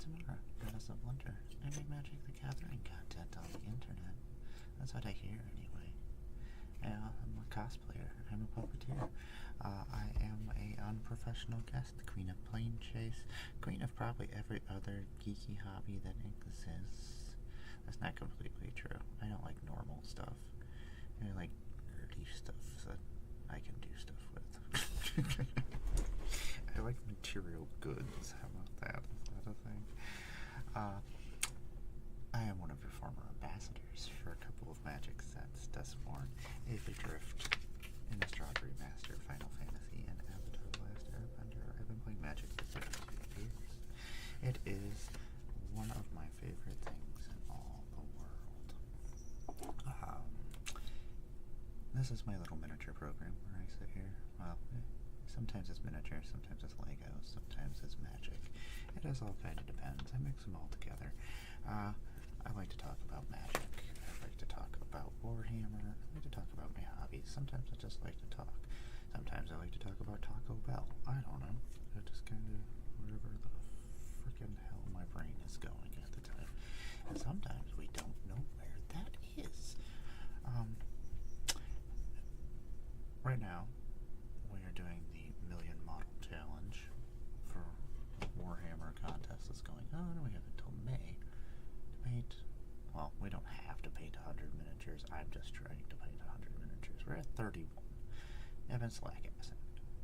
Emmara, Goddess of Blunder. I make Magic the Gathering content on the internet. That's what I hear, anyway. I'm a cosplayer. I'm a puppeteer. I am a unprofessional guest, queen of plane chase, queen of probably every other geeky hobby that exists. That's not completely true. I don't like normal stuff. I like nerdy stuff that I can do stuff with. I like material goods. How about that? Is that a thing? I am one of your former ambassadors for a couple of Magic sets, Duskborn, Aether Drift, and the Strawberry Master, Final Fantasy, and Avatar: The Last Airbender. I've been playing Magic for 32 years. It is one of my favorite things in all the world. This is my little miniature program where I sit here. Well, sometimes it's miniature, sometimes it's Legos, sometimes it's Magic. It just all kind of depends. I mix them all together. I like to talk about Magic. I like to talk about Warhammer. I like to talk about my hobbies. Sometimes I just like to talk. Sometimes I like to talk about Taco Bell. I don't know. I just kind of wherever the frickin' hell my brain is going at the time. And sometimes we don't know where that is. Right now, we are doing the Million Model Challenge for Warhammer contest that's going on. We have until May to paint. Well, we don't have to paint 100 miniatures. I'm just trying to paint 100 miniatures. We're at 31. I've been slack-assing.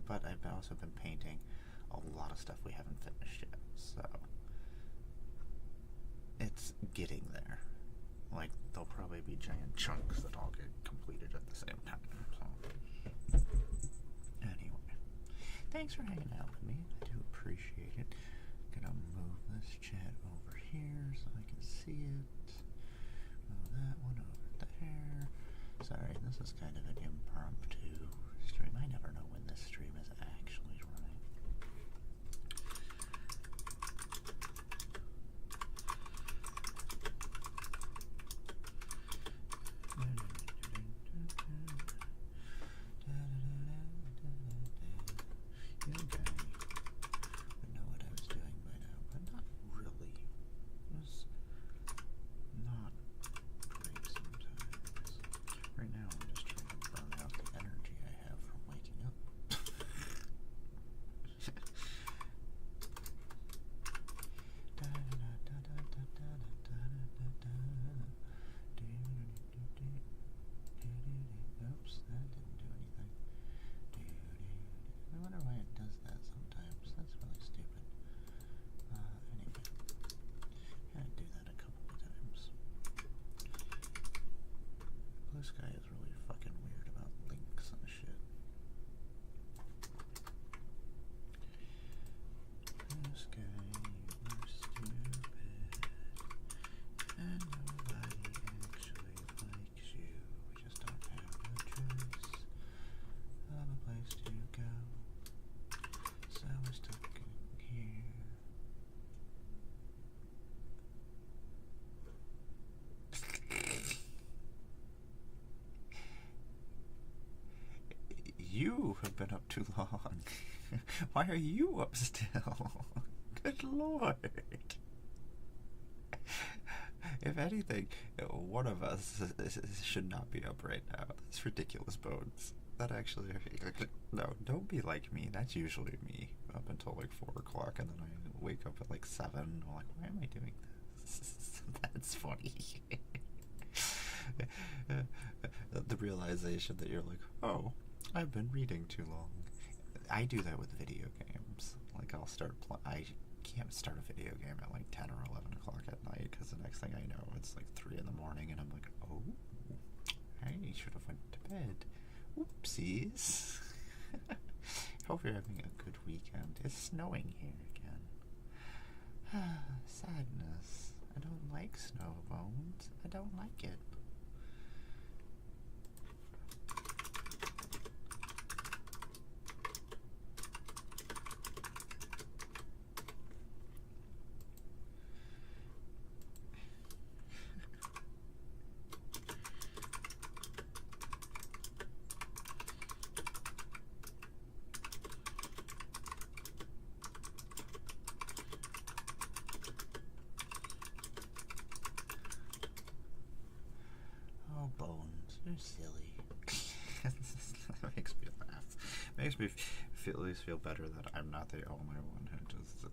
But I've also been painting a lot of stuff we haven't finished yet. So, it's getting there. Like, there'll probably be giant chunks that all get completed at the same time. So, anyway, thanks for hanging out with me. I do appreciate it. Gonna move this chat over here so I can see it. Move that one over there. Sorry, this is kind of an impromptu stream. I never know when this stream is actually running. You guys would know what I was doing by now, but not really. It was not great sometimes. Right now I'm just trying to burn out the energy I have from waking up. Oops, that didn't do anything. I wonder why it does that sometimes. That's really stupid. Anyway. Gotta do that a couple of times. Blue Sky is really fucking weird about links and shit. Blue Sky, you're stupid. And nobody actually likes you. We just don't have a choice of a place to go. So we're stuck here. You have been up too long. Why are you up still? Good Lord. If anything, one of us should not be up right now. That's ridiculous, Bones. That actually... No, don't be like me. That's usually me. Up until like 4 o'clock, and then I wake up at like 7. I'm like, why am I doing this? That's funny. The realization that you're like, oh, I've been reading too long. I do that with video games. Like, I'll start I can't start a video game at like 10 or 11 o'clock at night, because the next thing I know, it's like 3 in the morning, and I'm like, oh, I should have went to bed. Oopsies. Hope you're having a good weekend. It's snowing here again. Sadness. I don't like snow, Bones. I don't like it. silly. That makes me laugh. Makes me at least feel better that I'm not the only one who just,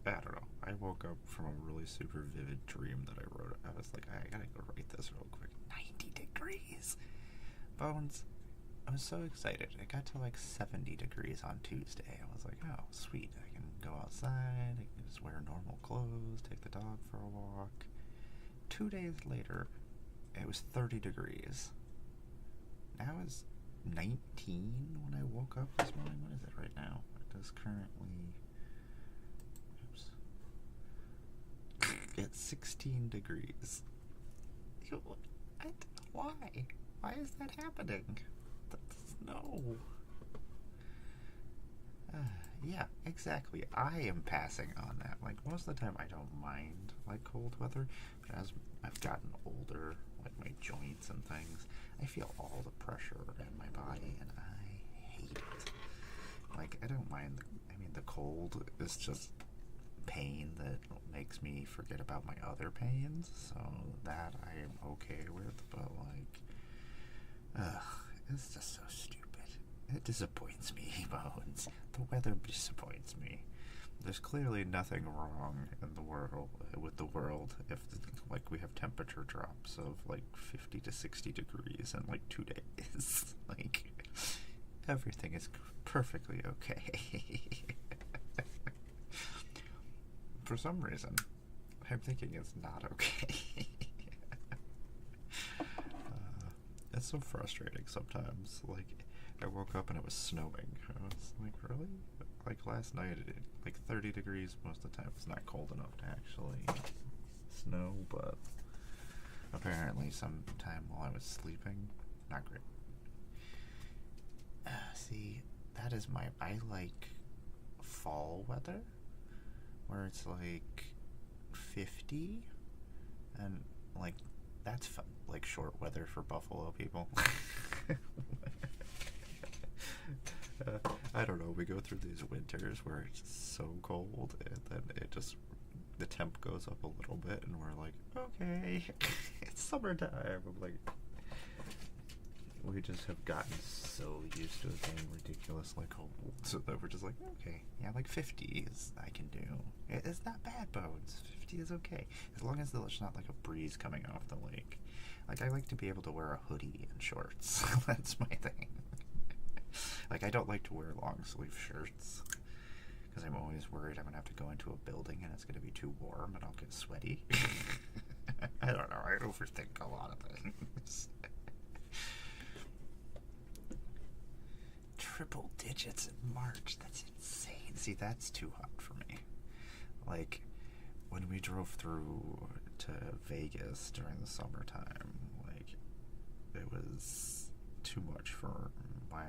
I don't know. I woke up from a really super vivid dream that I wrote. I was like, I gotta go write this real quick. 90 degrees! Bones, I was so excited. It got to like 70 degrees on Tuesday. I was like, oh, sweet. I can go outside. I can just wear normal clothes, take the dog for a walk. 2 days later, it was 30 degrees. Now it's 19 when I woke up this morning. What is it right now? It is currently... Oops. It's 16 degrees. Why? Why is that happening? No. Yeah, exactly. I am passing on that. Like, most of the time I don't mind, like, cold weather, but as I've gotten older, like my joints and things, I feel all the pressure in my body, and I hate it. Like, I don't mind, the cold is just pain that makes me forget about my other pains, so that I am okay with, but, like, it's just so stupid. It disappoints me, Bones. The weather disappoints me. There's clearly nothing wrong in the world with the world if like we have temperature drops of like 50 to 60 degrees in like 2 days. Like everything is perfectly okay. For some reason, I'm thinking it's not okay. It's so frustrating sometimes. Like, I woke up and it was snowing. I was like, really? Like last night, like 30 degrees most of the time. It's not cold enough to actually snow, but apparently sometime while I was sleeping, not great. See, that is I like fall weather, where it's like 50, and like, that's fun, like short weather for Buffalo people. I don't know, we go through these winters where it's so cold, and then the temp goes up a little bit, and we're like, okay, it's summertime. I'm like, we just have gotten so used to it being ridiculously cold, so that we're just like, okay, yeah, like 50 is, I can do. It's not bad, Bones. 50 is okay, as long as there's not like a breeze coming off the lake. Like, I like to be able to wear a hoodie and shorts. That's my thing. Like, I don't like to wear long sleeve shirts, because I'm always worried I'm going to have to go into a building and it's going to be too warm and I'll get sweaty. I don't know, I overthink a lot of things. Triple digits in March, that's insane. See, that's too hot for me. Like, when we drove through to Vegas during the summertime, like, it was too much for my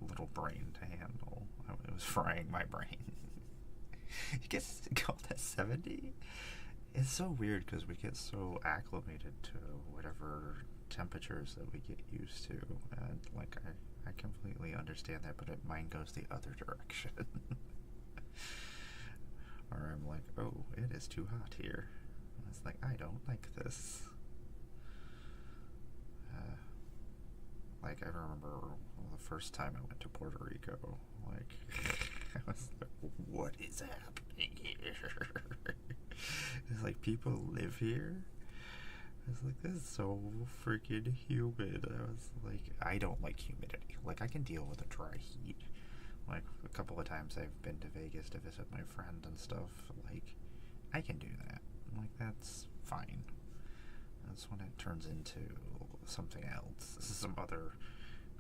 little brain to handle. It was frying my brain. You get called at 70? It's so weird because we get so acclimated to whatever temperatures that we get used to, and like I completely understand that, but mine goes the other direction. Or I'm like, oh, it is too hot here. And it's like, I don't like this. Like, I remember the first time I went to Puerto Rico, like, I was like, what is happening here? It's like, people live here? I was like, this is so freaking humid. I was like, I don't like humidity. Like, I can deal with a dry heat. Like, a couple of times I've been to Vegas to visit my friend and stuff. Like, I can do that. Like, that's fine. That's when it turns into something else. This is some other,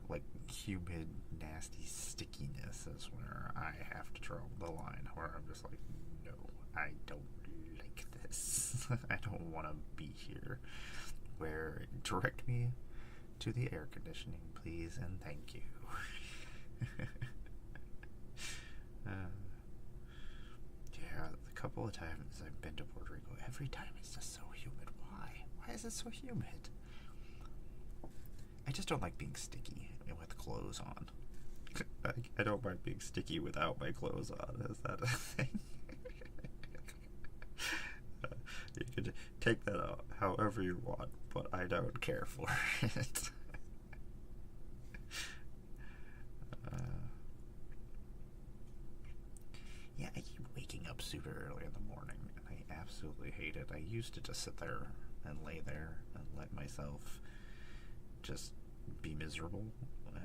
like, humid, nasty stickiness is where I have to draw the line, where I'm just like, no, I don't like this. I don't want to be here. Where, direct me to the air conditioning, please, and thank you. Yeah, a couple of times I've been to Puerto Rico, every time it's just so humid. Why is it so humid? I just don't like being sticky with clothes on. I don't mind being sticky without my clothes on. Is that a thing? You can take that out however you want, but I don't care for it. super early in the morning, and I absolutely hate it. I used to just sit there and lay there and let myself just be miserable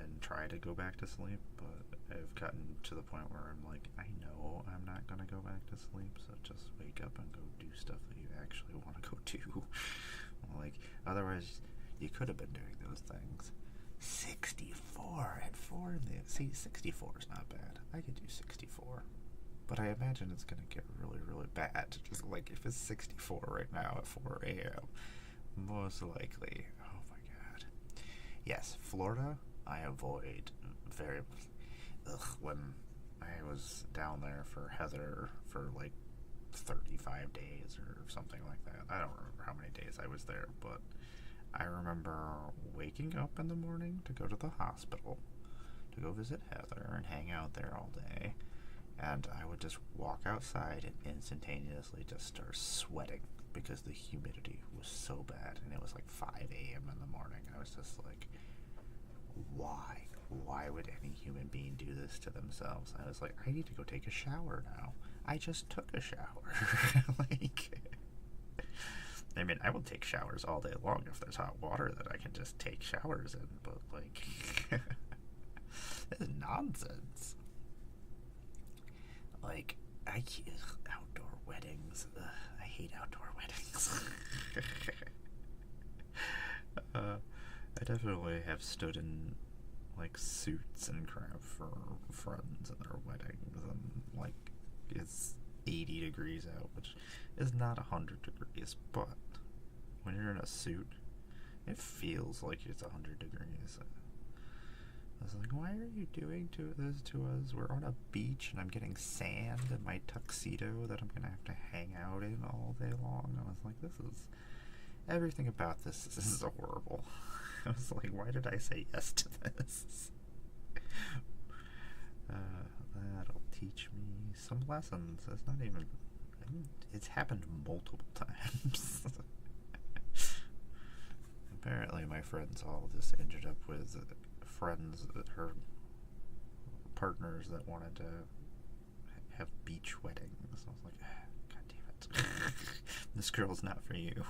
and try to go back to sleep, but I've gotten to the point where I'm like, I know I'm not going to go back to sleep, so just wake up and go do stuff that you actually want to go do. Like, otherwise, you could have been doing those things. 64 at 4 in the... See, 64 is not bad. I could do 64. But I imagine it's going to get really, really bad. Just like, if it's 64 right now at 4 a.m., most likely... Oh my god. Yes, Florida, I avoid very... when I was down there for Heather for like 35 days or something like that. I don't remember how many days I was there, but I remember waking up in the morning to go to the hospital to go visit Heather and hang out there all day, and I would just walk outside and instantaneously just start sweating because the humidity was so bad, and it was like 5 a.m. in the morning. I was just like, why? Why would any human being do this to themselves? I was like, I need to go take a shower now. I just took a shower. Like, I mean, I will take showers all day long if there's hot water that I can just take showers in, but like, this is nonsense. Like, outdoor weddings. I hate outdoor weddings. I definitely have stood in like suits and crap for friends and their weddings, and like it's 80 degrees out, which is not 100 degrees, but when you're in a suit, it feels like it's 100 degrees. I was like, why are you doing this to us? We're on a beach and I'm getting sand in my tuxedo that I'm gonna have to hang out in all day long. I was like, everything about this is horrible. I was like, why did I say yes to this? That'll teach me some lessons. It's not even... It's happened multiple times. Apparently my friends all just ended up with friends, her partners that wanted to have beach weddings. I was like, God damn it. This girl's not for you.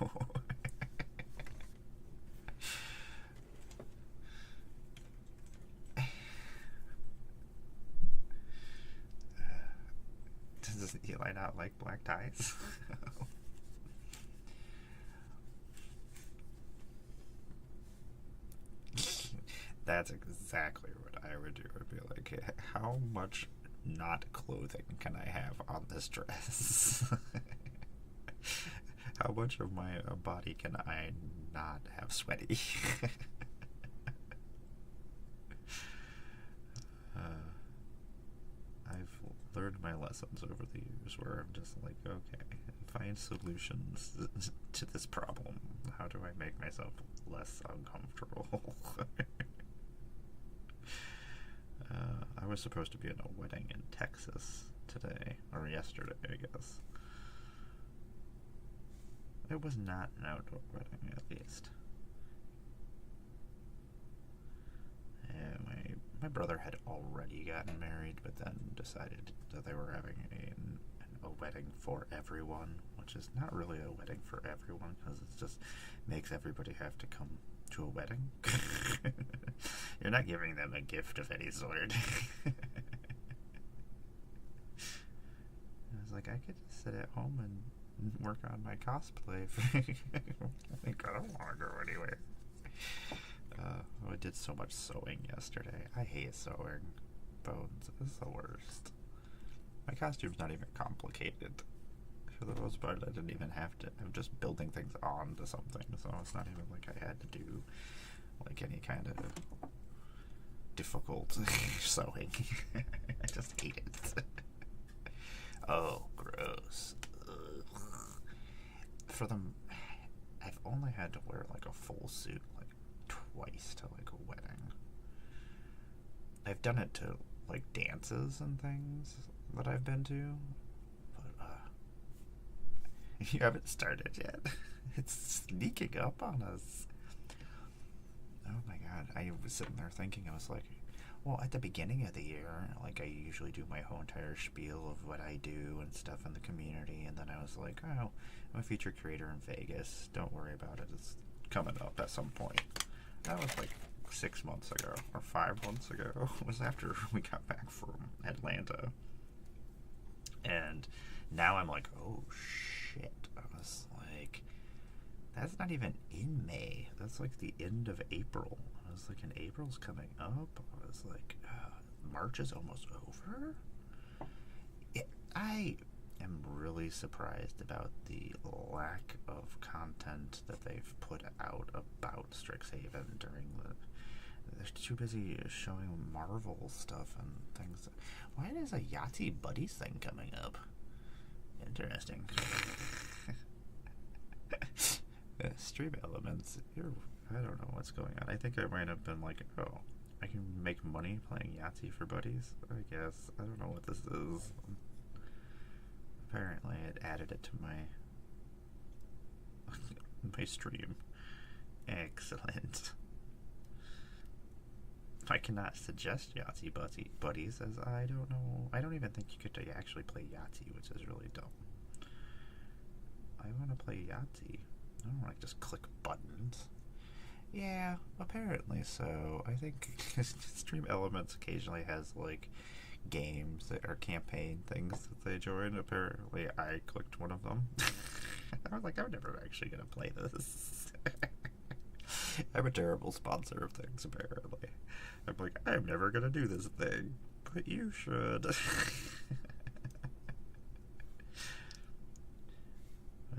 Does Eli not like black ties? That's exactly what I would do. I'd be like, how much not clothing can I have on this dress? How much of my body can I not have sweaty? I've learned my lessons over the years where I'm just like, okay, find solutions to this problem. How do I make myself less uncomfortable? I was supposed to be in a wedding in Texas today, or yesterday, I guess. It was not an outdoor wedding, at least. My brother had already gotten married, but then decided that they were having a wedding for everyone, which is not really a wedding for everyone, because it just makes everybody have to come to a wedding. You're not giving them a gift of any sort. I was like, I could just sit at home and work on my cosplay. Like, I don't want to go anywhere. I did so much sewing yesterday. I hate sewing. Bones is the worst. My costume's not even complicated. For the most part, I didn't even have to. I'm just building things onto something, so it's not even like I had to do like any kind of difficult sewing. I just hate it. Oh, gross. Ugh. For them, I've only had to wear like a full suit like twice to like a wedding. I've done it to like dances and things that I've been to, but you haven't started yet. It's sneaking up on us. Oh my god, I was sitting there thinking, I was like, Well, at the beginning of the year, like, I usually do my whole entire spiel of what I do and stuff in the community, and then I was like, oh, I'm a featured creator in Vegas. Don't worry about it. It's coming up at some point. That was like 6 months ago, or 5 months ago. It was after we got back from Atlanta. And now I'm like, oh, shit. I was like, that's not even in May. That's like the end of April. I was like, and April's coming up. I was like, March is almost over? I am really surprised about the lack of content that they've put out about Strixhaven during the... They're too busy showing Marvel stuff and things. Why is a Yahtzee Buddies thing coming up? Interesting. Stream elements. I don't know what's going on. I think I might have been like, oh, I can make money playing Yahtzee for buddies, I guess. I don't know what this is. Apparently it added it to my my stream. Excellent. I cannot suggest Yahtzee buddies, as I don't know. I don't even think you could actually play Yahtzee, which is really dumb. I want to play Yahtzee. I don't want to just click buttons. Yeah, apparently so. I think Stream Elements occasionally has like games that are campaign things that they join. Apparently I clicked one of them. I was like, I'm never actually going to play this. I'm a terrible sponsor of things, apparently. I'm like, I'm never going to do this thing, but you should. I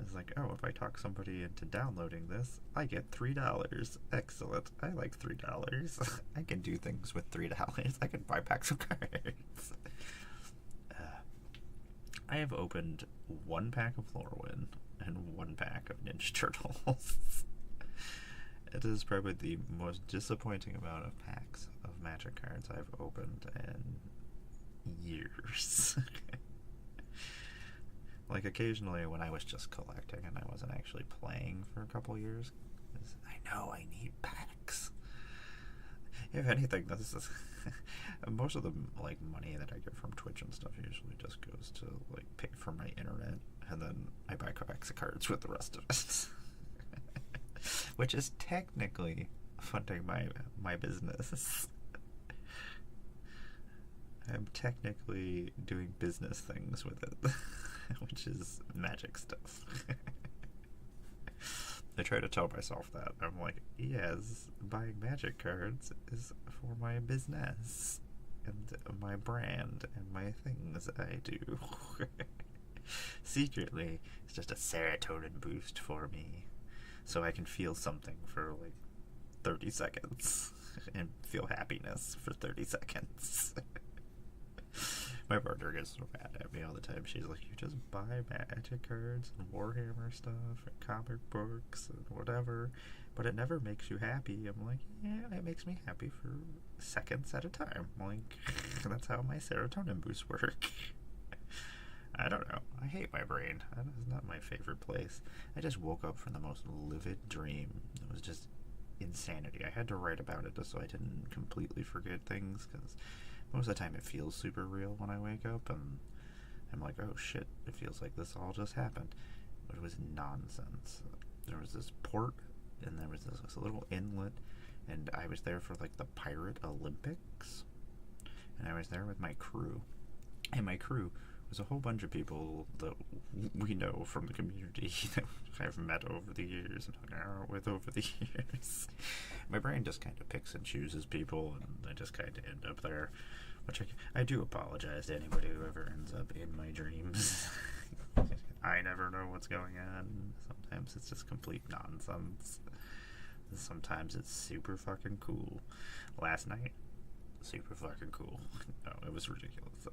was like, oh, if I talk somebody into downloading this, I get $3. Excellent. I like $3. I can do things with $3. I can buy packs of cards. I have opened 1 pack of Lorwyn and 1 pack of Ninja Turtles. It is probably the most disappointing amount of packs of Magic cards I've opened in years. Like, occasionally when I was just collecting and I wasn't actually playing for a couple years, I know I need packs. If anything, this is most of the like money that I get from Twitch and stuff usually just goes to like pay for my internet, and then I buy packs of cards with the rest of it. Which is technically funding my business. I'm technically doing business things with it, which is Magic stuff. I try to tell myself that. I'm like, yes, buying Magic cards is for my business and my brand and my things I do. Secretly, it's just a serotonin boost for me, so I can feel something for like 30 seconds and feel happiness for 30 seconds. My partner gets so mad at me all the time. She's like, you just buy Magic cards and Warhammer stuff and comic books and whatever, but it never makes you happy. I'm like, yeah, it makes me happy for seconds at a time. Like, that's how my serotonin boosts work. I don't know. I hate my brain. It's not my favorite place. I just woke up from the most livid dream. It was just insanity. I had to write about it just so I didn't completely forget things, because most of the time it feels super real when I wake up, and I'm like, oh shit, it feels like this all just happened. But it was nonsense. There was this port, and there was this little inlet, and I was there for like the Pirate Olympics, and I was there with my crew. And my crew was a whole bunch of people that we know from the community that I've met over the years and hung out with over the years. My brain just kind of picks and chooses people, and I just kind of end up there, which I do apologize to anybody who ever ends up in my dreams. I never know what's going on. Sometimes it's just complete nonsense. Sometimes it's super fucking cool. Last night, super fucking cool. No, it was ridiculous.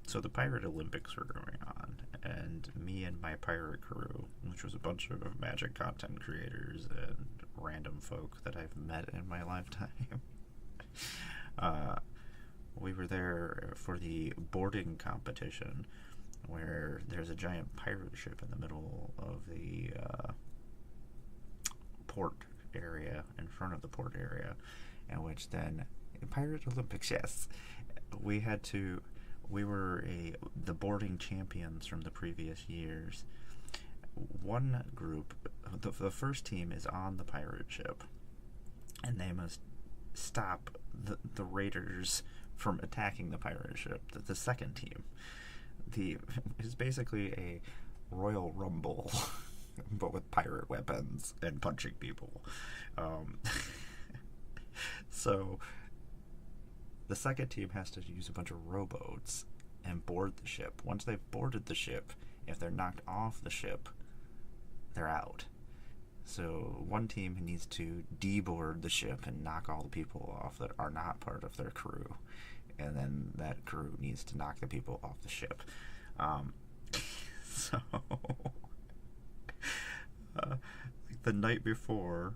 So the Pirate Olympics were going on, and me and my pirate crew, which was a bunch of Magic content creators and random folk that I've met in my lifetime, we were there for the boarding competition, where there's a giant pirate ship in the middle of the port area, in front of the port area, and which then Pirate Olympics, yes. We had to. We were the boarding champions from the previous years. One group, the first team is on the pirate ship, and they must stop the raiders from attacking the pirate ship. The second team, is basically a Royal Rumble, but with pirate weapons and punching people. So the second team has to use a bunch of rowboats and board the ship. Once they've boarded the ship, if they're knocked off the ship, they're out. So one team needs to deboard the ship and knock all the people off that are not part of their crew. And then that crew needs to knock the people off the ship. So the night before,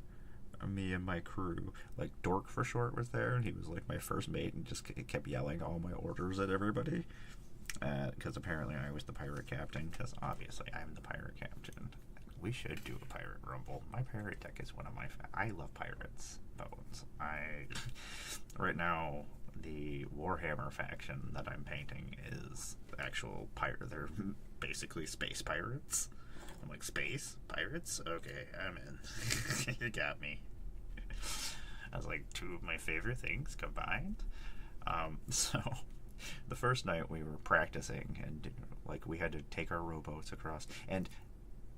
me and my crew, like Dork for short was there, and he was like my first mate and just kept yelling all my orders at everybody. Because apparently I was the pirate captain, because obviously I'm the pirate captain. We should do a pirate rumble. My pirate deck is one of my I love pirates, Bones. Right now, the Warhammer faction that I'm painting is actual pirate. They're basically space pirates. I'm like, space pirates? Okay, I'm in. You got me. That's like two of my favorite things combined. So the first night we were practicing, and like we had to take our rowboats across, and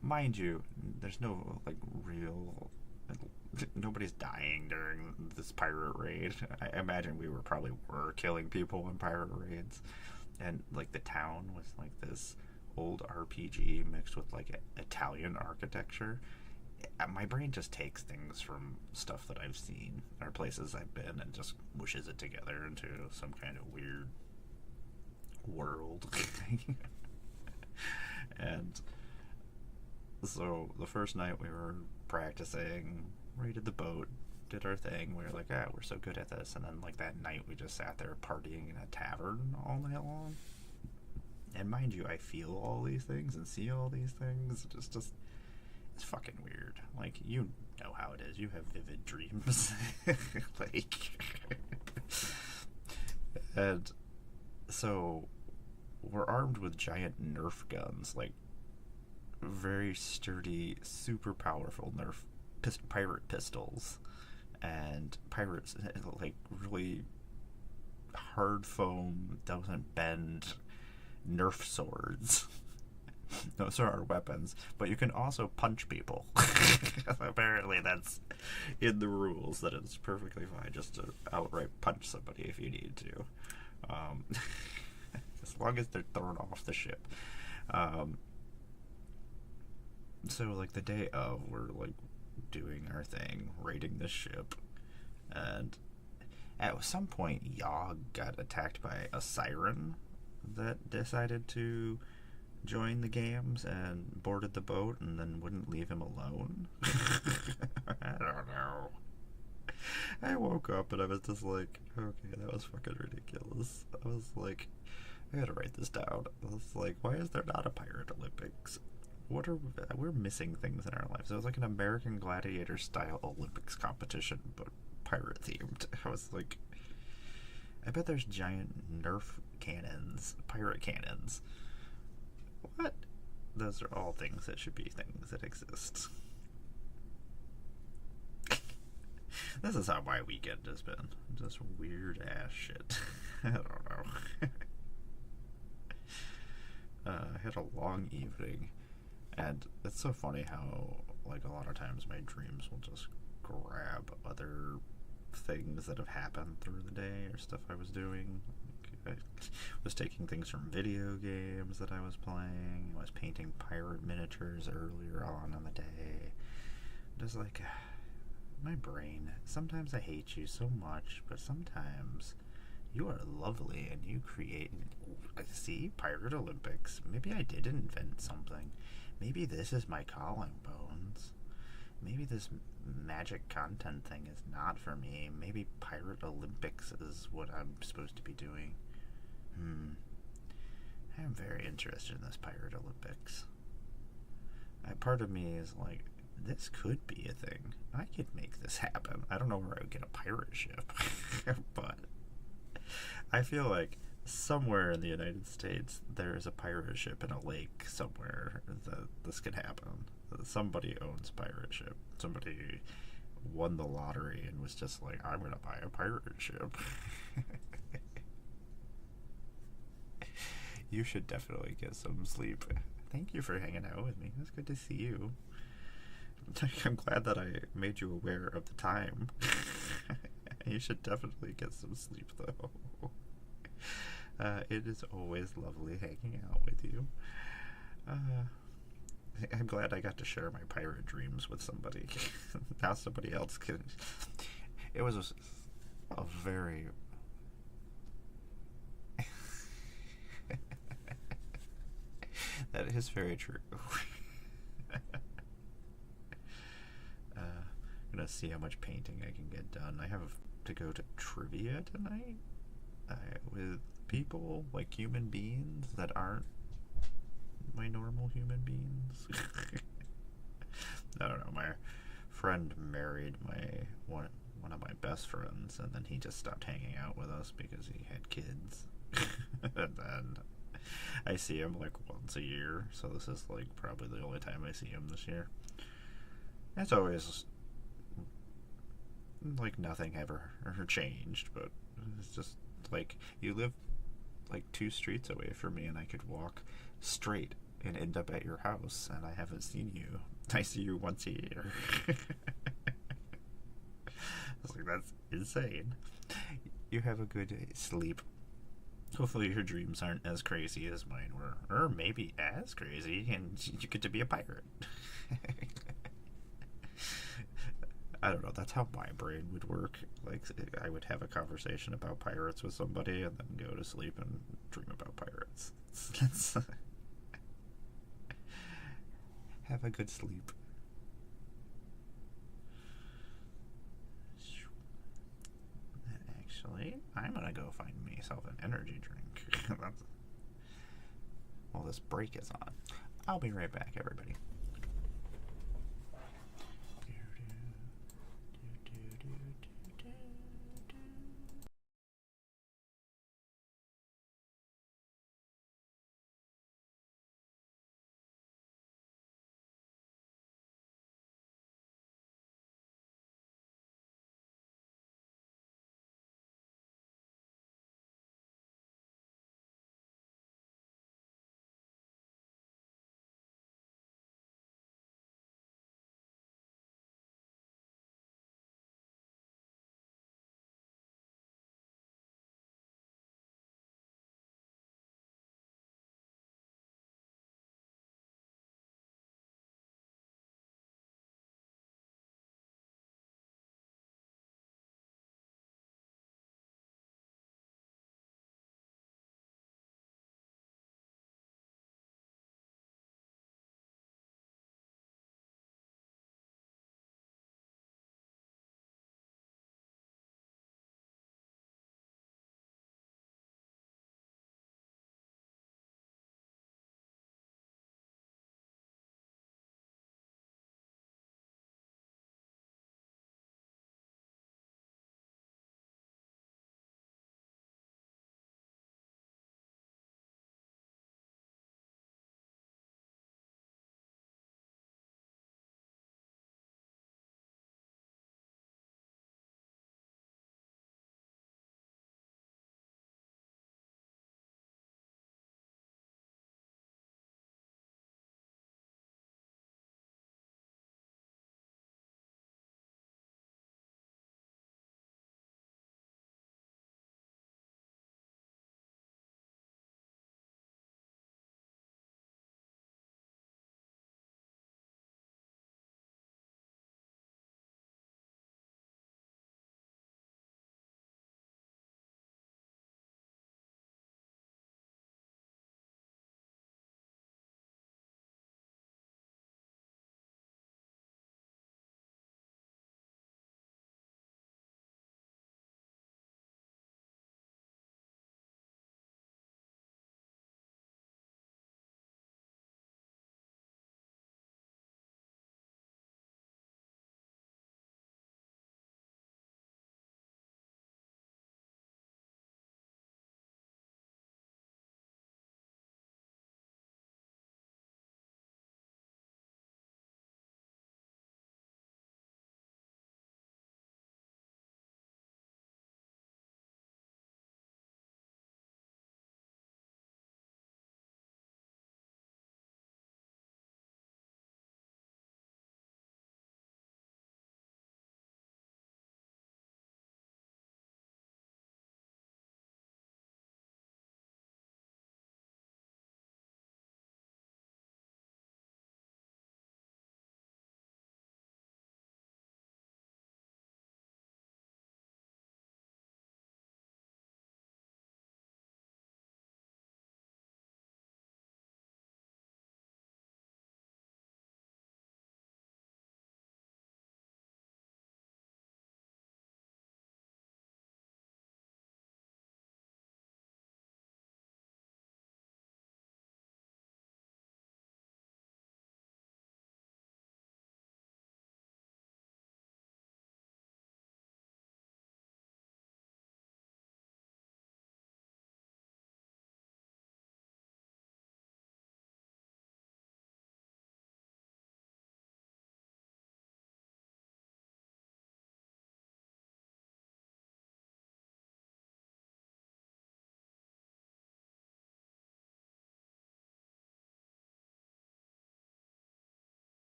mind you, there's no like real, nobody's dying during this pirate raid. I imagine we probably were killing people in pirate raids, and like the town was like this old RPG mixed with like Italian architecture. My brain just takes things from stuff that I've seen or places I've been and just mushes it together into some kind of weird world. And so the first night we were practicing, raided the boat, did our thing. We were like, we're so good at this. And then like that night we just sat there partying in a tavern all night long. And mind you, I feel all these things and see all these things. Just it's fucking weird. Like, you know how it is. You have vivid dreams. Like, and so we're armed with giant Nerf guns, like very sturdy, super powerful Nerf pirate pistols, and pirates, like really hard foam, doesn't bend Nerf swords. Those are our weapons, but you can also punch people. Apparently that's in the rules, that it's perfectly fine just to outright punch somebody if you need to, as long as they're thrown off the ship. So like the day of, we're like doing our thing, raiding the ship, and at some point Yogg got attacked by a siren that decided to join the games and boarded the boat and then wouldn't leave him alone. I don't know. I woke up and I was just like, okay, that was fucking ridiculous. I was like, I gotta write this down. I was like, why is there not a Pirate Olympics? We're missing things in our lives. It was like an American Gladiator style Olympics competition, but pirate themed. I was like, I bet there's giant Nerf cannons, pirate cannons. What? Those are all things that should be things that exist. This is how my weekend has been. Just weird ass shit. I don't know. I had a long evening, and it's so funny how, like, a lot of times my dreams will just grab other things that have happened through the day or stuff I was doing. I was taking things from video games that I was playing. I was painting pirate miniatures earlier on in the day. Just like, my brain, sometimes I hate you so much, but sometimes you are lovely and you create. See, Pirate Olympics. Maybe I did invent something. Maybe this is my calling, Bones. Maybe this magic content thing is not for me. Maybe Pirate Olympics is what I'm supposed to be doing. I'm very interested in this Pirate Olympics. Part of me is like, this could be a thing. I could make this happen. I don't know where I would get a pirate ship, but I feel like somewhere in the United States there is a pirate ship in a lake somewhere that this could happen. Somebody owns a pirate ship. Somebody won the lottery and was just like, I'm gonna buy a pirate ship. You should definitely get some sleep. Thank you for hanging out with me. It's good to see you. I'm glad that I made you aware of the time. You should definitely get some sleep, though. It is always lovely hanging out with you. I'm glad I got to share my pirate dreams with somebody. Now somebody else can. It was a very. That is very true. I'm gonna see how much painting I can get done. I have to go to trivia tonight with people, like human beings that aren't my normal human beings. I don't know. My friend married one of my best friends, and then he just stopped hanging out with us because he had kids. And then I see him like once a year, so this is like probably the only time I see him this year. It's always like nothing ever changed, but it's just like you live like 2 streets away from me, and I could walk straight and end up at your house, and I haven't seen you. I see you once a year. I was like, that's insane. You have a good sleep. Hopefully your dreams aren't as crazy as mine were, or maybe as crazy, and you get to be a pirate. I don't know, that's how my brain would work. Like, I would have a conversation about pirates with somebody and then go to sleep and dream about pirates. Have a good sleep. Actually, I'm gonna go find myself an energy drink. Well, this break is on. I'll be right back, everybody.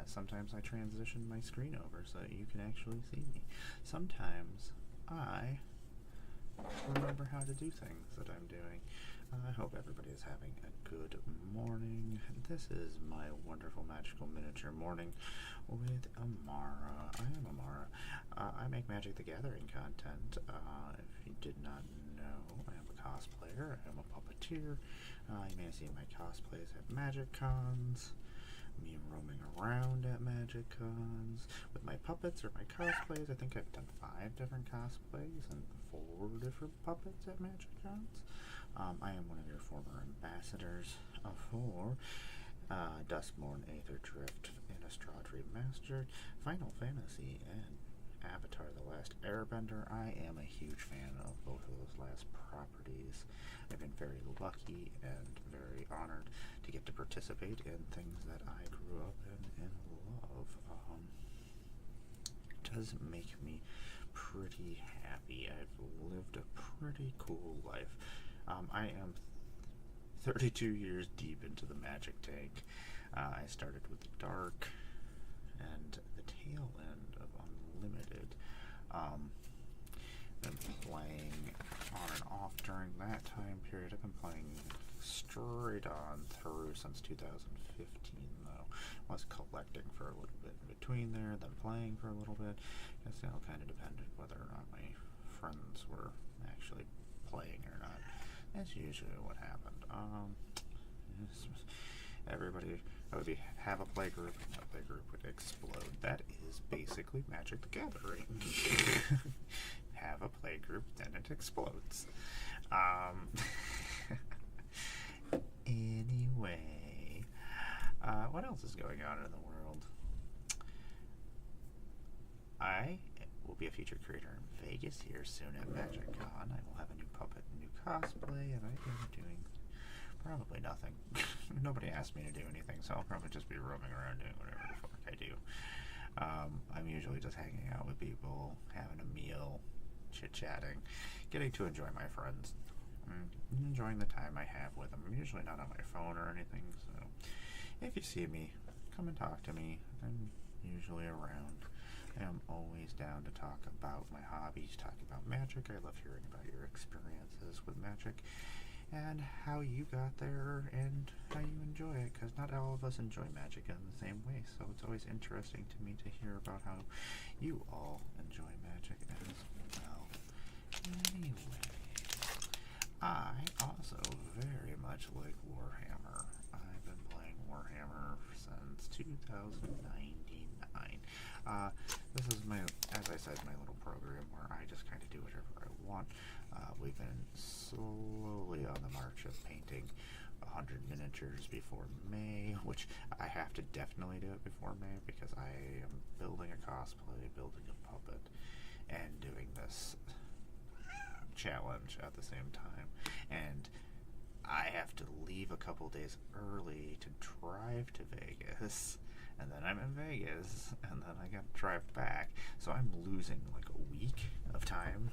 Sometimes I transition my screen over so that you can actually see me. Sometimes I remember how to do things that I'm doing. I hope everybody is having a good morning. This is my wonderful magical miniature morning with Emmara. I am Emmara. I make Magic the Gathering content. If you did not know, I am a cosplayer. I am a puppeteer. You may have seen my cosplays at Magic Cons. Me roaming around at Magic Cons with my puppets or my cosplays. I think I've done 5 different cosplays and 4 different puppets at Magic Cons. I am one of your former ambassadors for Duskmourn, Aether Drift, Innistrad Remastered, Final Fantasy, and Avatar The Last Airbender. I am a huge fan of both of those last properties. I've been very lucky and very honored to get to participate in things that I grew up in and love. It does make me pretty happy. I've lived a pretty cool life. I am 32 years deep into the Magic tank. I started with the Dark and the tail end of Unlimited. Been playing on and off during that time period. I've been playing straight on through since 2015, though. Was collecting for a little bit in between there, then playing for a little bit. Guess it all kind of depended whether or not my friends were actually playing or not. That's usually what happened. Everybody would have a play group, and that play group would explode. That is basically Magic the Gathering. Have a play group, then it explodes. Anyway, what else is going on in the world? I will be a featured creator in Vegas here soon at MagicCon. I will have a new puppet, a new cosplay, and I am doing probably nothing. Nobody asked me to do anything, so I'll probably just be roaming around doing whatever the fuck I do. I'm usually just hanging out with people, having a meal, chit-chatting, getting to enjoy my friends, enjoying the time I have with them. I'm usually not on my phone or anything, so if you see me, come and talk to me. I'm usually around. I am always down to talk about my hobbies, talk about Magic. I love hearing about your experiences with Magic and how you got there and how you enjoy it, because not all of us enjoy Magic in the same way, so it's always interesting to me to hear about how you all enjoy Magic as well. Anyway, I also very much like Warhammer. I've been playing Warhammer since 2099. This is my, as I said, my little program where I just kind of do whatever I want. We've been slowly on the march of painting 100 miniatures before May, which I have to definitely do it before May because I am building a cosplay, building a puppet, and doing this challenge at the same time. And I have to leave a couple days early to drive to Vegas, and then I'm in Vegas, and then I gotta drive back. So I'm losing like a week of time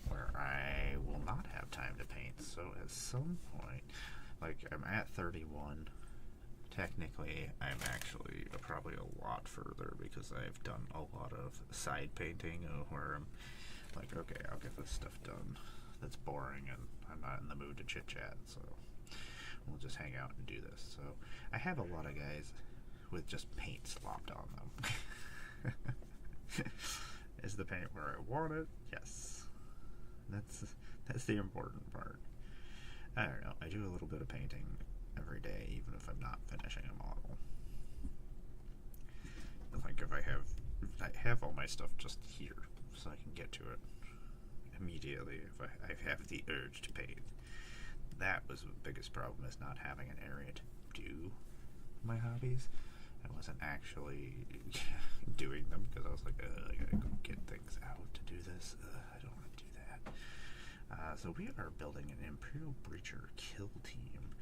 where I will not have time to paint. So at some point, like I'm at 31, technically I'm actually probably a lot further because I've done a lot of side painting where I'm like, okay, I'll get this stuff done that's boring and I'm not in the mood to chit chat, so we'll just hang out and do this. So I have a lot of guys with just paint slopped on them. Is the paint where I want it? Yes. That's the important part. I don't know, I do a little bit of painting every day, even if I'm not finishing a model. Like if I have all my stuff just here, so I can get to it immediately if I have the urge to paint. That was the biggest problem, is not having an area to do my hobbies. I wasn't actually doing them because I was like, I gotta go get things out to do this. I don't want to do that. So we are building an Imperial Breacher kill team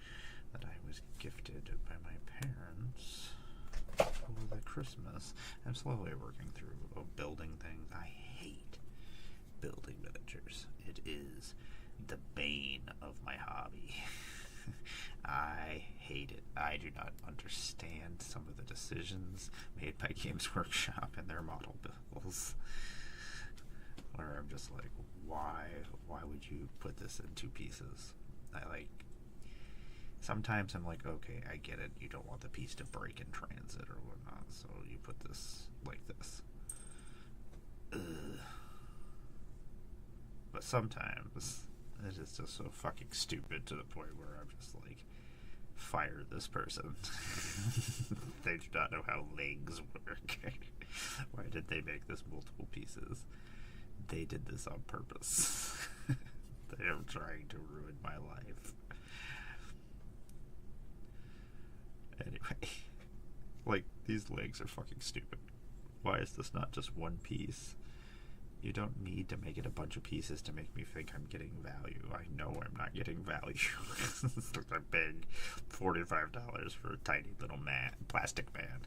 that I was gifted by my parents for the Christmas. I'm slowly working through building things. I hate building miniatures. It is the bane of my hobby. I hate hate it. I do not understand some of the decisions made by Games Workshop and their model builds. Where I'm just like, why would you put this in two pieces? Sometimes I'm like, okay, I get it. You don't want the piece to break in transit or whatnot, so you put this like this. Ugh. But sometimes it is just so fucking stupid to the point where I'm just like, fire this person. They do not know how legs work. Why did they make this multiple pieces? They did this on purpose. They are trying to ruin my life. Anyway, like, these legs are fucking stupid. Why is this not just one piece? You don't need to make it a bunch of pieces to make me think I'm getting value. I know I'm not getting value. I'm paying $45 for a tiny little plastic man.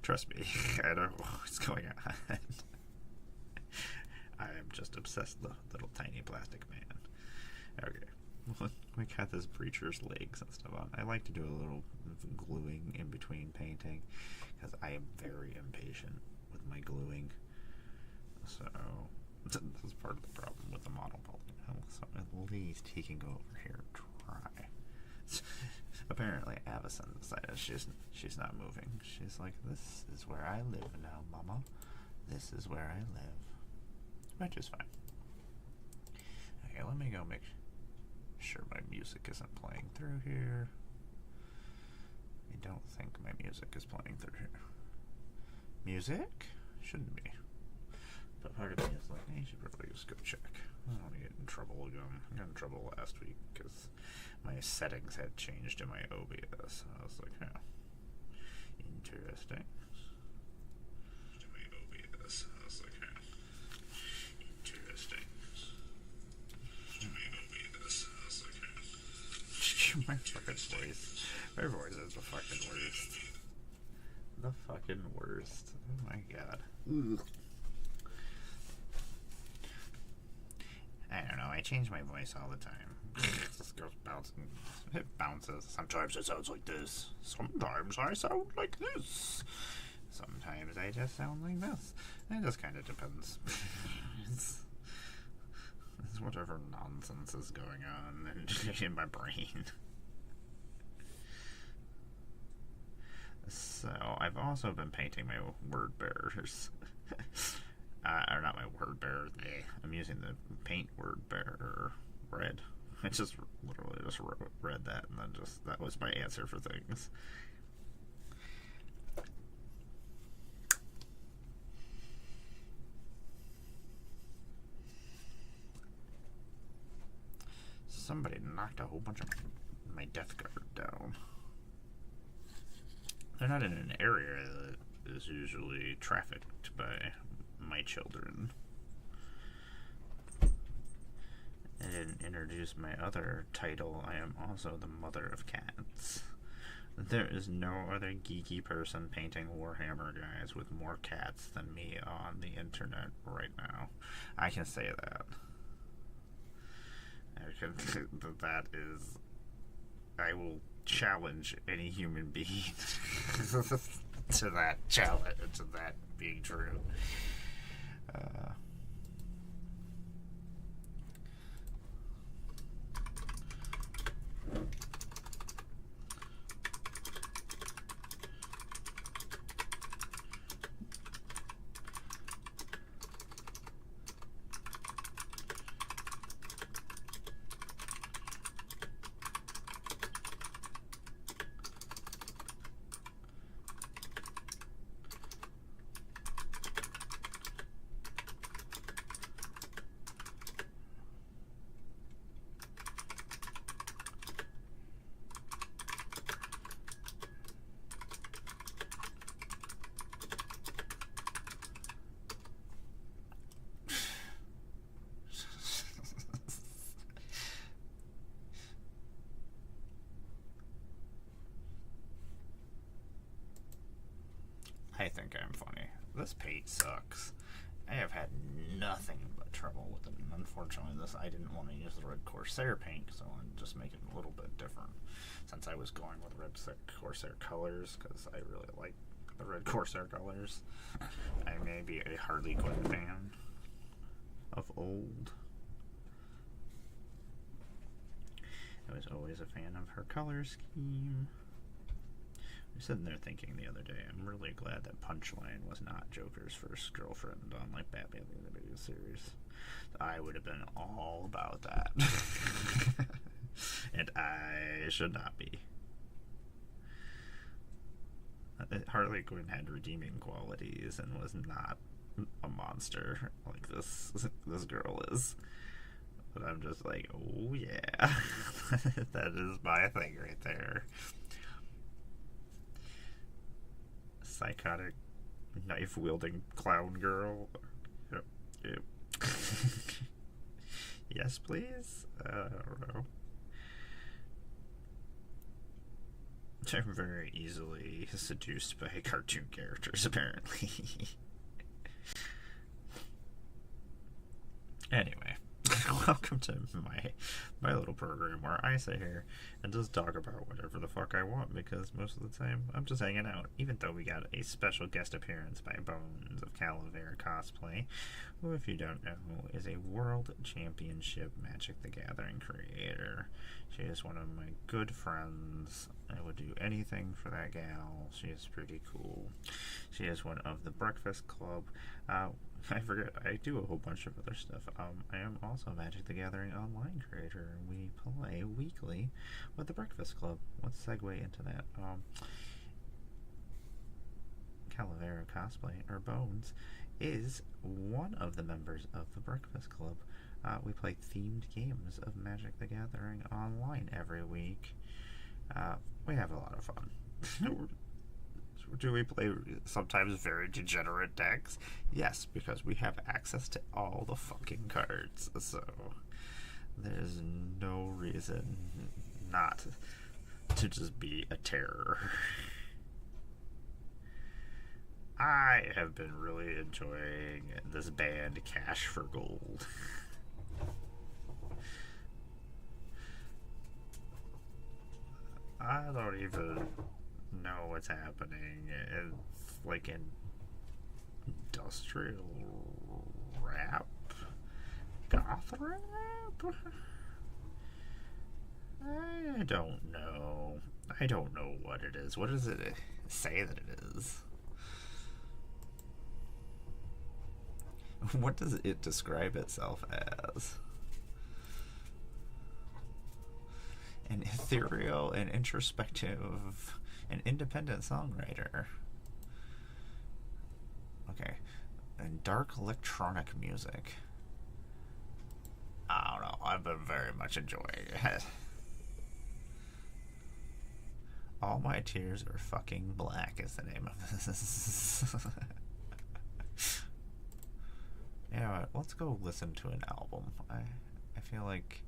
Trust me, I know what's going on. I am just obsessed with the little tiny plastic man. Okay. We got this breacher's legs and stuff on. I like to do a little gluing in between painting because I am very impatient with my gluing. So that's part of the problem with the model building. So at least he can go over here and try. Apparently Avison decided she's not moving. She's like, this is where I live now, Mama. This is where I live. Which is fine. Okay, let me go make sure my music isn't playing through here. I don't think my music is playing through here. Music? Shouldn't be. But part of me is like, I should probably just go check. I don't want to get in trouble again. I got in trouble last week because my settings had changed in my OBS. I was like, oh, interesting. My fucking voice. My voice is the fucking worst. The fucking worst. Oh my god. Ugh. I don't know. I change my voice all the time. It just goes bouncing. It bounces. Sometimes it sounds like this. Sometimes I sound like this. Sometimes I just sound like this. It just kind of depends. It's whatever nonsense is going on in my brain. So, I've also been painting my word bearers. Or not my word bearer. I'm using the paint word bearer red. I just literally just read that, and then that was my answer for things. Somebody knocked a whole bunch of my death guard down. They're not in an area that is usually trafficked by my children. I didn't introduce my other title. I am also the mother of cats. There is no other geeky person painting Warhammer guys with more cats than me on the internet right now. I can say that. That is, I will challenge any human being to that challenge, to that being true. I think I'm funny. This paint sucks. I have had nothing but trouble with it. And unfortunately, I didn't want to use the red Corsair paint, so I'm just making it a little bit different. Since I was going with red Corsair colors, because I really like the red Corsair colors. I may be a Harley Quinn fan of old. I was always a fan of her color scheme. I was sitting there thinking the other day, I'm really glad that Punchline was not Joker's first girlfriend on like Batman the Animated Series. I would have been all about that. And I should not be. Harley Quinn had redeeming qualities and was not a monster like this girl is. But I'm just like, oh yeah. That is my thing right there. Psychotic, knife-wielding clown girl. Yep. Yes, please? I don't know. I'm very easily seduced by cartoon characters, apparently. Anyway, welcome to my little program where I sit here and just talk about whatever the fuck I want, because most of the time I'm just hanging out, even though we got a special guest appearance by Bones of Calavera Cosplay, who, if you don't know, is a World Championship Magic the Gathering creator. She is one of my good friends. I would do anything for that gal. She is pretty cool. She is one of the Breakfast Club. I forget, I do a whole bunch of other stuff. I am also a Magic the Gathering online creator. We play weekly with the Breakfast Club. Let's segue into that. Calavera Cosplay, or Bones, is one of the members of the Breakfast Club. We play themed games of Magic the Gathering online every week. We have a lot of fun. Do we play sometimes very degenerate decks? Yes, because we have access to all the fucking cards, so there's no reason not to just be a terror. I have been really enjoying this band Cash for Gold. I don't even know what's happening. It's like an industrial rap, goth rap. I don't know. I don't know what it is. What does it say that it is? What does it describe itself as? An ethereal and introspective and independent songwriter. Okay. And dark electronic music. I don't know. I've been very much enjoying it. All My Tears Are Fucking Black is the name of this. You know what? Let's go listen to an album. I feel like...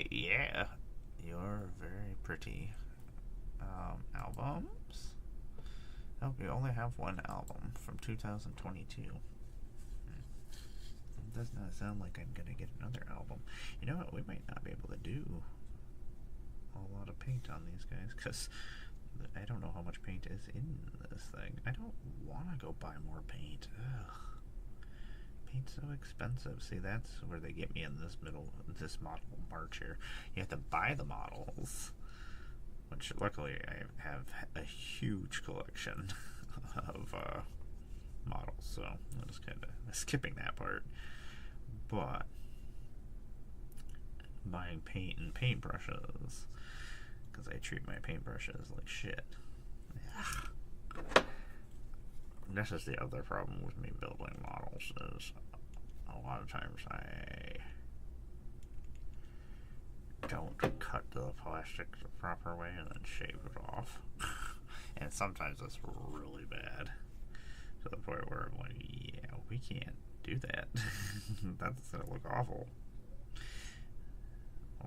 yeah. You're very pretty. Albums? Nope, we only have one album from 2022. It does not sound like I'm gonna get another album. You know what? We might not be able to do a lot of paint on these guys, because I don't know how much paint is in this thing. I don't want to go buy more paint. Ugh. Paint's so expensive. See, that's where they get me in this model march here. You have to buy the models, which luckily I have a huge collection of models, so I'm just kind of skipping that part. But buying paint and paintbrushes, because I treat my paintbrushes like shit. This is the other problem with me building models, is a lot of times I don't cut the plastic the proper way and then shave it off. And sometimes it's really bad, to the point where I'm like, yeah, we can't do that. That's gonna look awful.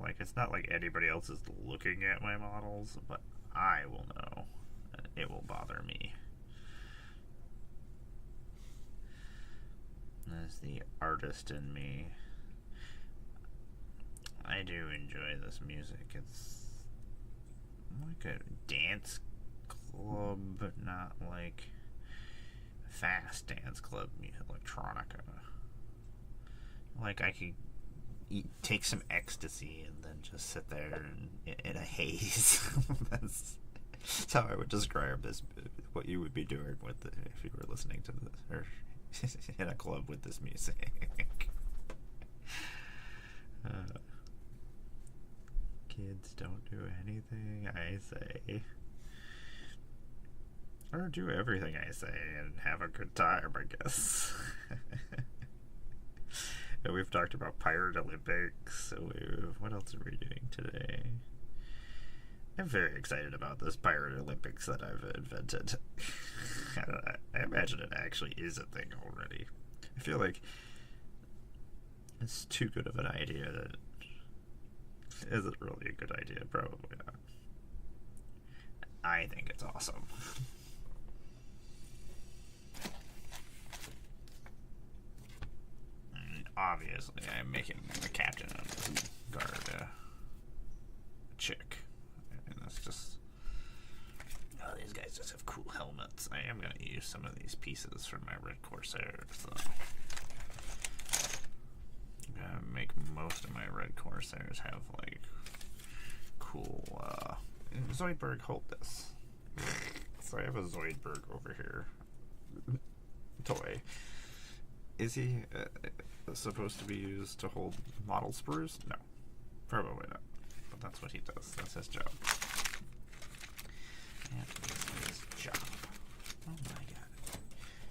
Like, it's not like anybody else is looking at my models, but I will know. It will bother me. as the artist in me, I do enjoy this music. It's like a dance club, but not like fast dance club electronica. Like I could take some ecstasy and then just sit there in a haze. That's how I would describe this. What you would be doing with it if you were listening to this, or in a club with this music. Kids, don't do anything I say, or do everything I say and have a good time, I guess. And we've talked about Pirate Olympics. So what else are we doing today? I'm very excited about this Pirate Olympics that I've invented. I imagine it actually is a thing already. I feel like it's too good of an idea that isn't really a good idea. Probably not. I think it's awesome. And obviously, I'm making the captain of the guard a chick. And that's just... Oh, these guys just have cool helmets. I am going to use some of these pieces from my Red Corsair, so... I'm going to make most of my Red Corsairs have, like, cool, Zoidberg, hold this. So I have a Zoidberg over here. Toy. Is he supposed to be used to hold model sprues? No. Probably not. But that's what he does. That's his job. That is his job. Oh my god.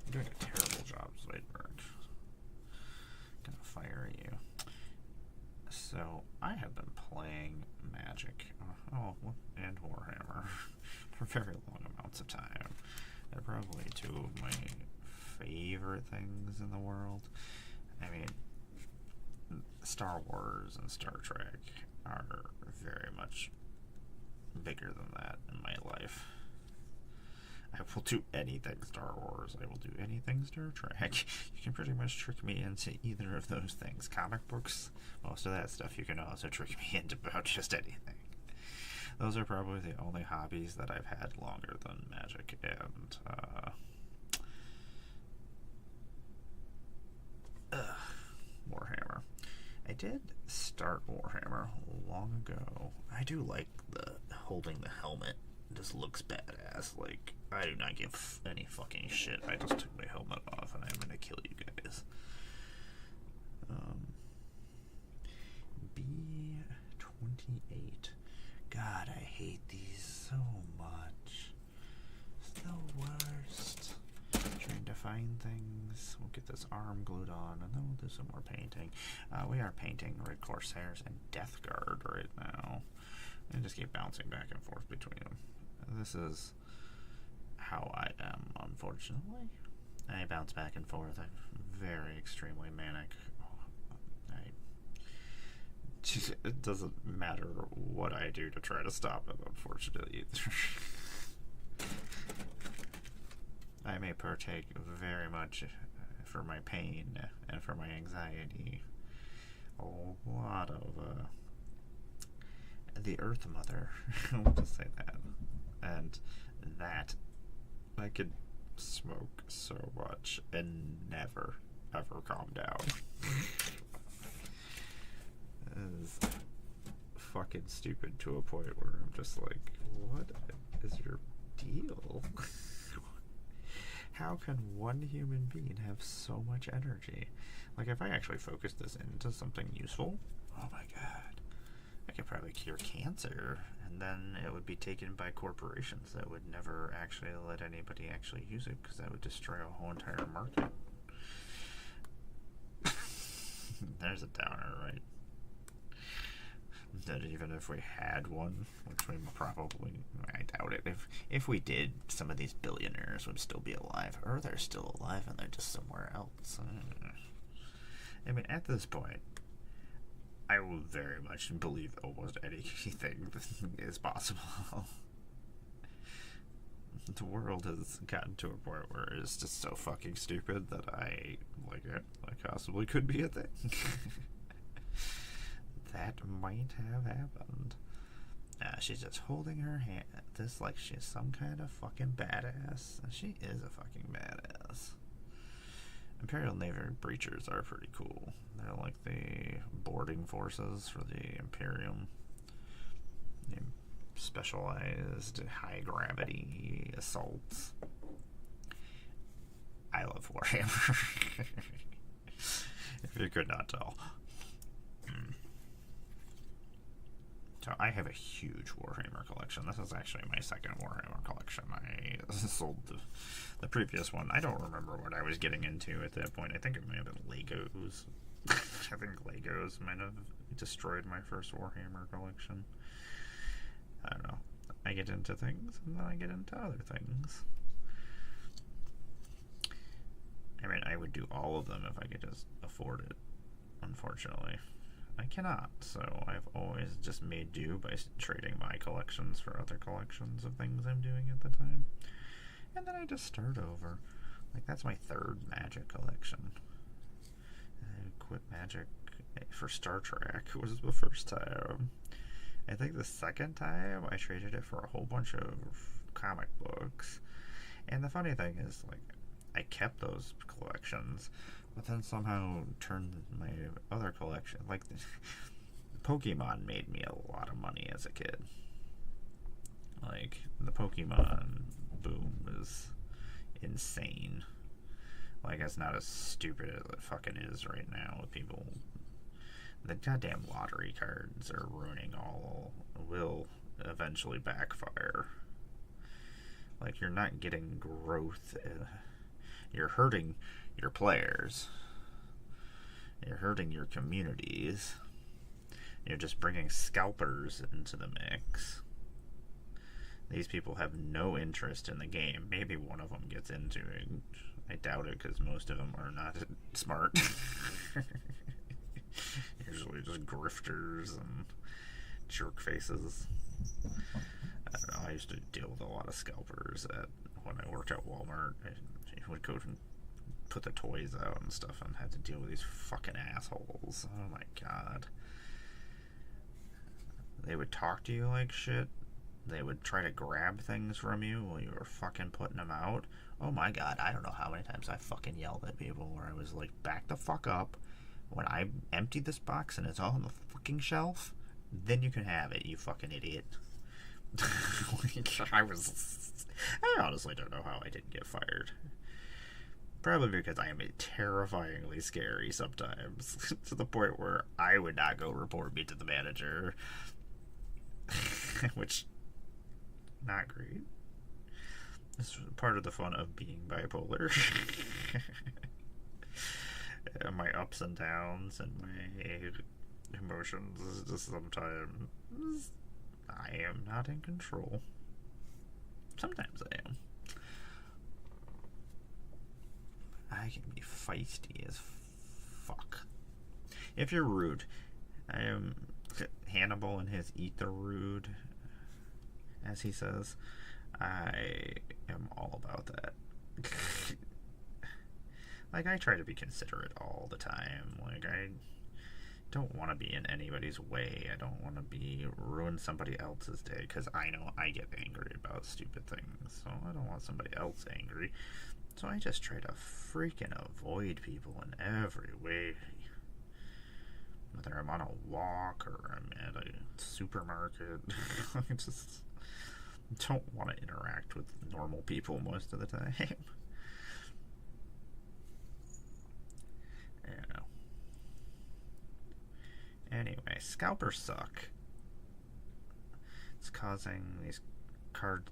You're doing a terrible job, Zoidberg. Gonna fire you. So, I have been playing Magic, and Warhammer for very long amounts of time. They're probably two of my favorite things in the world. I mean, Star Wars and Star Trek are very much bigger than that in my life. I will do anything Star Wars. I will do anything Star Trek. You can pretty much trick me into either of those things. Comic books, most of that stuff, you can also trick me into about just anything. Those are probably the only hobbies that I've had longer than Magic and Warhammer. I did start Warhammer long ago. I do like the holding the helmet. It just looks badass. Like, I do not give any fucking shit. I just took my helmet off and I'm gonna kill you guys. B28. God, I hate these so much. It's the worst. Trying to find things. We'll get this arm glued on and then we'll do some more painting. We are painting Red Corsairs and Death Guard right now. And just keep bouncing back and forth between them. This is how I am, unfortunately. I bounce back and forth. I'm very extremely manic. It doesn't matter what I do to try to stop it, unfortunately. I may partake very much for my pain and for my anxiety. A lot of the Earth Mother. We'll just say that. And that I could smoke so much and never, ever calm down. It is fucking stupid to a point where I'm just like, what is your deal? How can one human being have so much energy? Like, if I actually focus this into something useful, oh my god, I could probably cure cancer, and then it would be taken by corporations that would never actually let anybody actually use it, because that would destroy a whole entire market. There's a downer, right? That even if we had one, which we probably, I doubt it, if we did, some of these billionaires would still be alive, or they're still alive and they're just somewhere else. I mean, at this point, I will very much believe almost anything is possible. the world has gotten to a point where it's just so fucking stupid that I possibly could be a thing. That might have happened. She's just holding her hand, this like she's some kind of fucking badass. And she is a fucking badass. Imperial Navy breachers are pretty cool. They're like the boarding forces for the Imperium. Specialized high gravity assaults. I love Warhammer. If you could not tell. So I have a huge Warhammer collection. This is actually my second Warhammer collection. I sold the previous one. I don't remember what I was getting into at that point. I think it might have been Legos. I think Legos might have destroyed my first Warhammer collection. I don't know. I get into things, and then I get into other things. I mean, I would do all of them if I could just afford it. Unfortunately, I cannot. So I've always just made do by trading my collections for other collections of things I'm doing at the time. And then I just start over. Like, that's my third Magic collection. I quit Magic for Star Trek. It was the first time. I think the second time I traded it for a whole bunch of comic books. And the funny thing is, like, I kept those collections, but then somehow turned my other collection, like, Pokemon made me a lot of money as a kid. Like, the Pokemon boom is insane. Like, it's not as stupid as it fucking is right now with people. The goddamn lottery cards are ruining all, will eventually backfire. Like, you're not getting growth. You're hurting your players. You're hurting your communities. You're just bringing scalpers into the mix. These people have no interest in the game. Maybe one of them gets into it. I doubt it, because most of them are not smart. Usually just grifters and jerk faces. I don't know. I used to deal with a lot of scalpers when I worked at Walmart. I would go and put the toys out and stuff and had to deal with these fucking assholes. Oh my god. They would talk to you like shit. They would try to grab things from you while you were fucking putting them out. Oh my god, I don't know how many times I fucking yelled at people where I was like, back the fuck up. When I empty this box and it's all on the fucking shelf, then you can have it, you fucking idiot. I honestly don't know how I didn't get fired. Probably because I am terrifyingly scary sometimes, to the point where I would not go report me to the manager. Which, not great. This is part of the fun of being bipolar. My ups and downs and my emotions is just sometimes I am not in control. Sometimes I am. I can be feisty as fuck. If you're rude, I am Hannibal and his eat the rude, as he says. I am all about that. Like, I try to be considerate all the time. Like, I don't want to be in anybody's way. I don't want to ruin somebody else's day, because I know I get angry about stupid things. So I don't want somebody else angry. So I just try to freaking avoid people in every way. Whether I'm on a walk or I'm at a supermarket. I just don't want to interact with normal people most of the time. I don't know. Anyway, scalpers suck. It's causing these cards,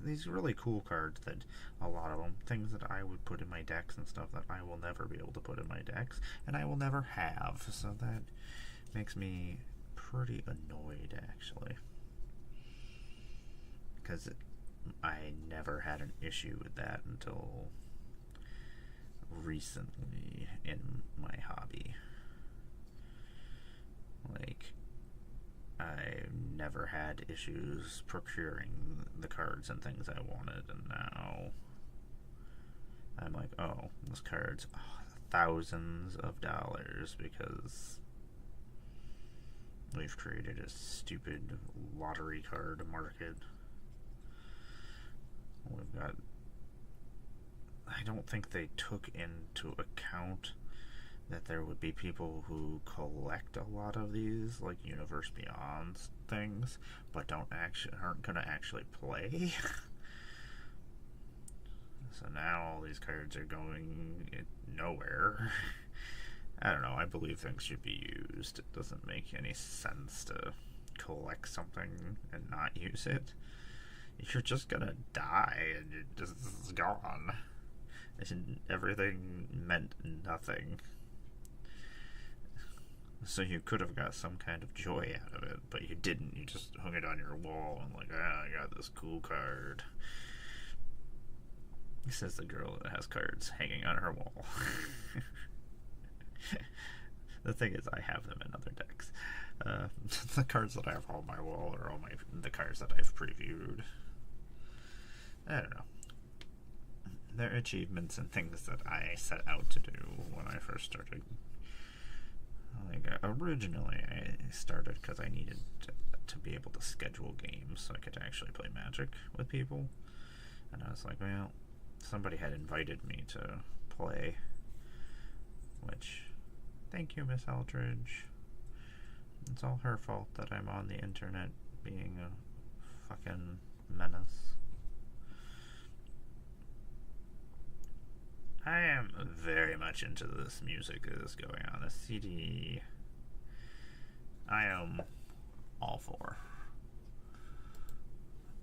these really cool cards that a lot of them, things that I would put in my decks and stuff that I will never be able to put in my decks, and I will never have. So that makes me pretty annoyed, actually. Because I never had an issue with that until recently in my hobby. Like, I never had issues procuring the cards and things I wanted, and now I'm like, oh, this card's thousands of dollars because we've created a stupid lottery card market. We've got... I don't think they took into account that there would be people who collect a lot of these, like Universe Beyond things, but aren't gonna actually play. So now all these cards are going nowhere. I don't know, I believe things should be used. It doesn't make any sense to collect something and not use it. You're just gonna die and it just is gone. Everything meant nothing. So you could have got some kind of joy out of it, but you didn't. You just hung it on your wall and like, I got this cool card. Says the girl that has cards hanging on her wall. The thing is, I have them in other decks. The cards that I have on my wall are all the cards that I've previewed. I don't know. They're achievements and things that I set out to do when I first started. Like, originally I started because I needed to be able to schedule games so I could actually play Magic with people. And I was like, well, somebody had invited me to play, which, thank you, Miss Eldridge. It's all her fault that I'm on the internet being a fucking menace. I am very much into this music that is going on. The CD, I am all for.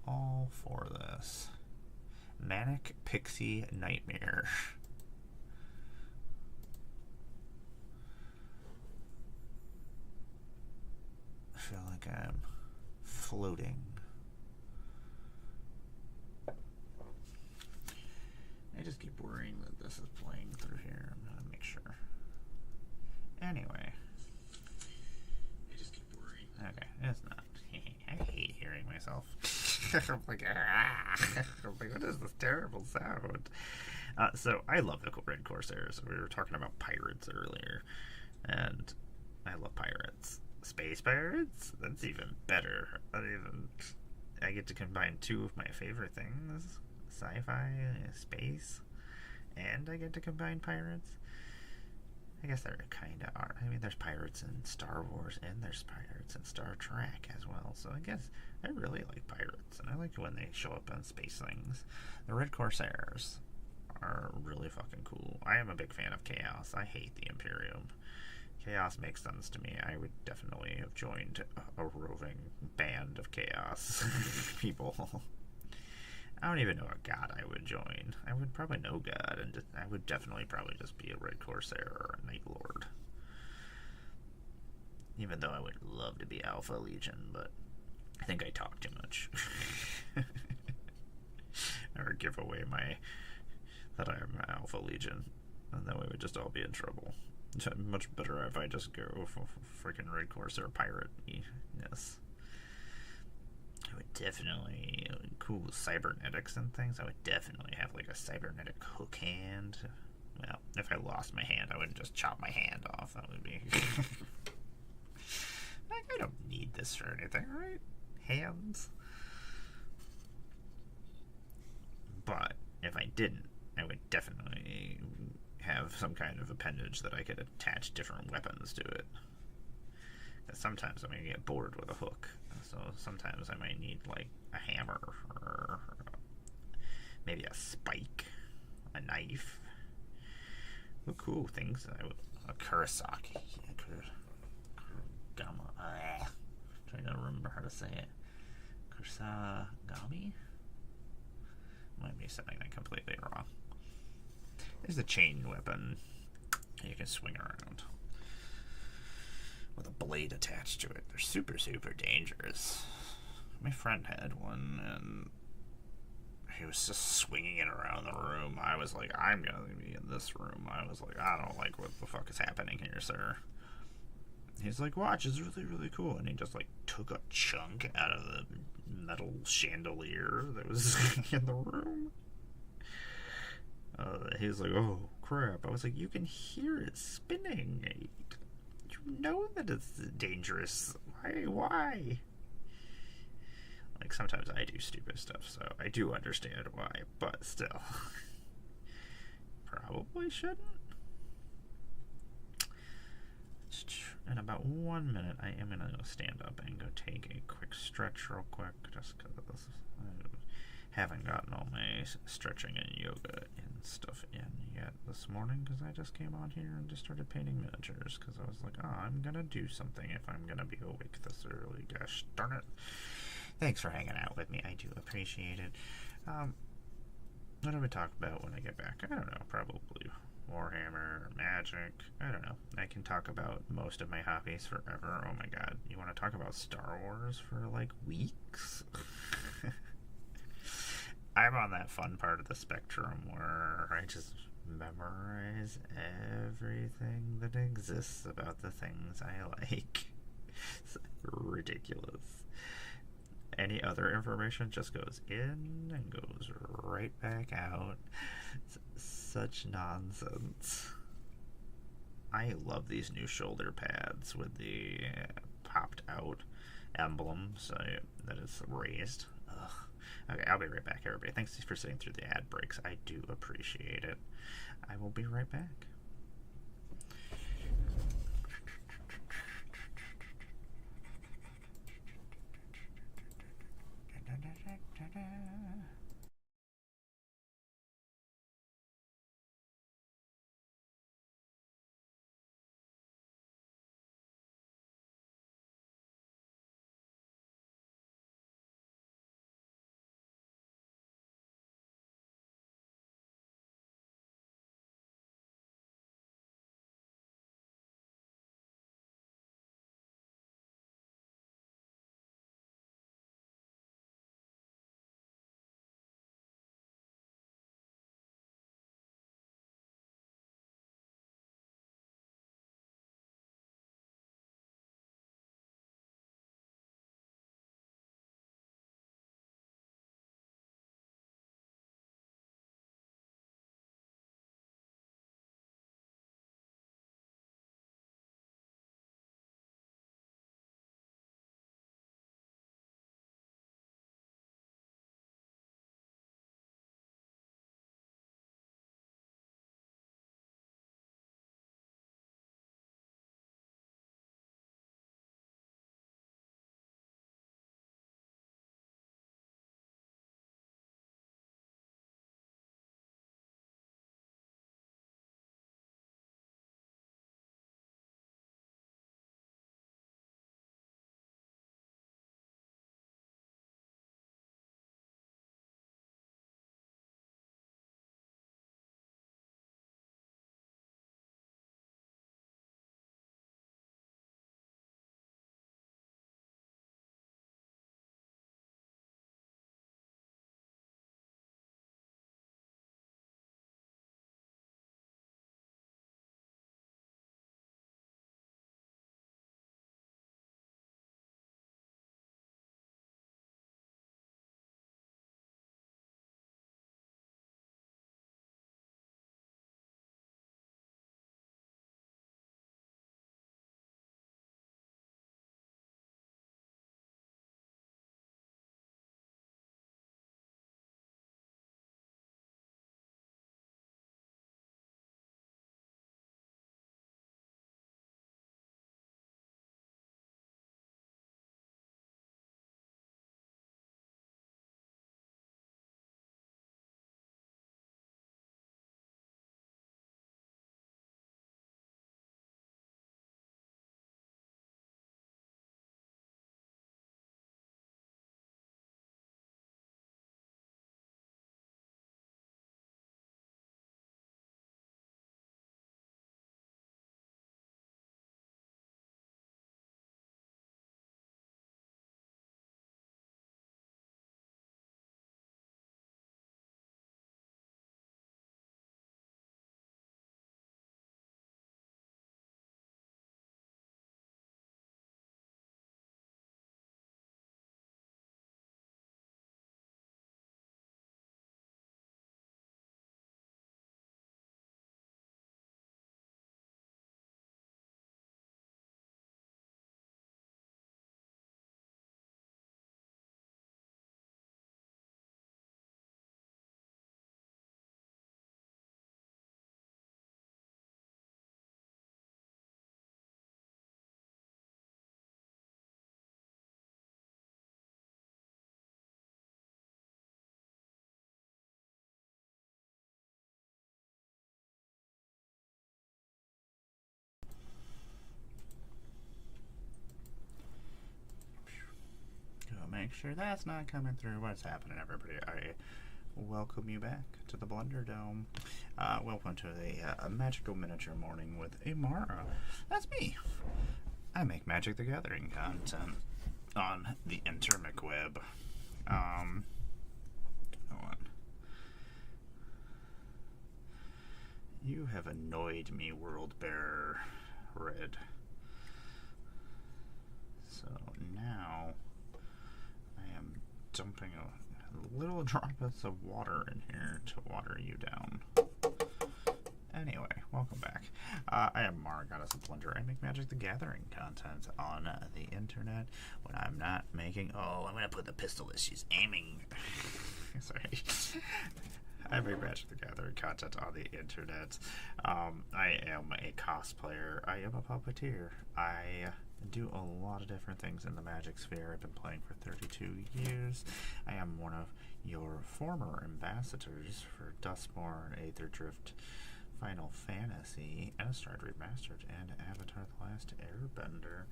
All for this. Manic Pixie Nightmare. I feel like I'm floating. I just keep worrying that this is playing through here. I'm gonna make sure. Anyway. I just keep worrying. Okay, it's not. I hate hearing myself. I'm like, what is this terrible sound? So I love the Red Corsairs. We were talking about pirates earlier, and I love pirates. Space pirates? That's even better. I get to combine two of my favorite things. Sci-fi, space, and I get to combine pirates. I guess there kind of are. I mean, there's pirates in Star Wars, and there's pirates in Star Trek as well. So I guess I really like pirates, and I like when they show up on space things. The Red Corsairs are really fucking cool. I am a big fan of Chaos. I hate the Imperium. Chaos makes sense to me. I would definitely have joined a roving band of Chaos people. I don't even know what god I would join. I would probably know god, and I would definitely probably just be a Red Corsair or a Night Lord. Even though I would love to be Alpha Legion, but I think I talk too much. Or give away that I'm Alpha Legion, and then we would just all be in trouble. It's much better if I just go for freaking Red Corsair pirate-ness. I would definitely, cool cybernetics and things, I would definitely have like a cybernetic hook hand. Well, if I lost my hand, I wouldn't just chop my hand off. That would be... I don't need this for anything, right? Hands. But if I didn't, I would definitely have some kind of appendage that I could attach different weapons to it. Because sometimes I'm going to get bored with a hook. So sometimes I might need like a hammer or maybe a spike, a knife. Oh, cool things. A Kurosaki. Trying to remember how to say it. Kusagami? Might be saying that completely wrong. There's a chain weapon you can swing around with a blade attached to it. They're super, super dangerous. My friend had one, and he was just swinging it around the room. I was like, I'm gonna be in this room. I was like, I don't like what the fuck is happening here, sir. He's like, watch, it's really, really cool. And he just like took a chunk out of the metal chandelier that was in the room. He was like, oh crap. I was like, you can hear it spinning. You know that it's dangerous. Why? Like, sometimes I do stupid stuff, so I do understand why, but still. Probably shouldn't. In about 1 minute, I am going to go stand up and go take a quick stretch real quick, just because I haven't gotten all my stretching and yoga and stuff in yet this morning, because I just came on here and just started painting miniatures, because I was like, oh, I'm going to do something if I'm going to be awake this early. Gosh darn it. Thanks for hanging out with me. I do appreciate it. What do we talk about when I get back? I don't know. Probably Warhammer or Magic. I don't know. I can talk about most of my hobbies forever. Oh my god. You want to talk about Star Wars for like weeks? I'm on that fun part of the spectrum where I just memorize everything that exists about the things I like. It's ridiculous. Any other information just goes in and goes right back out. It's such nonsense. I love these new shoulder pads with the popped out emblem so that it's raised. Ugh. Okay, I'll be right back, everybody. Thanks for sitting through the ad breaks. I do appreciate it. I will be right back. make sure that's not coming through. What's happening, everybody? I welcome you back to the BlunderDome. Welcome to a magical miniature morning with Emmara. That's me. I make Magic the Gathering content on the interweb. Hold on. You have annoyed me, World Bearer Red. So now I am dumping a little droplets of water in here to water you down. Anyway, welcome back. I am Emmara, Goddess of Plunder. I make Magic the Gathering content on the internet when I'm not making... Oh, I'm going to put the pistol that she's aiming. Sorry. I make Magic the Gathering content on the internet. I am a cosplayer. I am a puppeteer. I do a lot of different things in the Magic sphere. I've been playing for 32 years. I am one of your former ambassadors for Dustborn, Aether Drift, Final Fantasy, Innistrad Remastered, and Avatar The Last Airbender.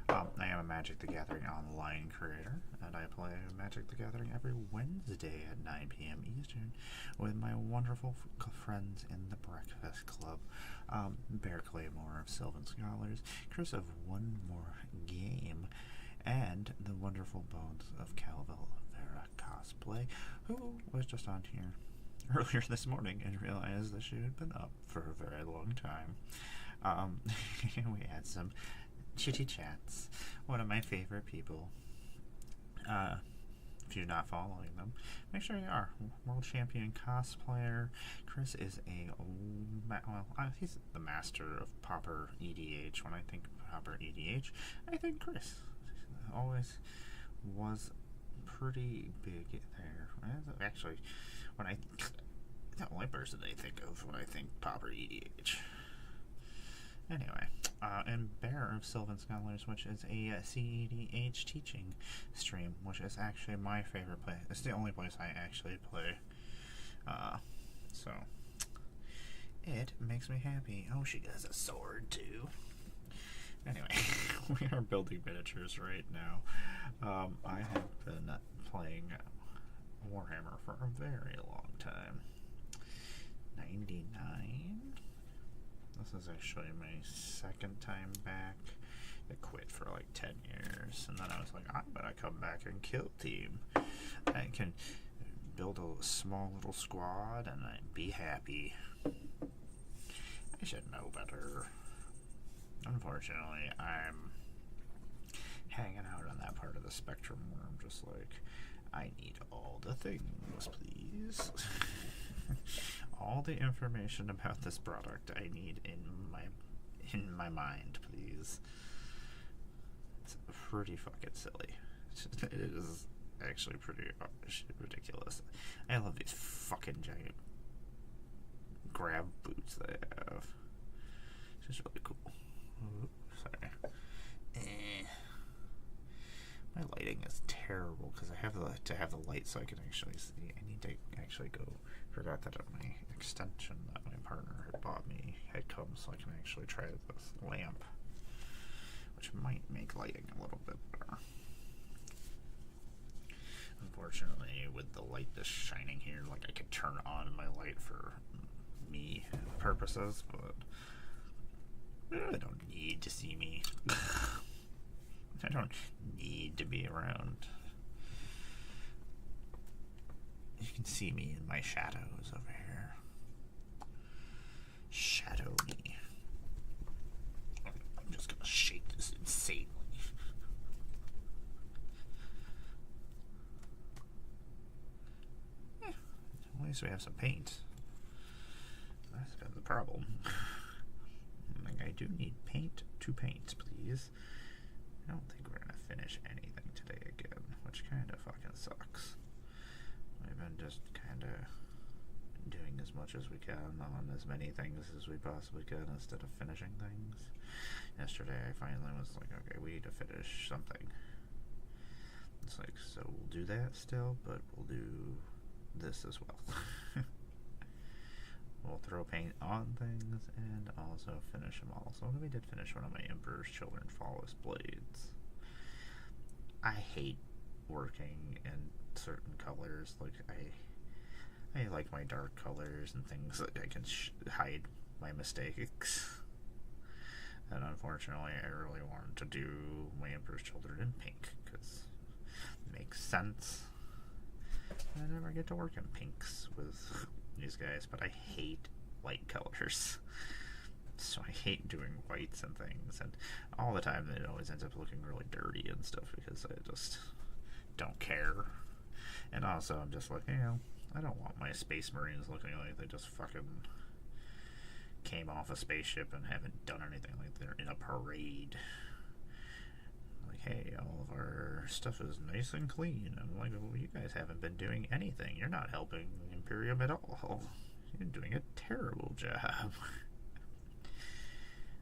I am a Magic the Gathering online creator, and I play Magic the Gathering every Wednesday at 9 p.m. Eastern with my wonderful friends in the Breakfast Club. Bear Claymore of Sylvan Scholars, Chris of One More Game, and the wonderful Bones of Calvel Vera Cosplay, who was just on here earlier this morning and realized that she had been up for a very long time. We had some chitty chats. One of my favorite people. If you're not following them, make sure you are. World champion cosplayer. Chris is he's the master of Pauper EDH. When I think Pauper EDH, I think Chris always was pretty big there. Actually, the only person I think of when I think Pauper EDH. Anyway, and Bear of Sylvan Scholars, which is a CEDH teaching stream, which is actually my favorite place. It's the only place I actually play. So it makes me happy. Oh, she has a sword too. Anyway, we are building miniatures right now. I have been playing Warhammer for a very long time. 99. This is actually my second time back. I quit for like 10 years, and then I was like, I'm gonna come back and kill team. I can build a small little squad and I'd be happy. I should know better. Unfortunately, I'm hanging out on that part of the spectrum where I'm just like, I need all the things, please. All the information about this product I need in my mind, please. It's pretty fucking silly. It is actually pretty ridiculous. I love these fucking giant grab boots they have. It's just really cool. Ooh, sorry. My lighting is terrible because I have to have the light so I can actually see. I need to actually go. Forgot that my extension that my partner had bought me had come, so I can actually try this lamp, which might make lighting a little bit better. Unfortunately, with the light just shining here, like I could turn on my light for me purposes, but I really don't need to see me. I don't need to be around. You can see me in my shadows over here. Shadow me. I'm just gonna shake this insanely. Yeah, at least we have some paint. That's kind of the problem. Like, I do need paint to paint, please. I don't think we're gonna finish anything today again, which kind of fucking sucks. We've been just kind of doing as much as we can on as many things as we possibly can instead of finishing things. Yesterday I finally was like, okay, we need to finish something. It's like, so we'll do that still, but we'll do this as well. We'll throw paint on things and also finish them all. So we did finish one of my Emperor's Children Flawless Blades. I hate working in certain colors. Like I like my dark colors and things that I can hide my mistakes. And unfortunately, I really wanted to do my Emperor's Children in pink because it makes sense. I never get to work in pinks with these guys, but I hate light colors. So I hate doing whites and things, and all the time it always ends up looking really dirty and stuff because I just don't care. And also I'm just like, you know, I don't want my Space Marines looking like they just fucking came off a spaceship and haven't done anything, like they're in a parade. Like, hey, all of our stuff is nice and clean. I'm like, well, you guys haven't been doing anything. You're not helping Imperium at all. You're doing a terrible job.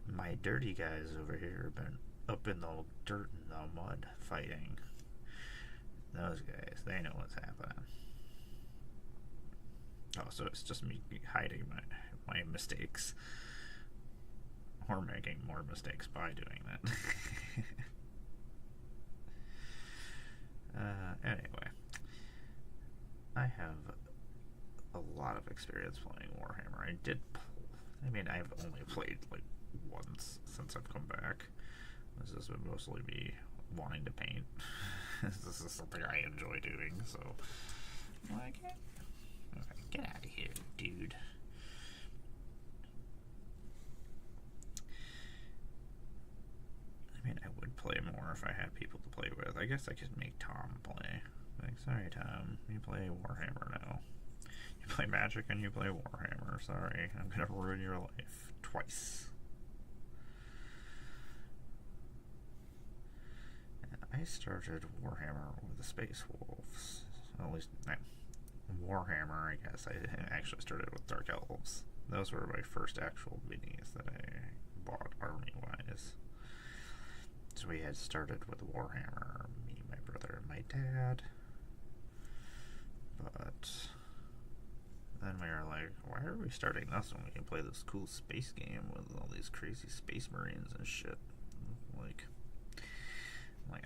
My dirty guys over here have been up in the dirt and the mud fighting. Those guys, they know what's happening. Oh, so it's just me hiding my mistakes. Or making more mistakes by doing that. Anyway. I have a lot of experience playing Warhammer. I've only played like once since I've come back. This has been mostly me wanting to paint. This is something I enjoy doing, so like, get out of here, dude. I mean, I would play more if I had people to play with. I guess I could make Tom play. Like, sorry, Tom, you play Warhammer now. You play Magic and you play Warhammer. Sorry, I'm gonna ruin your life twice. I started Warhammer with the Space Wolves. At least, Warhammer, I guess. I actually started with Dark Elves. Those were my first actual minis that I bought army-wise. So we had started with Warhammer, me, my brother, and my dad. But then we were like, why are we starting this when we can play this cool space game with all these crazy Space Marines and shit? Like,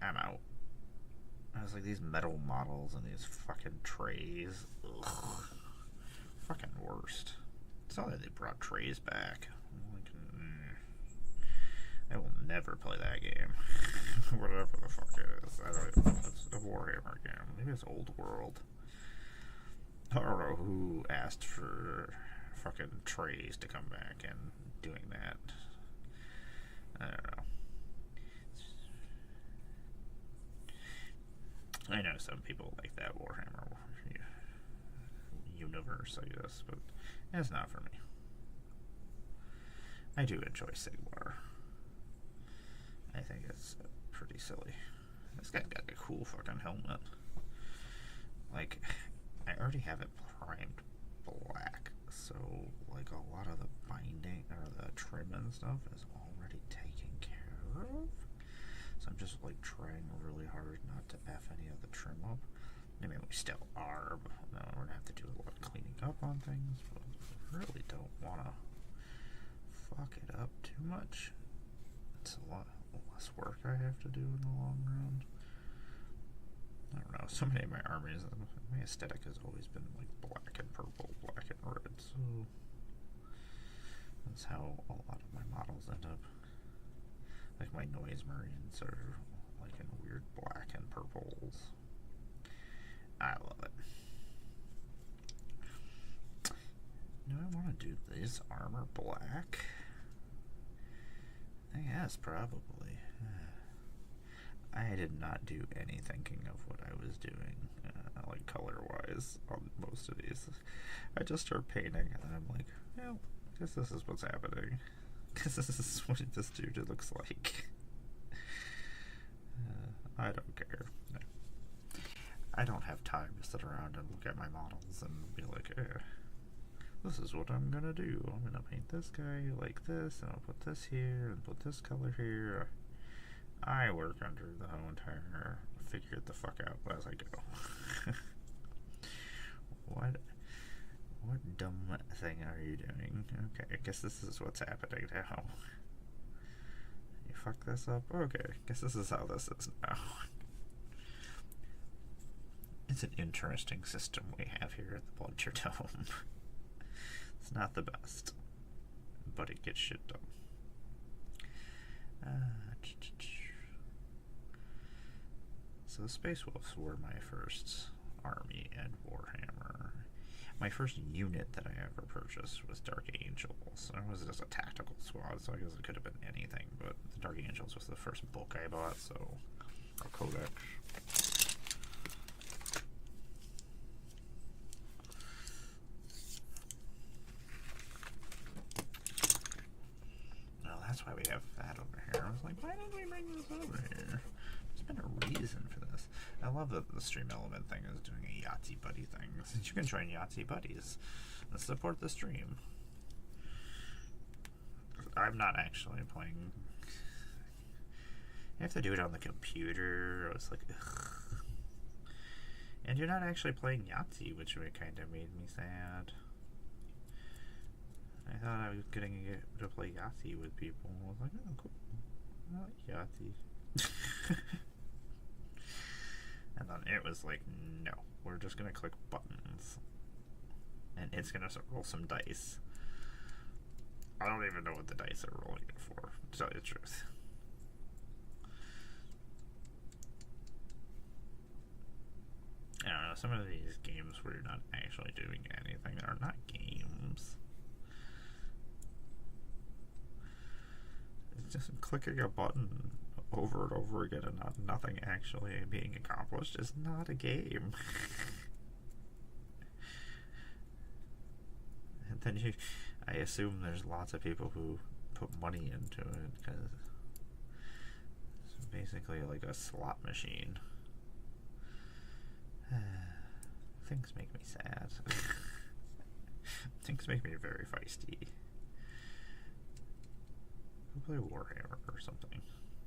I'm out. I was like, these metal models and these fucking trays. Ugh. Fucking worst. It's not that they brought trays back. I'm like, I will never play that game. Whatever the fuck it is. I don't even know. It's a Warhammer game. Maybe it's Old World. I don't know who asked for fucking trays to come back and doing that. I don't know. I know some people like that Warhammer universe, I guess, but it's not for me. I do enjoy Sigmar. I think it's pretty silly. This guy's got a cool fucking helmet. Like, I already have it primed black, so like a lot of the binding or the trim and stuff is already taken care of. So I'm just like trying really hard not to F any of the trim up. I mean, we still are, but we're gonna have to do a lot of cleaning up on things, but I really don't want to fuck it up too much. It's a lot less work I have to do in the long run. I don't know, so many of my armies, my aesthetic has always been like black and purple, black and red, so that's how a lot of my models end up. Like my Noise Marines are like in weird black and purples. I love it. Do I want to do this armor black? Yes, probably. I did not do any thinking of what I was doing, like color-wise, on most of these. I just start painting, and I'm like, well, I guess this is what's happening. Because this is what this dude looks like. I don't care. No. I don't have time to sit around and look at my models and be like, this is what I'm gonna do. I'm gonna paint this guy like this, and I'll put this here, and put this color here. I work under the whole entire figure it the fuck out as I go. What dumb thing are you doing? Okay, I guess this is what's happening now. You fuck this up? Okay, I guess this is how this is now. It's an interesting system we have here at the BlunderDome. It's not the best, but it gets shit done. So the Space Wolves were my first army in Warhammer. My first unit that I ever purchased was Dark Angels. It was just a tactical squad, so I guess it could have been anything, but the Dark Angels was the first book I bought, so a codex. Well, that's why we have that over here. I was like, why didn't we bring this over here? There's been a reason for this. I love that the Stream Element thing is doing a Yahtzee Buddy thing. Since you can join Yahtzee Buddies and support the stream. I'm not actually playing. You have to do it on the computer. I was like, ugh. And you're not actually playing Yahtzee, which kind of made me sad. I thought I was getting to play Yahtzee with people. I was like, oh, cool. I like Yahtzee. And then it was like, no, we're just going to click buttons. And it's going to roll some dice. I don't even know what the dice are rolling it for, to tell you the truth. I don't know, some of these games where you're not actually doing anything are not games. It's just clicking a button over and over again and nothing actually being accomplished is not a game. And then I assume there's lots of people who put money into it because it's basically like a slot machine. Things make me sad. Things make me very feisty. Go play Warhammer or something.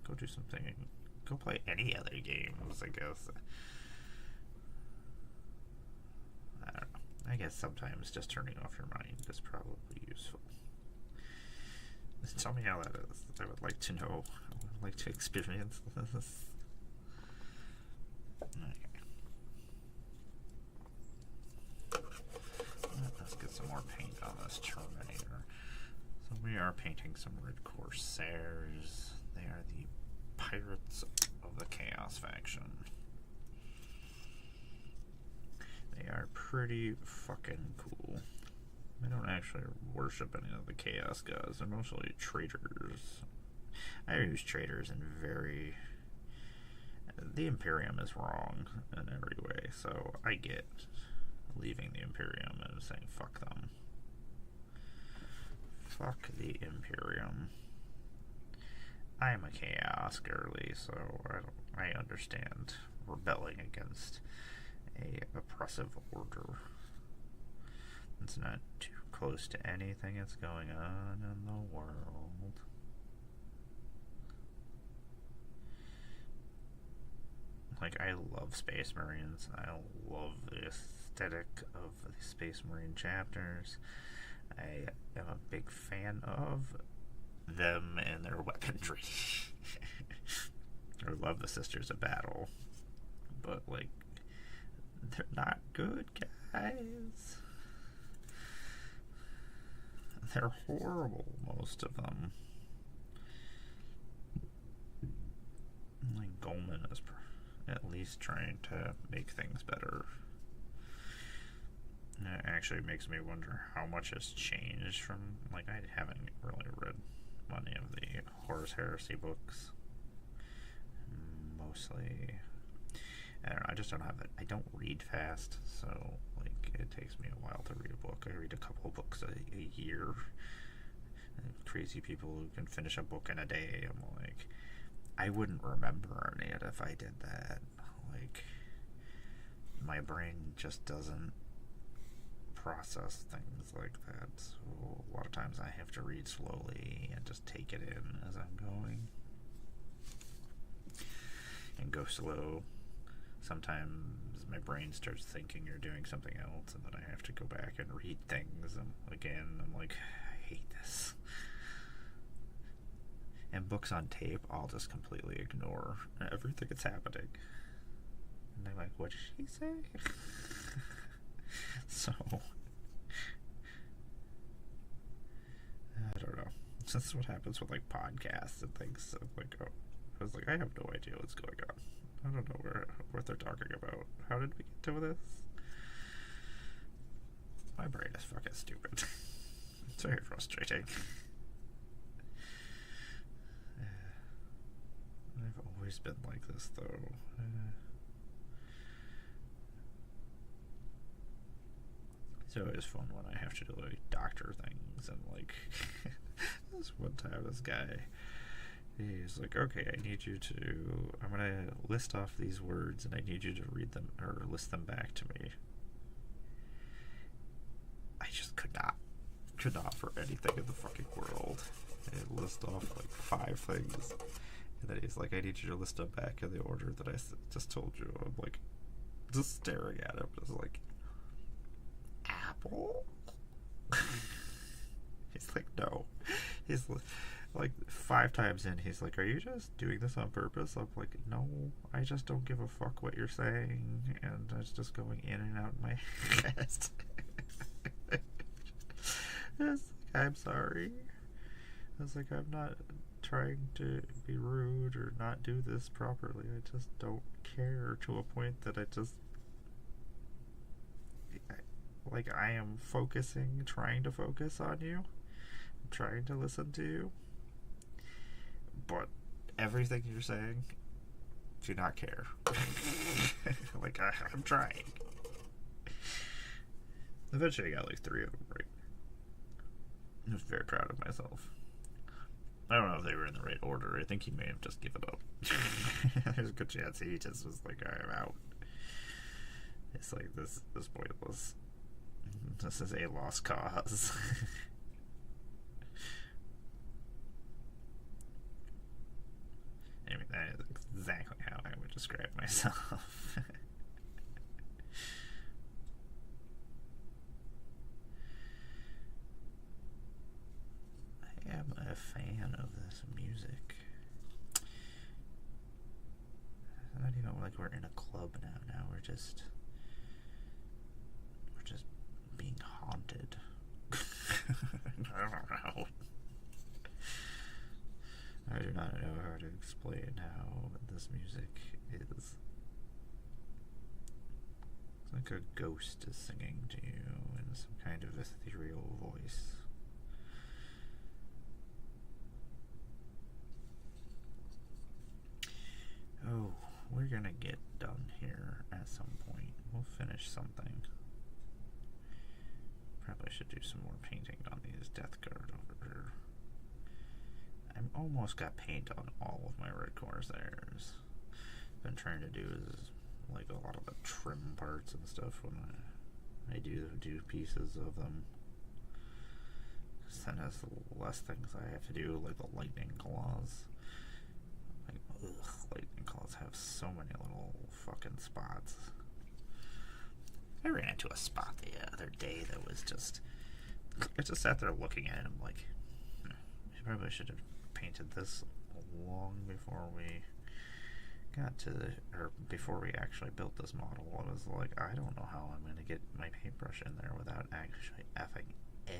Go do something. Go play any other games, I guess. I don't know. I guess sometimes just turning off your mind is probably useful. Tell me how that is. I would like to know. I would like to experience this. Okay. Let's get some more paint on this Terminator. So we are painting some Red Corsairs. They are the Pirates of the Chaos faction. They are pretty fucking cool. I don't actually worship any of the Chaos gods. They're mostly traitors. I use traitors in very... The Imperium is wrong in every way, so I get leaving the Imperium and saying fuck them. Fuck the Imperium. I am a Chaos girly, so I understand rebelling against a oppressive order. It's not too close to anything that's going on in the world. Like, I love Space Marines. I love the aesthetic of the Space Marine chapters. I am a big fan of them and their weaponry. I love the Sisters of Battle. But, like, they're not good, guys. They're horrible, most of them. Like, Goldman is at least trying to make things better. And it actually makes me wonder how much has changed from, like, I haven't really read many of the Horus Heresy books. Mostly, I don't know, I just don't have it. I don't read fast, so, like, it takes me a while to read a book. I read a couple of books a year. Crazy people who can finish a book in a day. I'm like, I wouldn't remember it if I did that. Like, my brain just doesn't process things like that. So a lot of times I have to read slowly and just take it in as I'm going. And go slow. Sometimes my brain starts thinking you're doing something else, and then I have to go back and read things. And again, I'm like, I hate this. And books on tape, I'll just completely ignore everything that's happening. And I'm like, what did she say? So, I don't know. This is what happens with like podcasts and things. So, like, oh, I was like, I have no idea what's going on. I don't know what they're talking about. How did we get to this? My brain is fucking stupid. It's very frustrating. I've always been like this, though. It's always fun when I have to do like doctor things and like this one time this guy, he's like, okay, I'm gonna list off these words and I need you to read them or list them back to me. I just could not for anything in the fucking world. I list off like 5 things and then he's like, I need you to list them back in the order that I just told you. I'm like just staring at him, just like, apple? He's like, no. He's like 5 times in, he's like, are you just doing this on purpose? I'm like, no, I just don't give a fuck what you're saying, and it's just going in and out in my head. Like, I'm sorry. I was like, I'm not trying to be rude or not do this properly. I just don't care to a point that I am trying to focus on you. I'm trying to listen to you. But everything you're saying, do not care. Like, I'm trying. Eventually I got like 3 of them right. I was very proud of myself. I don't know if they were in the right order. I think he may have just given up. There's a good chance he just was like, I'm out. It's like, this is pointless. This is a lost cause. Anyway, that is exactly how I would describe myself. I am a fan of this music. It's not even like we're in a club now. Now we're just being haunted. I don't know. I do not know how to explain how this music is. It's like a ghost is singing to you in some kind of ethereal voice. Oh, we're gonna get done here at some point. We'll finish something. Probably should do some more painting on these death guard over here. I'm almost got paint on all of my red corsairs. Been trying to do is like a lot of the trim parts and stuff when I do pieces of them. Because then there's less things I have to do, like the lightning claws. Like, ugh, lightning claws have so many little fucking spots. I ran into a spot the other day that was just... I just sat there looking at it and I'm like, I probably should have painted this long before we got to or before we actually built this model. I was like, I don't know how I'm going to get my paintbrush in there without actually effing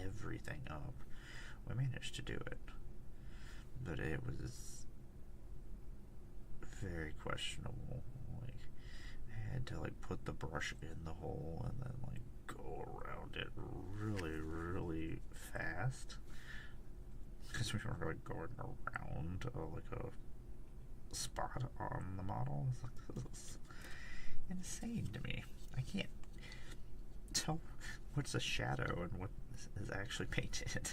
everything up. We managed to do it, but it was very questionable. Like, I had to like put the brush in the hole and then like go around it really, really fast because we were like going around like a spot on the model. It's like, this is insane to me. I can't tell what's a shadow and what is actually painted.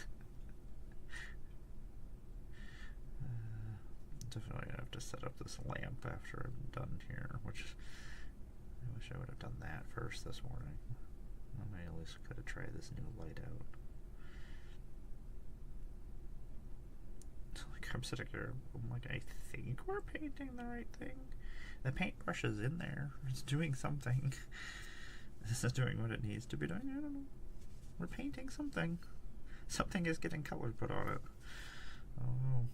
Definitely have to set up this lamp after I'm done here, which I wish I would have done that first this morning. I at least could have tried this new light out. So, like, I'm sitting here, I'm like, I think we're painting the right thing. The paintbrush is in there. It's doing something. This is doing what it needs to be doing. I don't know. We're painting something. Something is getting color put on it. Oh,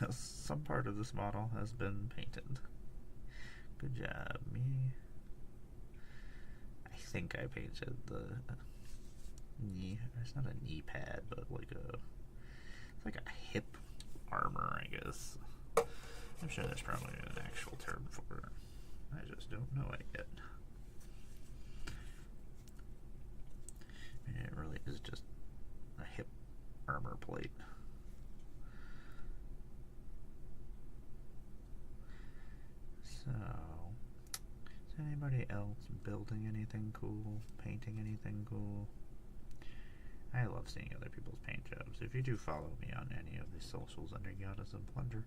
some part of this model has been painted. Good job, me. think I painted the knee. It's not a knee pad, but like it's like a hip armor, I guess. I'm sure there's probably an actual term for it. I just don't know it yet. I mean, it really is just a hip armor plate. So, is anybody else building anything cool, painting anything cool? I love seeing other people's paint jobs. If you do follow me on any of the socials under Goddess of Blunder,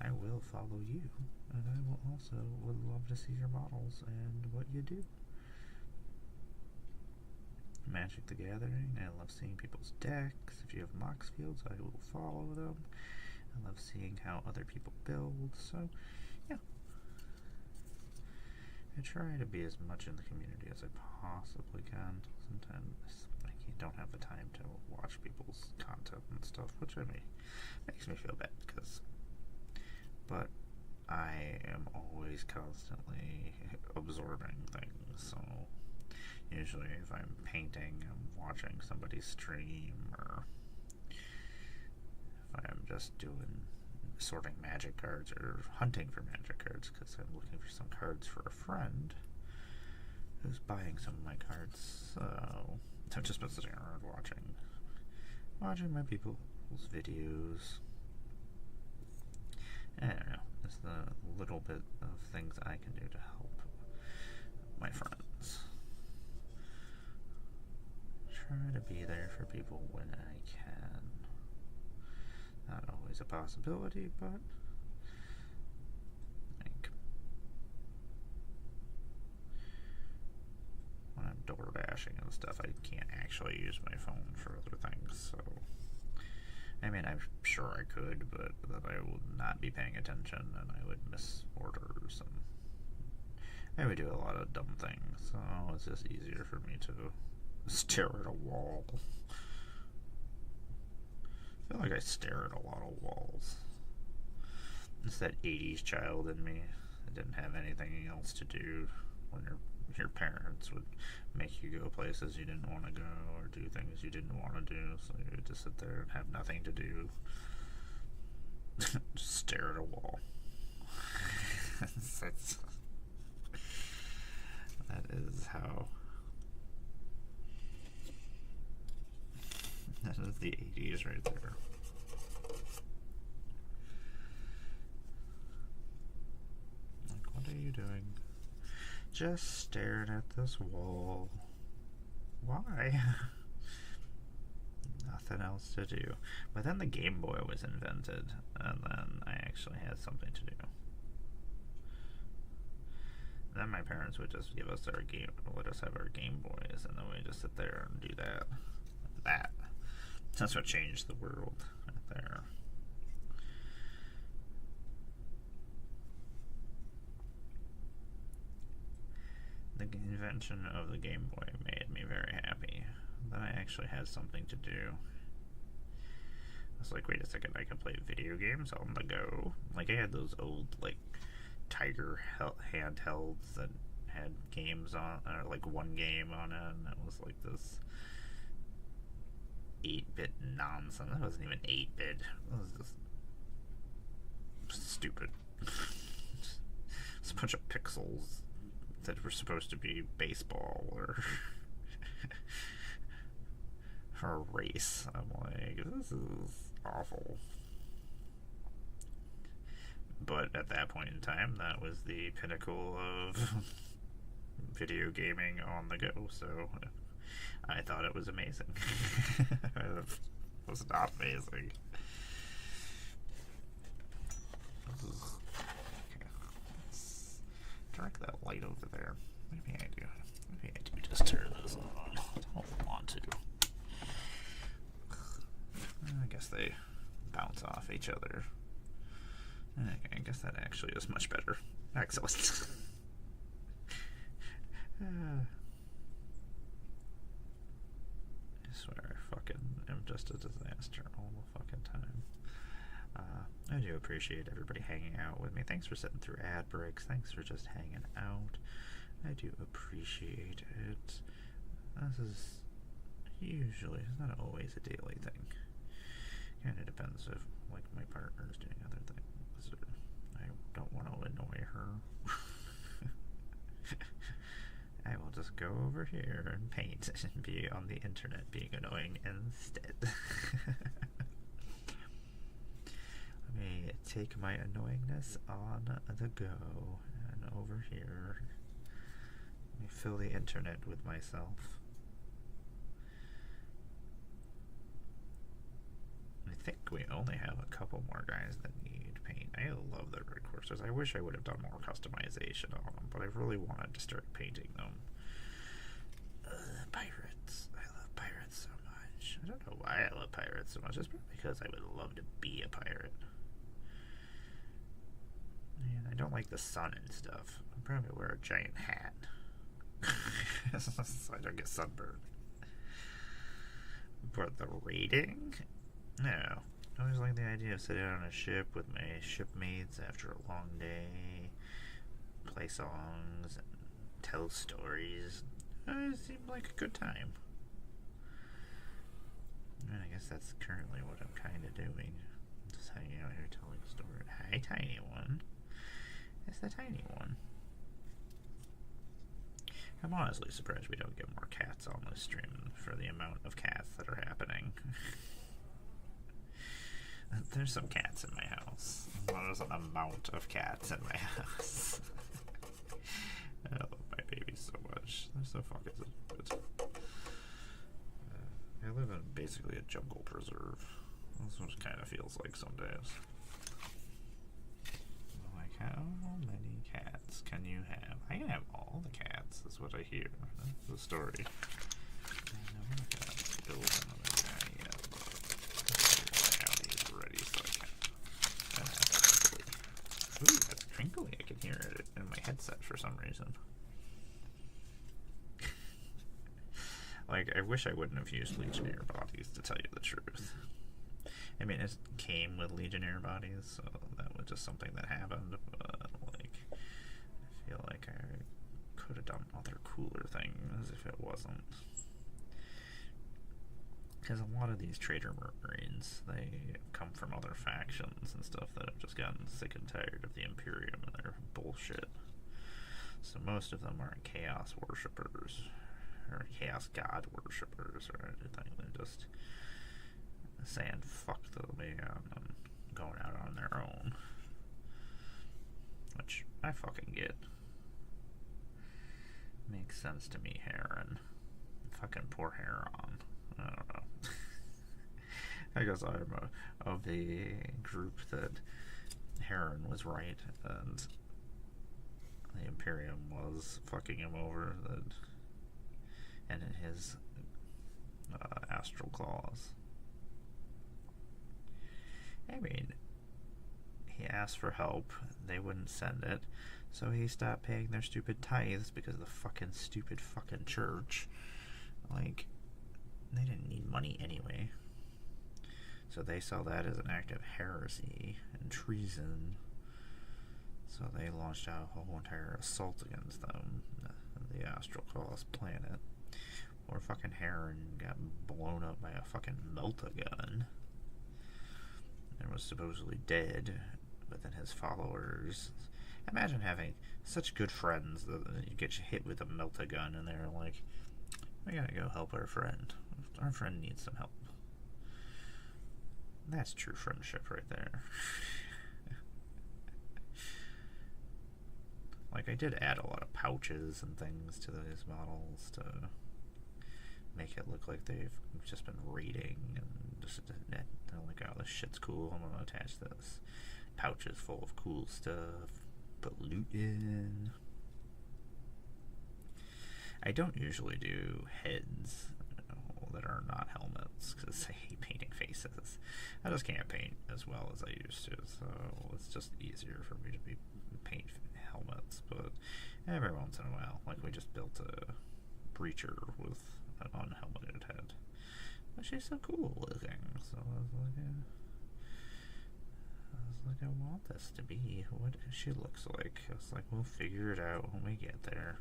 I will follow you, and I will also would love to see your models and what you do. Magic the Gathering, I love seeing people's decks. If you have Mox Fields, I will follow them. I love seeing how other people build, so yeah. I try to be as much in the community as I possibly can. Sometimes I don't have the time to watch people's content and stuff, which makes me feel bad, but I am always constantly absorbing things, so usually if I'm painting, I'm watching somebody stream, or if I'm just sorting magic cards or hunting for magic cards because I'm looking for some cards for a friend who's buying some of my cards. So I'm just been sitting around watching my people's videos. I don't know, just a little bit of things I can do to help my friends. Try to be there for people when I can. Not always a possibility, but like when I'm door dashing and stuff, I can't actually use my phone for other things, so I mean, I'm sure I could, but that I would not be paying attention and I would miss orders and I would do a lot of dumb things, so it's just easier for me to stare at a wall. I feel like I stare at a lot of walls. It's that 80s child in me that didn't have anything else to do when your parents would make you go places you didn't want to go or do things you didn't want to do, so you would just sit there and have nothing to do. Just stare at a wall. That is how... That is the 80s right there. Like, what are you doing? Just staring at this wall. Why? Nothing else to do. But then the Game Boy was invented, and then I actually had something to do. Then my parents would just give us let us have our Game Boys, and then we just sit there and do that. That's what changed the world right there. The invention of the Game Boy made me very happy. Then I actually had something to do. I was like, wait a second, I can play video games on the go. Like, I had those old, like, Tiger handhelds that had games on, or like one game on it, and it was like this 8-bit nonsense. That wasn't even 8-bit. It was just stupid. It's a bunch of pixels that were supposed to be baseball or or a race. I'm like, this is awful. But at that point in time, that was the pinnacle of video gaming on the go, so I thought it was amazing. It was not amazing. Okay, let's direct that light over there. Maybe I do just turn this on. I don't want to. I guess they bounce off each other. Okay, I guess that actually is much better. Excellent. I swear, I fucking am just a disaster all the fucking time. I do appreciate everybody hanging out with me. Thanks for sitting through ad breaks. Thanks for just hanging out. I do appreciate it. This is usually, it's not always a daily thing. Kinda depends if, like, my partner's doing other things. I don't want to annoy her. I will just go over here and paint and be on the internet being annoying instead. Let me take my annoyingness on the go and over here. Let me fill the internet with myself. I think we only have a couple more guys that need paint. I love the red coursers. I wish I would have done more customization on them, but I really wanted to start painting them. Pirates. I love pirates so much. I don't know why I love pirates so much. It's probably because I would love to be a pirate. And I don't like the sun and stuff. I'll probably wear a giant hat. So I don't get sunburned. But the rating? No. I always like the idea of sitting on a ship with my shipmates after a long day, play songs, and tell stories. It seemed like a good time. And I guess that's currently what I'm kind of doing. Just hanging out here telling a story. Hi, tiny one. It's the tiny one. I'm honestly surprised we don't get more cats on this stream for the amount of cats that are happening. There's some cats in my house. There's an amount of cats in my house. I love my babies so much. They're so fucking good. I live in basically a jungle preserve. That's what it kind of feels like some days. Like, how many cats can you have? I can have all the cats, is what I hear. That's the story. I'm not gonna build another guy yet, but I have these ready so I can. Ooh, that's crinkly. I can hear it in my headset for some reason. Like, I wish I wouldn't have used Legionnaire bodies, to tell you the truth. I mean, it came with Legionnaire bodies, so that was just something that happened, but, like, I feel like I could have done other cooler things if it wasn't. Because a lot of these Trader Marines, they come from other factions and stuff that have just gotten sick and tired of the Imperium and their bullshit. So most of them aren't Chaos Worshippers, or Chaos God Worshippers, or anything. They're just saying fuck the man and going out on their own. Which I fucking get. Makes sense to me, Heron. Fucking poor Heron. I don't know. I guess I'm of the group that Heron was right and the Imperium was fucking him over, and in his astral claws. I mean, he asked for help, they wouldn't send it, so he stopped paying their stupid tithes because of the fucking stupid fucking church. Like, they didn't need money anyway. So they saw that as an act of heresy and treason. So they launched out a whole entire assault against them, the Astral Claws planet. Or fucking Heron got blown up by a fucking melta-gun. And was supposedly dead, but then his followers... Imagine having such good friends that you get hit with a melta-gun and they're like, we gotta go help our friend. Our friend needs some help. That's true friendship right there. Like, I did add a lot of pouches and things to these models to make it look like they've just been raiding and just they're like, oh, this shit's cool, I'm gonna attach this. Pouches full of cool stuff, put loot in. I don't usually do heads that are not helmets because I hate painting faces. I just can't paint as well as I used to, so it's just easier for me to paint helmets. But every once in a while, like we just built a breacher with an unhelmeted head, which is so cool looking. So I was like, I want this to be what she looks like. It's like, we'll figure it out when we get there.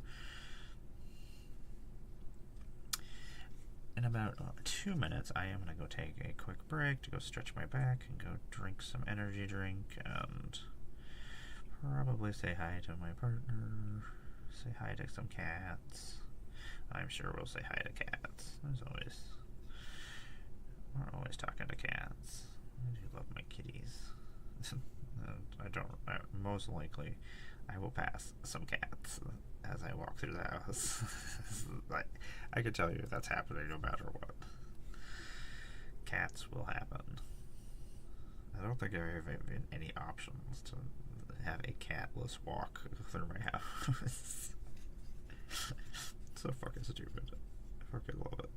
In about 2 minutes, I am going to go take a quick break to go stretch my back and go drink some energy drink and probably say hi to my partner, say hi to some cats. I'm sure we'll say hi to cats. We're always talking to cats. I do love my kitties. Most likely, I will pass some cats as I walk through the house. I can tell you that's happening no matter what. Cats will happen. I don't think there have been any options to have a catless walk through my house. So fucking stupid. I fucking love it.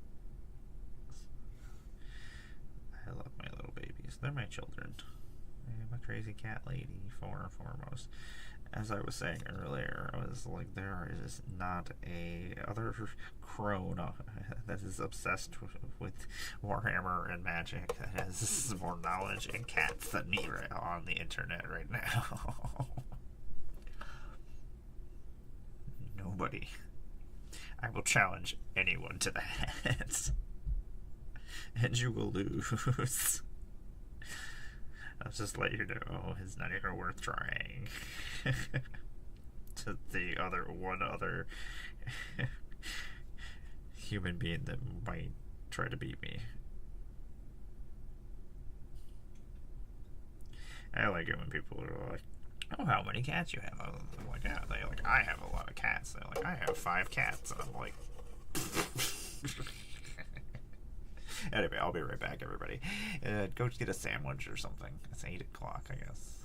I love my little babies. They're my children. I am a crazy cat lady, foremost. As I was saying earlier, I was like, there is not a other crone that is obsessed with Warhammer and magic that has more knowledge in cats than me right on the internet right now. Nobody. I will challenge anyone to that. And you will lose. I'll just let you know it's not even worth trying. To the one other human being that might try to beat me. I like it when people are like, "Oh, how many cats you have?" I'm like, "Yeah." They like, "I have a lot of cats." They're like, "I have 5 cats," and I'm like. Anyway, I'll be right back, everybody. Go get a sandwich or something. It's 8 o'clock, I guess.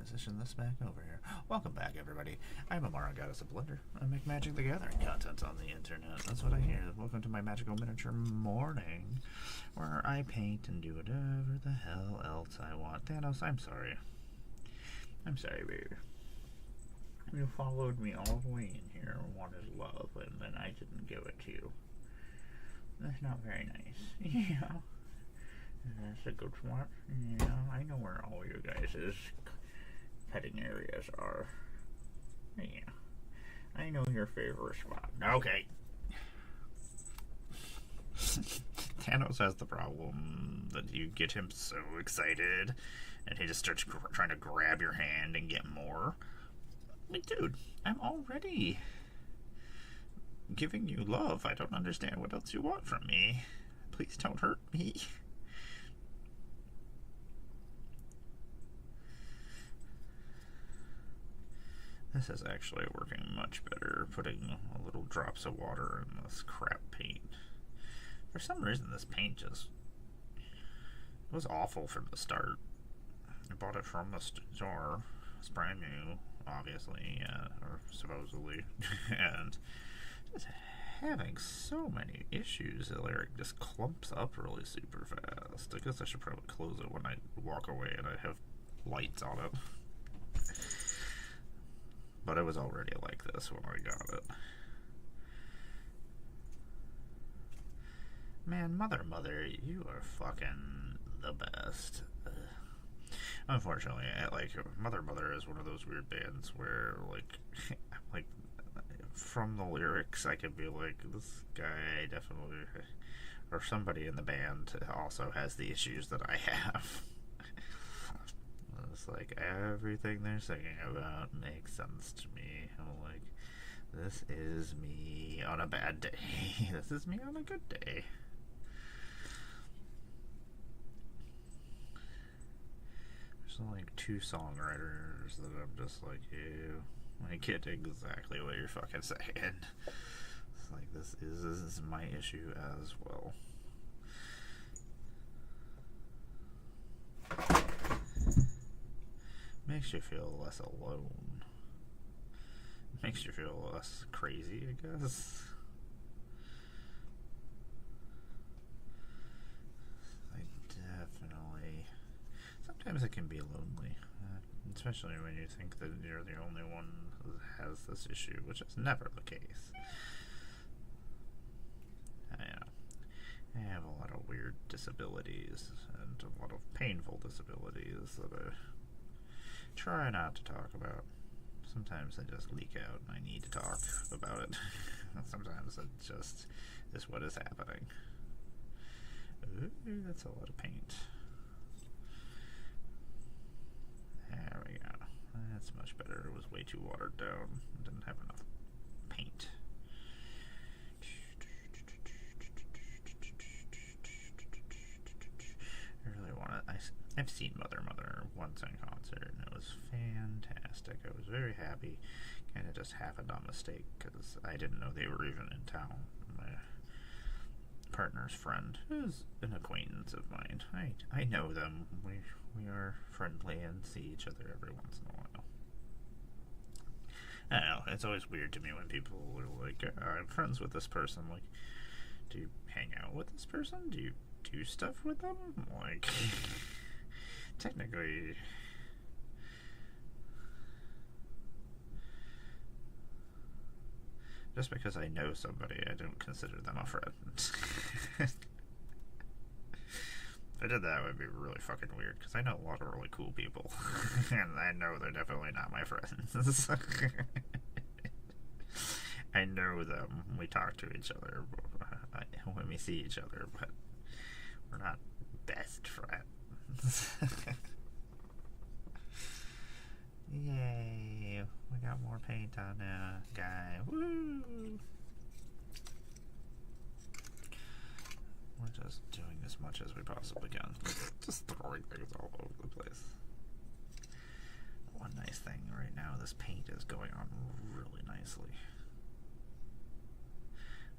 transition this back over here. Welcome back, everybody. I'm Emmara, Goddess of Blender. I make Magic the Gathering content on the internet. That's what I hear. Welcome to my magical miniature morning, where I paint and do whatever the hell else I want. Thanos, I'm sorry. I'm sorry, baby. You followed me all the way in here and wanted love, and then I didn't give it to you. That's not very nice. Yeah. That's a good spot. Yeah, I know where all you guys' petting areas are. Yeah. I know your favorite spot. Okay. Thanos has the problem that you get him so excited and he just starts trying to grab your hand and get more. Like, dude, I'm already giving you love. I don't understand what else you want from me. Please don't hurt me. This is actually working much better, putting a little drops of water in this crap paint. For some reason, this paint just was awful from the start. I bought it from the store. It's brand new, obviously, or supposedly, and just having so many issues. The lyric just clumps up really super fast. I guess I should probably close it when I walk away and I have lights on it. But it was already like this when I got it. Man, Mother, you are fucking the best. Unfortunately, Mother is one of those weird bands where, like, from the lyrics, I could be like, this guy definitely, or somebody in the band also has the issues that I have. It's like everything they're singing about makes sense to me. I'm like, this is me on a bad day. This is me on a good day. There's like two songwriters that I'm just like, ew, I get exactly what you're fucking saying. It's like, this is my issue as well. Makes you feel less alone. Makes you feel less crazy, I guess. I definitely... Sometimes it can be lonely. Especially when you think that you're the only one who has this issue, which is never the case. I have a lot of weird disabilities and a lot of painful disabilities that I try not to talk about. Sometimes they just leak out and I need to talk about it. Sometimes it just is what is happening. Ooh, that's a lot of paint. There we go. That's much better. It was way too watered down. I didn't have enough paint. I really want to... I've seen Mother once in concert, and it was fantastic. I was very happy. Kind of just happened on mistake, because I didn't know they were even in town. My partner's friend is an acquaintance of mine. I know them. We are friendly and see each other every once in a while. I don't know, it's always weird to me when people are like, I'm friends with this person. Like, do you hang out with this person? Do you do stuff with them? Like, technically, just because I know somebody, I don't consider them a friend. If I did that, it would be really fucking weird, because I know a lot of really cool people, and I know they're definitely not my friends. I know them, we talk to each other when we see each other, but we're not best friends. Yay, we got more paint on the guy. Woo! We're just doing as much as we possibly can. Just throwing things all over the place. One nice thing right now, this paint is going on really nicely.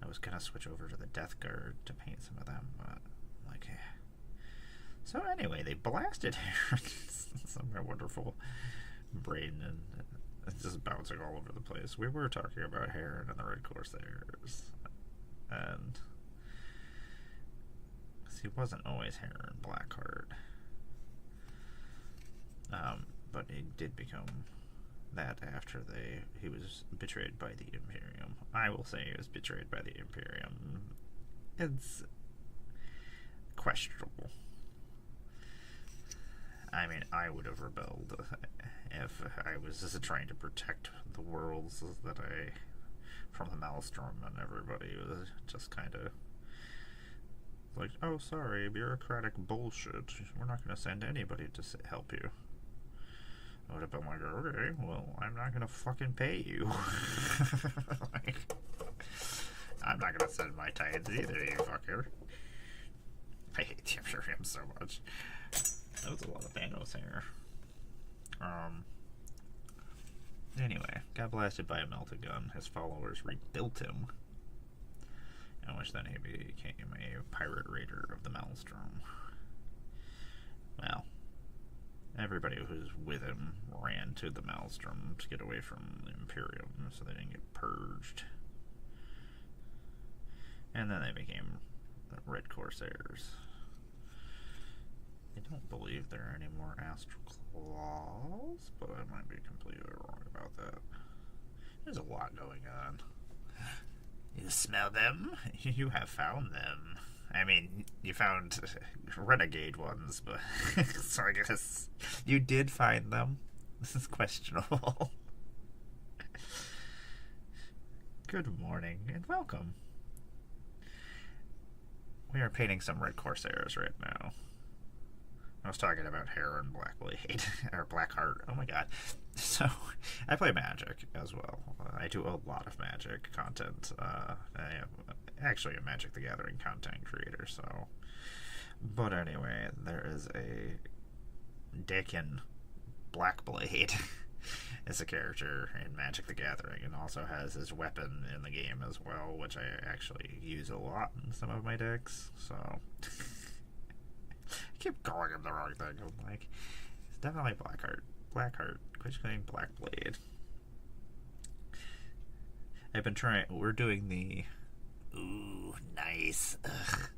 I was gonna switch over to the Death Guard to paint some of them, but like, so anyway, they blasted here somewhere wonderful brain and it's just bouncing all over the place. We were talking about Heron and the Red Corsairs, and he wasn't always Heron Blackheart, but he did become that after he was betrayed by the Imperium. I will say he was betrayed by the Imperium. It's questionable. I mean, I would have rebelled if I was just trying to protect the worlds that from the Maelstrom, and everybody was just kind of like, oh, sorry, bureaucratic bullshit. We're not going to send anybody to help you. I would have been like, okay, well, I'm not going to fucking pay you. Like, I'm not going to send my tithes either, you fucker. I hate the Imperium so much. That was a lot of Thanos here. Anyway, got blasted by a melted gun. His followers rebuilt him, in which then he became a pirate raider of the Maelstrom. Well, everybody who was with him ran to the Maelstrom to get away from the Imperium so they didn't get purged. And then they became the Red Corsairs. I don't believe there are any more Astral Claws, but I might be completely wrong about that. There's a lot going on. You smell them? You have found them. I mean, you found renegade ones, but so I guess you did find them. This is questionable. Good morning and welcome. We are painting some Red Corsairs right now. I was talking about Heron Blackblade, or Blackheart. Oh my god. So, I play Magic as well. I do a lot of Magic content. I am actually a Magic the Gathering content creator, so. But anyway, there is a Dickin Blackblade is a character in Magic the Gathering, and also has his weapon in the game as well, which I actually use a lot in some of my decks, so. I keep calling him the wrong thing. I'm like, it's definitely Blackheart. Blackheart. Quit calling Blackblade. I've been trying. We're doing the. Ooh, nice. Ugh.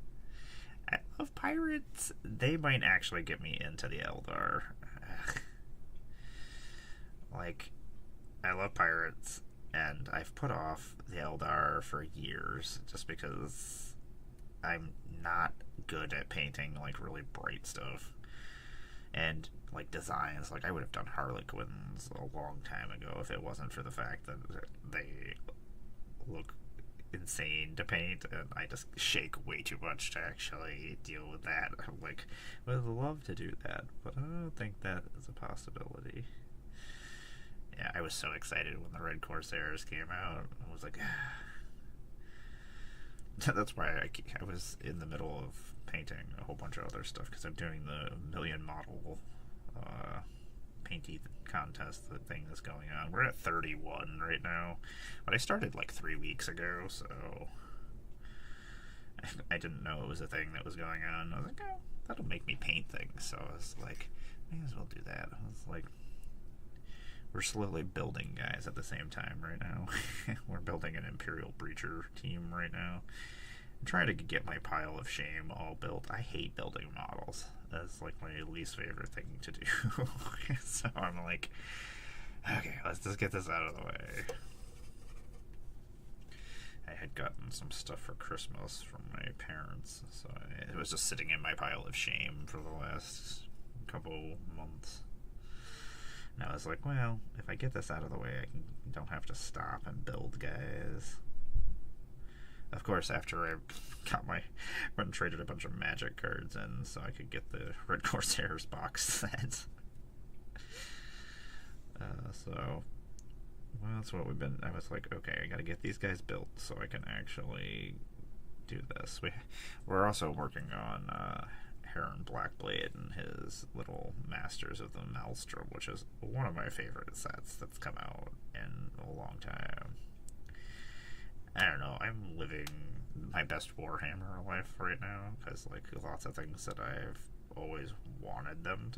I love pirates. They might actually get me into the Eldar. Ugh. Like, I love pirates, and I've put off the Eldar for years just because I'm not good at painting like really bright stuff and like designs. Like, I would have done Harlequins a long time ago if it wasn't for the fact that they look insane to paint, and I just shake way too much to actually deal with that. I'm like, I would love to do that, but I don't think that is a possibility. Yeah, I was so excited when the Red Corsairs came out. I was like, that's why I was in the middle of painting a whole bunch of other stuff, because I'm doing the million model painty contest thing that's going on. We're at 31 right now, but I started like 3 weeks ago, so I didn't know it was a thing that was going on. I was like, oh, that'll make me paint things, so I was like, may as well do that. I was like, we're slowly building guys at the same time right now. We're building an Imperial Breacher team right now. I'm trying to get my pile of shame all built. I hate building models. That's like my least favorite thing to do. So I'm like, okay, let's just get this out of the way. I had gotten some stuff for Christmas from my parents, so it was just sitting in my pile of shame for the last couple months. And I was like, well, if I get this out of the way, don't have to stop and build guys. Of course, after I went and traded a bunch of Magic cards in so I could get the Red Corsairs box set. So, well, that's what we've been. I was like, okay, I gotta get these guys built so I can actually do this. We're also working on Heron Blackblade and his little Masters of the Maelstrom, which is one of my favorite sets that's come out in a long time. I don't know, I'm living my best Warhammer life right now, because like lots of things that I've always wanted them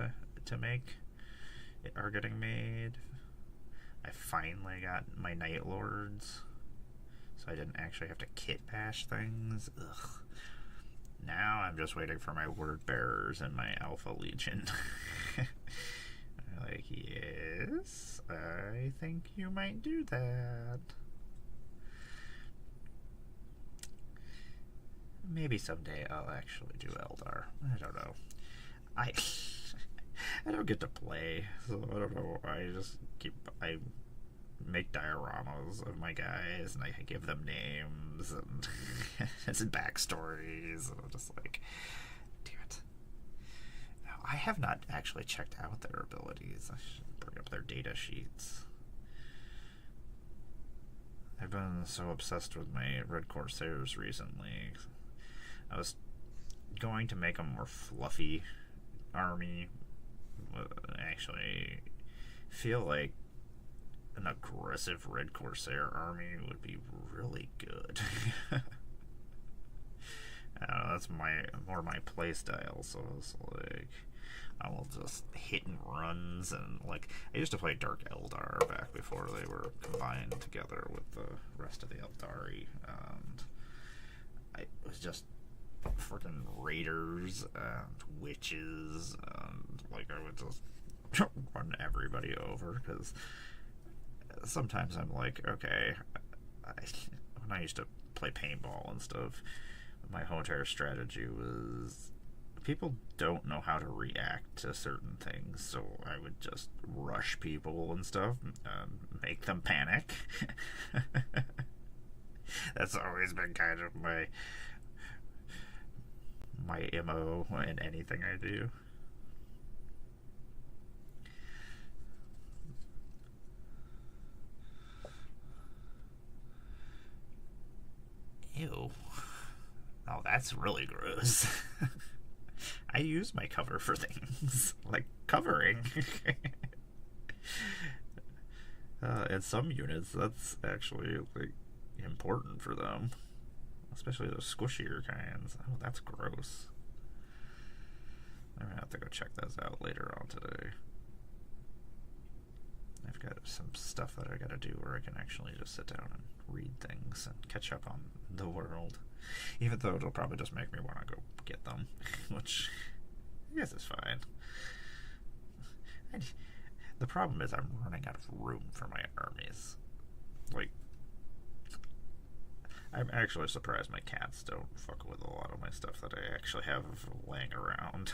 to make are getting made. I finally got my Night Lords, so I didn't actually have to kit bash things. Ugh. Now I'm just waiting for my Word Bearers and my Alpha Legion. Like, yes, I think you might do that. Maybe someday I'll actually do Eldar. I don't know. I don't get to play, so I don't know. I make dioramas of my guys, and I give them names and and backstories, and I'm just like, damn it. Now, I have not actually checked out their abilities. I should bring up their data sheets. I've been so obsessed with my Red Corsairs recently. I was going to make a more fluffy army. Actually, feel like an aggressive Red Corsair army would be really good. That's more my play style, so it's like I will just hit and runs, and like I used to play Dark Eldar back before they were combined together with the rest of the Eldari, and I was just freaking raiders and witches, and like I would just run everybody over, because sometimes I'm like, okay, when I used to play paintball and stuff, my whole entire strategy was people don't know how to react to certain things, so I would just rush people and stuff, make them panic. That's always been kind of my MO in anything I do. Ew. Oh, that's really gross. I use my cover for things, like covering. In some units, that's actually like important for them, especially those squishier kinds. Oh, that's gross. I'm gonna have to go check those out later on today. I've got some stuff that I gotta do where I can actually just sit down and read things and catch up on the world. Even though it'll probably just make me want to go get them, which I guess is fine. The problem is I'm running out of room for my armies. Like, I'm actually surprised my cats don't fuck with a lot of my stuff that I actually have laying around.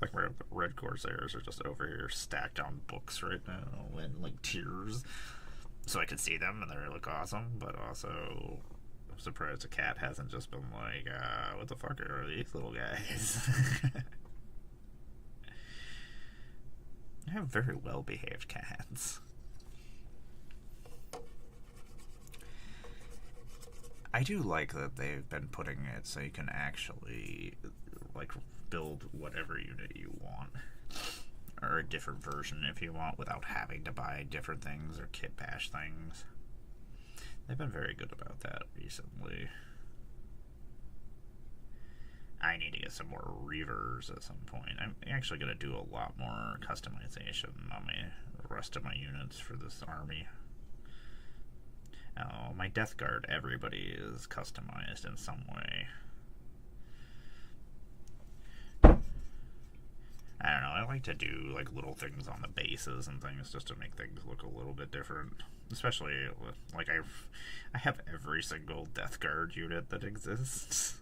Like, my Red Corsairs are just over here stacked on books right now in like tiers, so I can see them and they look awesome, but also I'm surprised the cat hasn't just been like, what the fuck are these little guys? I have very well behaved cats. I do like that they've been putting it so you can actually like build whatever unit you want, or a different version if you want, without having to buy different things or kit bash things. They've been very good about that recently. I need to get some more Reavers at some point. I'm actually going to do a lot more customization on the rest of my units for this army. Oh, my Death Guard, everybody is customized in some way. I don't know, I like to do like little things on the bases and things just to make things look a little bit different. Especially, like, I have every single Death Guard unit that exists.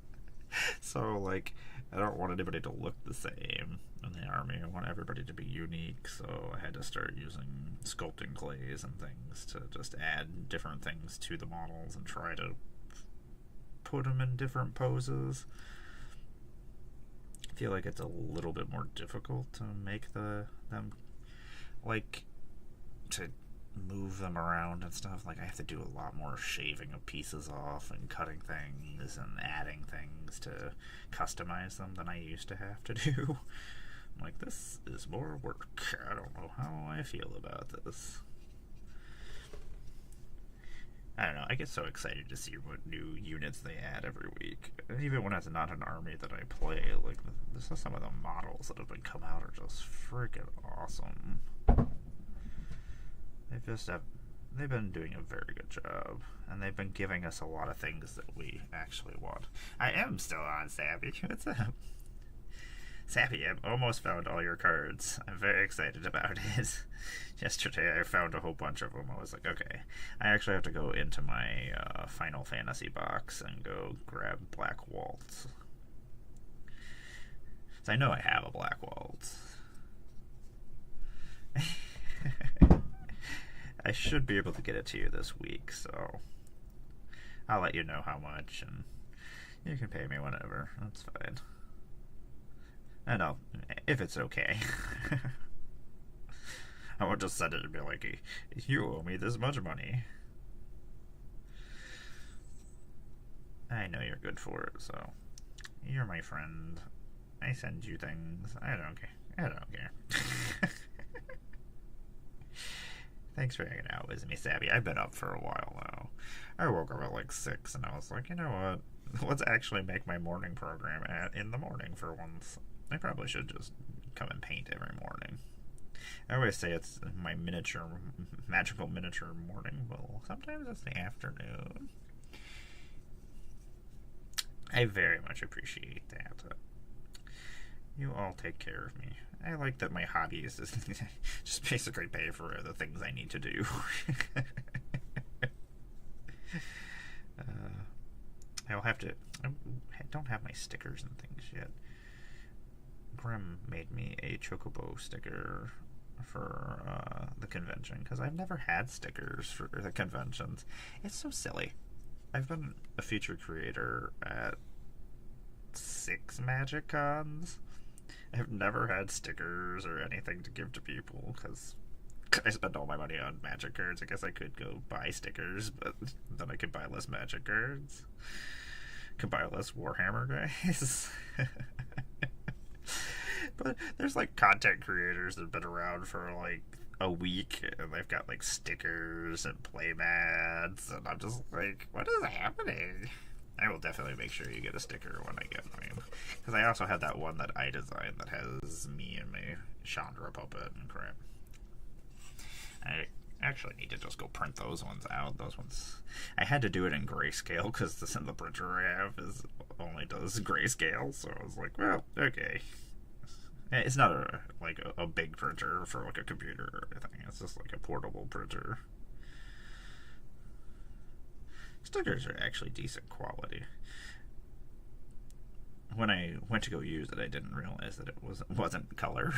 So, like, I don't want anybody to look the same in the army. I want everybody to be unique, so I had to start using sculpting clays and things to just add different things to the models and try to put them in different poses. I feel like it's a little bit more difficult to make them, like, to move them around and stuff. Like, I have to do a lot more shaving of pieces off and cutting things and adding things to customize them than I used to have to do. I'm like, this is more work. I don't know how I feel about this. I don't know, I get so excited to see what new units they add every week. Even when it's not an army that I play, like, this is some of the models that have been come out are just freaking awesome. They've been doing a very good job, and they've been giving us a lot of things that we actually want. I am still on Savvy. What's up? Savvy, I've almost found all your cards. I'm very excited about it. Yesterday I found a whole bunch of them. I was like, okay, I actually have to go into my Final Fantasy box and go grab Black Waltz. So I know I have a Black Waltz. I should be able to get it to you this week, so I'll let you know how much, and you can pay me whenever. That's fine. I know, if it's okay. I won't just send it and be like, you owe me this much money. I know you're good for it, so you're my friend. I send you things. I don't care. Thanks for hanging out with me, Savvy. I've been up for a while now. I woke up at like 6 and I was like, you know what? Let's actually make my morning program in the morning for once. I probably should just come and paint every morning. I always say it's my magical miniature morning. Well, sometimes it's the afternoon. I very much appreciate that. You all take care of me. I like that my hobbies is just basically pay for the things I need to do. I don't have my stickers and things yet. Grim made me a Chocobo sticker for the convention, because I've never had stickers for the conventions. It's so silly. I've been a feature creator at 6 Magic Cons. I've never had stickers or anything to give to people, because I spend all my money on Magic cards. I guess I could go buy stickers, but then I could buy less Magic cards. Could buy less Warhammer guys. But there's like content creators that have been around for like a week, and they've got like stickers and playmats, and I'm just like, what is happening? I will definitely make sure you get a sticker when I get mine, because I also have that one that I designed that has me and my Chandra puppet and crap. I actually need to just go print those ones out. Those ones, I had to do it in grayscale because the printer I have only does grayscale, so I was like, well, okay. It's not a big printer for like a computer or anything. It's just like a portable printer. Stickers are actually decent quality. When I went to go use it, I didn't realize that it wasn't color.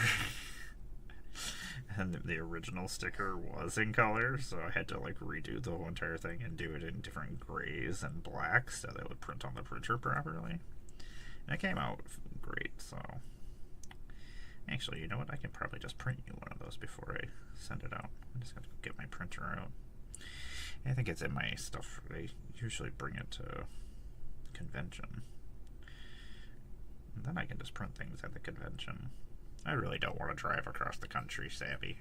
And the original sticker was in color, so I had to like redo the whole entire thing and do it in different grays and blacks so that it would print on the printer properly. And it came out great, so... Actually, you know what? I can probably just print you one of those before I send it out. I just got to get my printer out. I think it's in my stuff. They usually bring it to convention. And then I can just print things at the convention. I really don't want to drive across the country, Savvy.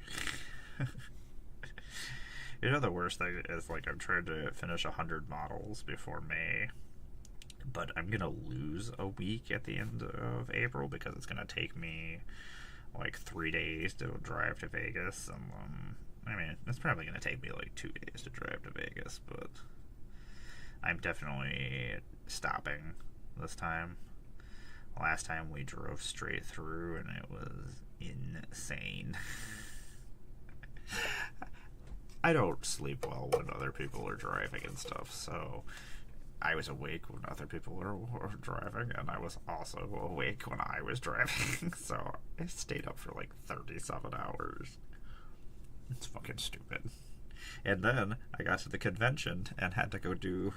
You know, the worst thing is, like, I'm trying to finish 100 models before May, but I'm going to lose a week at the end of April because it's going to take me, like, 3 days to drive to Vegas. And, I mean, it's probably going to take me, like, 2 days to drive to Vegas, but I'm definitely stopping this time. Last time we drove straight through and it was insane. I don't sleep well when other people are driving and stuff, so I was awake when other people were driving, and I was also awake when I was driving, so I stayed up for like 37 hours. It's fucking stupid. And then I got to the convention and had to go do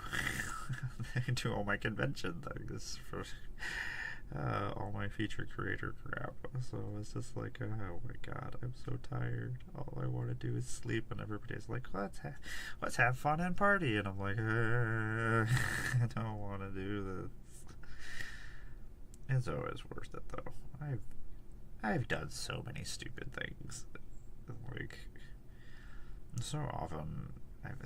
all my convention things for all my feature creator crap. So it's just like, oh my god, I'm so tired. All I want to do is sleep, and everybody's like, let's have fun and party, and I'm like, I don't want to do this. It's always worth it though. I've done so many stupid things. Like, so often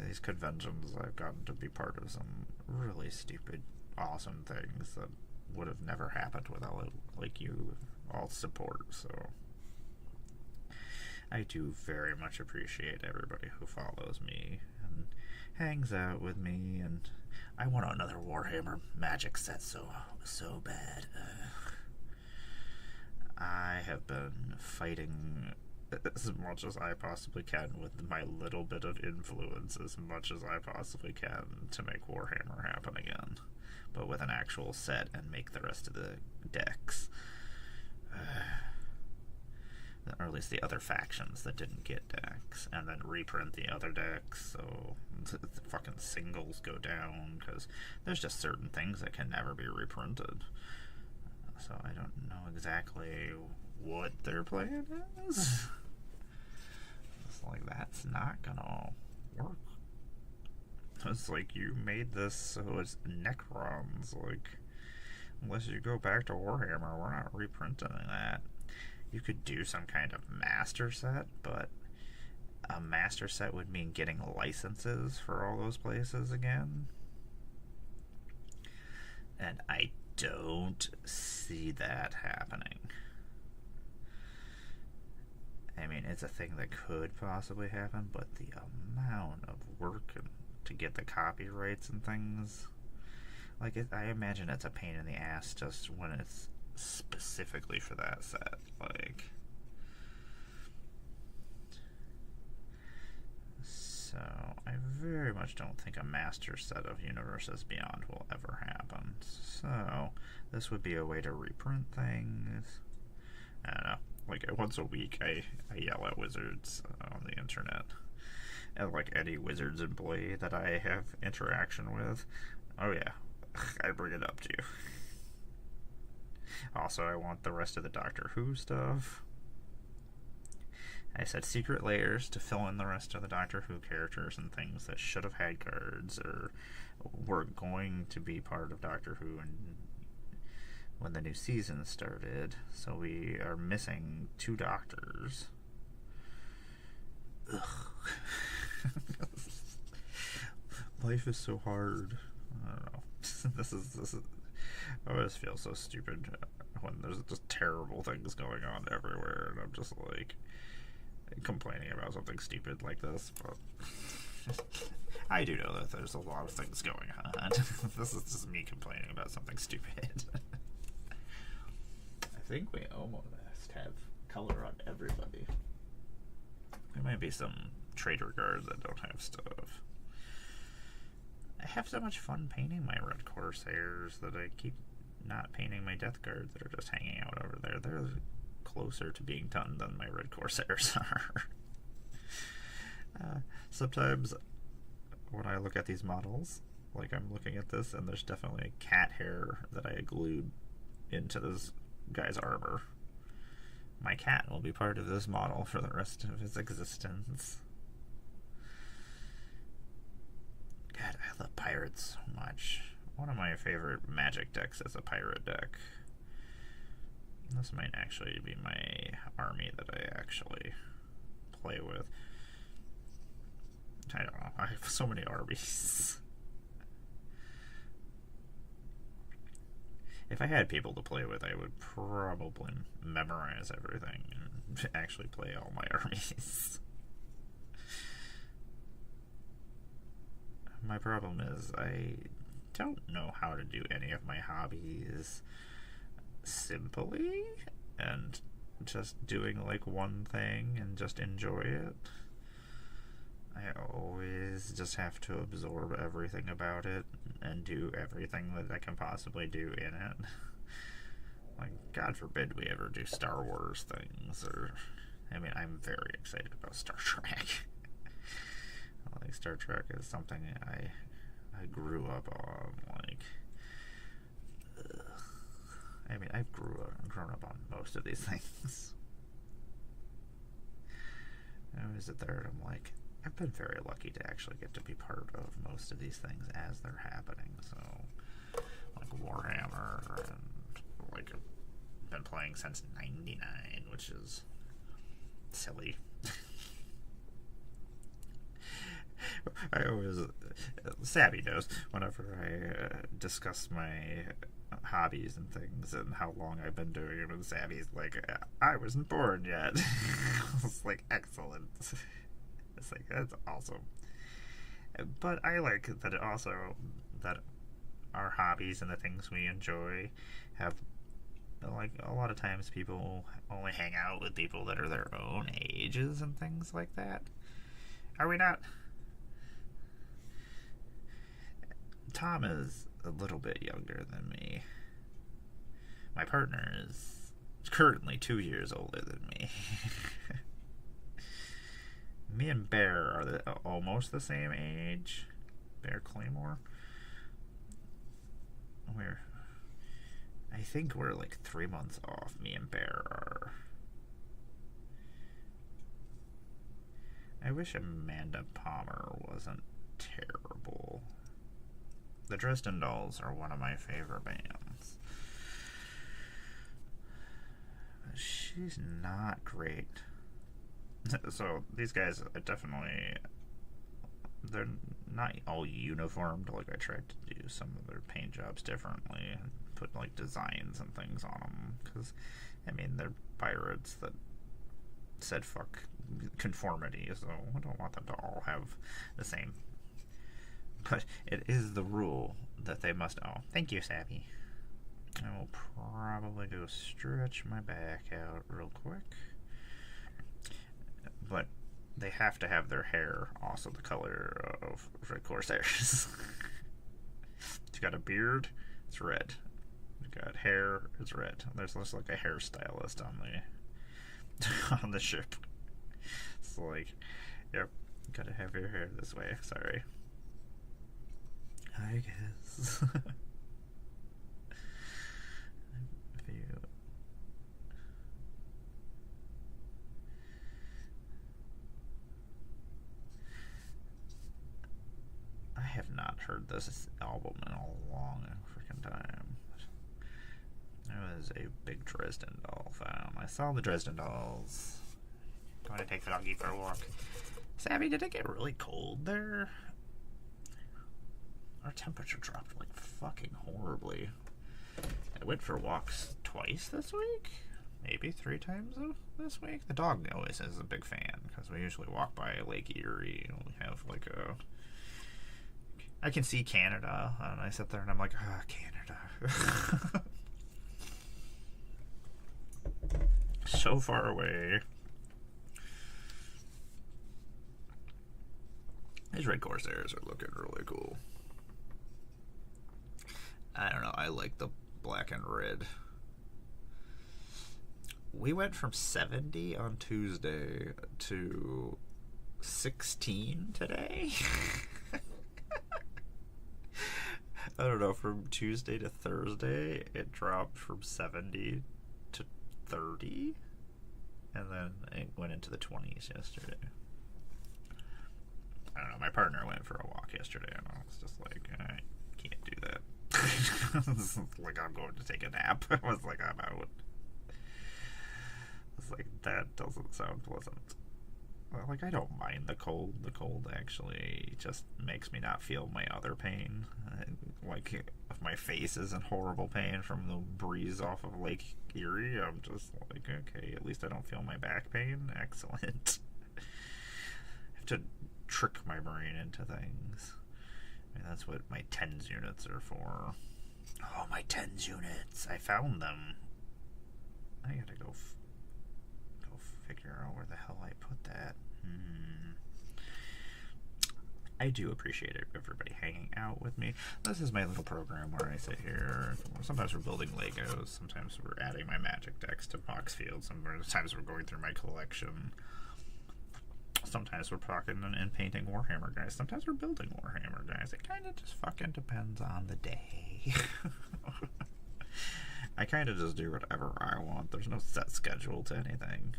these conventions, I've gotten to be part of some really stupid, awesome things that would have never happened without like you all support. So I do very much appreciate everybody who follows me and hangs out with me. And I want another Warhammer Magic set so bad. I have been fighting as much as I possibly can with my little bit of influence, as much as I possibly can, to make Warhammer happen again, but with an actual set and make the rest of the decks, or at least the other factions that didn't get decks, and then reprint the other decks so the fucking singles go down, because there's just certain things that can never be reprinted. So I don't know exactly what their plan is. It's like, that's not gonna work. It's like, you made this so it's Necrons. Like, unless you go back to Warhammer, we're not reprinting that. You could do some kind of master set, but a master set would mean getting licenses for all those places again. And I don't see that happening. I mean, it's a thing that could possibly happen, but the amount of work to get the copyrights and things, like, I imagine it's a pain in the ass just when it's specifically for that set. Like, so I very much don't think a master set of Universes Beyond will ever happen. So this would be a way to reprint things. I don't know. Like, once a week, I yell at wizards on the internet. And, like, any wizards employee that I have interaction with, oh yeah, I bring it up to you. Also, I want the rest of the Doctor Who stuff. I said secret layers to fill in the rest of the Doctor Who characters and things that should have had cards or were going to be part of Doctor Who and when the new season started. So we are missing 2 doctors. Ugh. Life is so hard. I don't know. This is I always feel so stupid when there's just terrible things going on everywhere, and I'm just like complaining about something stupid like this, but I do know that there's a lot of things going on. This is just me complaining about something stupid. I think we almost have color on everybody. There might be some trader guards that don't have stuff. I have so much fun painting my Red Corsairs that I keep not painting my Death Guards that are just hanging out over there. They're closer to being done than my Red Corsairs are. Sometimes when I look at these models, like I'm looking at this, and there's definitely a cat hair that I glued into this guy's armor. My cat will be part of this model for the rest of his existence. God, I love pirates so much. One of my favorite Magic decks is a pirate deck. This might actually be my army that I actually play with. I don't know. I have so many armies. If I had people to play with, I would probably memorize everything and actually play all my armies. My problem is I don't know how to do any of my hobbies simply and just doing like one thing and just enjoy it. I always just have to absorb everything about it and do everything that I can possibly do in it. Like, God forbid we ever do Star Wars things, or, I mean, I'm very excited about Star Trek. Like, Star Trek is something I grew up on, like, I mean, I've grown up on most of these things. I was at there and I'm like, I've been very lucky to actually get to be part of most of these things as they're happening. So, like Warhammer, and like I've been playing since '99, which is silly. always, Sabby knows, whenever I discuss my hobbies and things and how long I've been doing it, and Sabby's like, I wasn't born yet. It's like, excellent. It's like, that's awesome. But I like that it also, that our hobbies and the things we enjoy have, like, a lot of times people only hang out with people that are their own ages and things like that. Are we not? Tom is a little bit younger than me. My partner is currently 2 years older than me. Me and Bear are almost the same age. Bear Claymore. I think we're like 3 months off. Me and Bear are. I wish Amanda Palmer wasn't terrible. The Dresden Dolls are one of my favorite bands. She's not great. So these guys are definitely, they're not all uniformed. Like, I tried to do some of their paint jobs differently and put like designs and things on them, because I mean, they're pirates that said fuck conformity, so I don't want them to all have the same. But it is the rule that they must all. Thank you, Savvy. I will probably go stretch my back out real quick. But they have to have their hair also the color of Red Corsairs. She's got a beard, it's red. She's got hair, it's red. There's just like a hairstylist on the on the ship. It's like, yep, gotta have your hair this way. Sorry. I guess. I have not heard this album in a long freaking time. I was a big Dresden Doll fan. I saw the Dresden Dolls. Going to take the doggy for a walk. Savvy, did it get really cold there? Our temperature dropped like fucking horribly. I went for walks twice this week, maybe 3 times this week. The dog always is a big fan because we usually walk by Lake Erie and we have like a. I can see Canada, and I sit there and I'm like, Canada. So far away. These Red Corsairs are looking really cool. I don't know, I like the black and red. We went from 70 on Tuesday to 16 today. I don't know, from Tuesday to Thursday, it dropped from 70 to 30, and then it went into the 20s yesterday. I don't know, my partner went for a walk yesterday, and I was just like, I can't do that. Like, I'm going to take a nap. I was like, I'm out. It's like, that doesn't sound pleasant. Like, I don't mind the cold. The cold actually just makes me not feel my other pain. Like, if my face is in horrible pain from the breeze off of Lake Erie, I'm just like, okay, at least I don't feel my back pain. Excellent. I have to trick my brain into things. I mean, that's what my TENS units are for. Oh, my TENS units. I found them. I gotta go figure out where the hell I put that. I do appreciate everybody hanging out with me. This is my little program where I sit here. Sometimes we're building Legos. Sometimes we're adding my magic decks to Boxfield. Sometimes we're going through my collection. Sometimes we're talking and painting Warhammer guys. Sometimes we're building Warhammer guys. It kind of just fucking depends on the day. I kind of just do whatever I want. There's no set schedule to anything.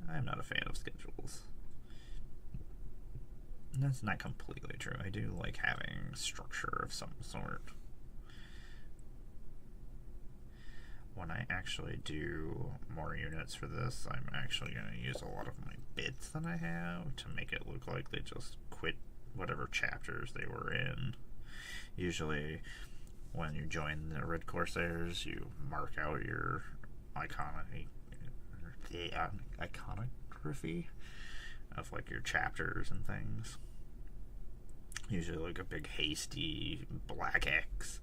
I'm not a fan of schedules. That's not completely true. I do like having structure of some sort. When I actually do more units for this, I'm actually going to use a lot of my bits that I have to make it look like they just quit whatever chapters they were in. Usually, when you join the Red Corsairs, you mark out your iconography of like your chapters and things. Usually, like a big hasty black X,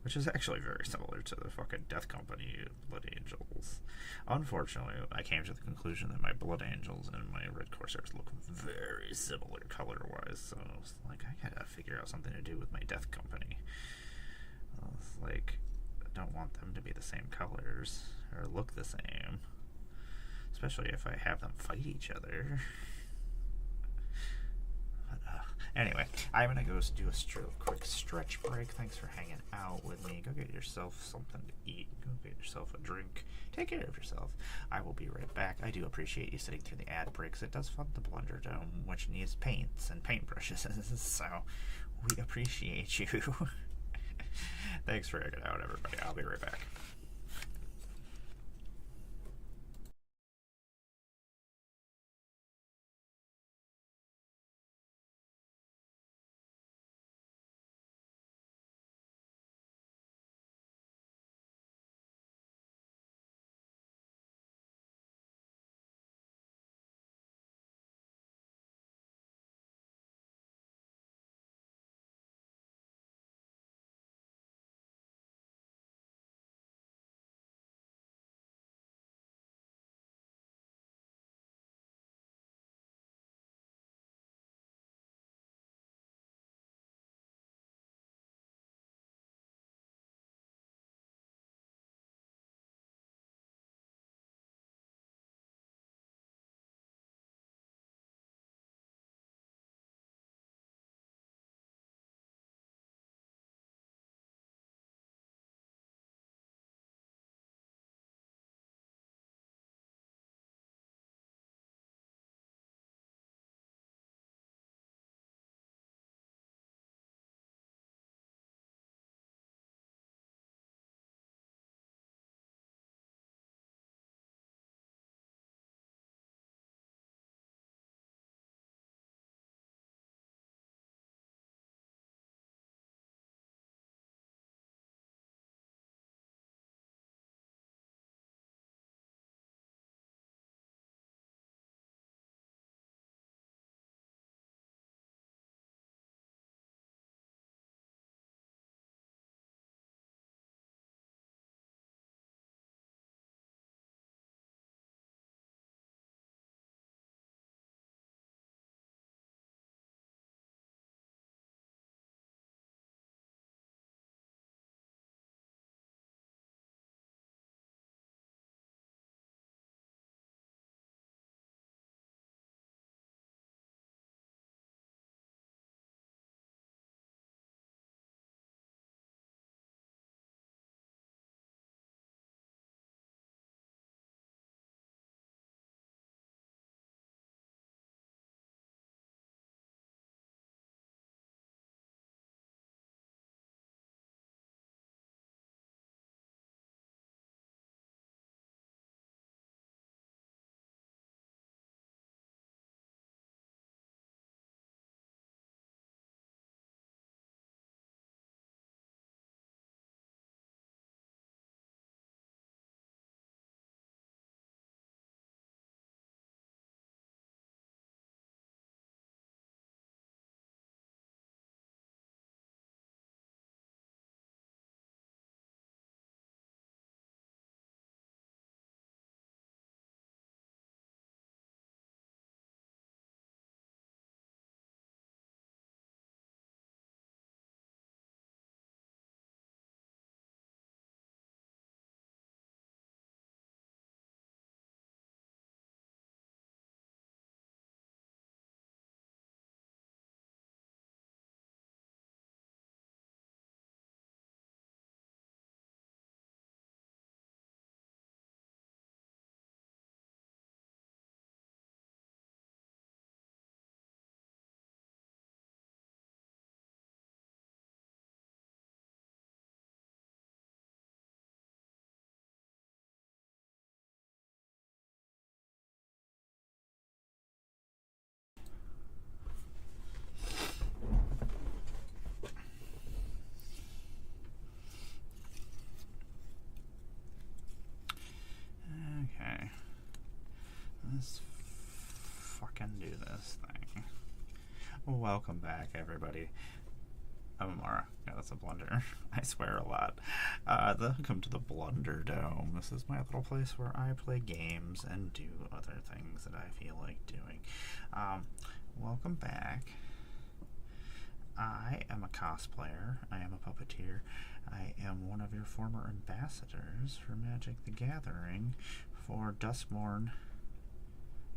which is actually very similar to the fucking Death Company Blood Angels. Unfortunately, I came to the conclusion that my Blood Angels and my Red Corsairs look very similar color-wise, so I was like, I gotta figure out something to do with my Death Company. I was like, I don't want them to be the same colors or look the same, especially if I have them fight each other. Anyway, I'm gonna go do a quick stretch break. Thanks for hanging out with me. Go get yourself something to eat. Go get yourself a drink. Take care of yourself. I will be right back. I do appreciate you sitting through the ad breaks. It does fund the BlunderDome, which needs paints and paintbrushes. So we appreciate you. Thanks for hanging out, everybody. I'll be right back. just fucking do this thing. Welcome back, everybody. I'm Emmara. Yeah, that's a blunder. I swear a lot. Welcome to the BlunderDome. This is my little place where I play games and do other things that I feel like doing. Welcome back. I am a cosplayer. I am a puppeteer. I am one of your former ambassadors for Magic the Gathering for Duskmourn,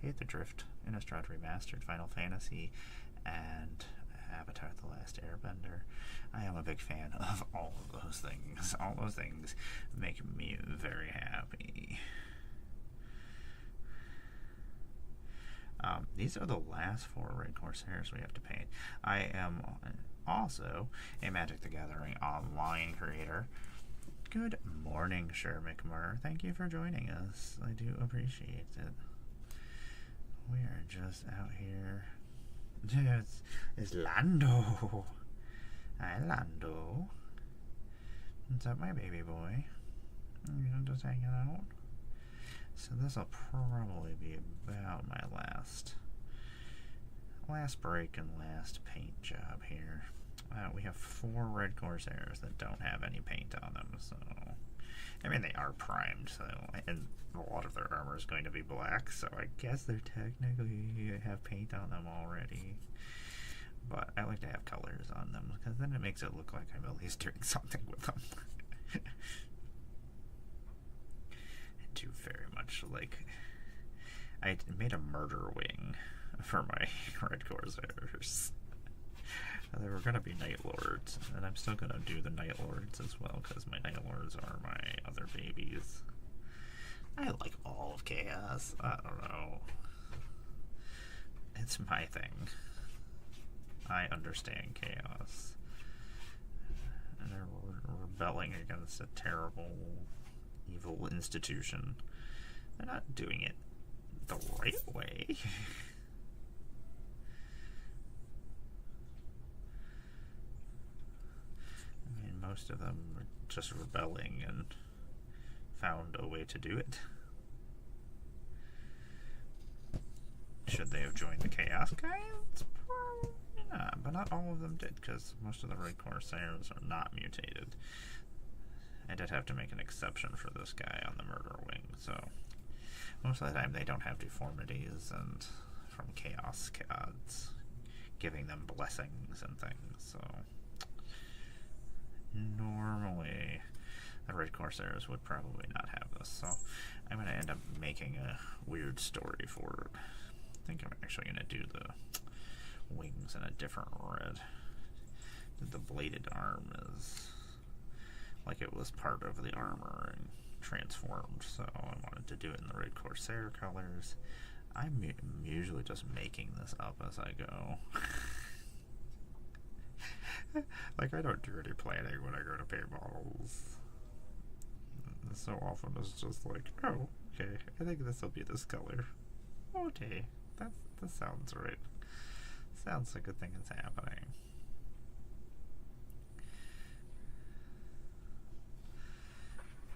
Aether-Drift, Innistrad Remastered, Final Fantasy, and Avatar The Last Airbender. I am a big fan of all of those things. All those things make me very happy. These are the last 4 Red Corsairs we have to paint. I am also a Magic the Gathering online creator. Good morning, Shermickmer. Thank you for joining us. I do appreciate it. We are just out here. It's Lando. Hi, Lando. What's up, my baby boy? You're just hanging out? So this will probably be about my last break and last paint job here. We have 4 Red Corsairs that don't have any paint on them, so I mean they are primed, so and a lot of their armor is going to be black, so I guess they're technically have paint on them already. But I like to have colors on them because then it makes it look like I'm at least doing something with them. I do very much like. I made a murder wing for my Red Corsairs. They were going to be Night Lords, and I'm still going to do the Night Lords as well, because my Night Lords are my other babies. I like all of Chaos. I don't know. It's my thing. I understand Chaos. And they're rebelling against a terrible, evil institution. They're not doing it the right way. Most of them are just rebelling and found a way to do it. Should they have joined the Chaos Guides? Probably not, but not all of them did, because most of the Red Corsairs are not mutated. I did have to make an exception for this guy on the Murder Wing, so most of the time they don't have deformities and from Chaos gods giving them blessings and things, so normally the Red Corsairs would probably not have this, so I'm going to end up making a weird story for it. I think I'm actually going to do the wings in a different red. The bladed arm is like it was part of the armor and transformed, so I wanted to do it in the Red Corsair colors. I'm usually just making this up as I go. Like, I don't do any planning when I go to paint models. So often it's just like, oh, okay, I think this will be this color. Okay, that sounds right. Sounds like a thing is happening.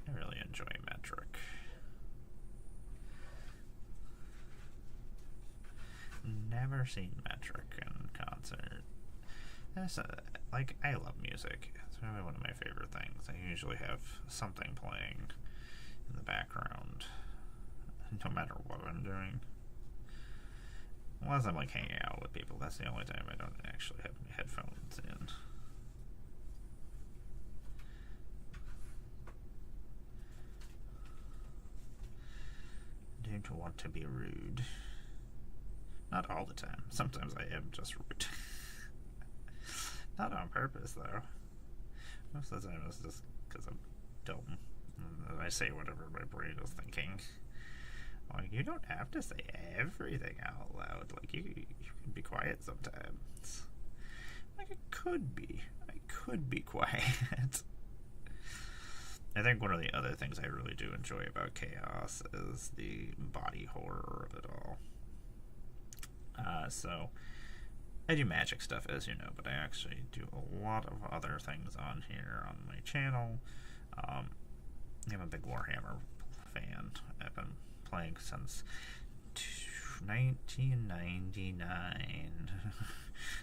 I really enjoy metric. Never seen metric in concert. Like, I love music. It's probably one of my favorite things. I usually have something playing in the background, no matter what I'm doing. Unless I'm, like, hanging out with people. That's the only time I don't actually have my headphones in. Don't want to be rude. Not all the time. Sometimes I am just rude. Not on purpose, though. Most of the time it's just because I'm dumb. And I say whatever my brain is thinking. Like, you don't have to say everything out loud. Like, you can be quiet sometimes. Like, I could be quiet. I think one of the other things I really do enjoy about Chaos is the body horror of it all. So I do magic stuff, as you know, but I actually do a lot of other things on here on my channel. I'm a big Warhammer fan. I've been playing since 1999.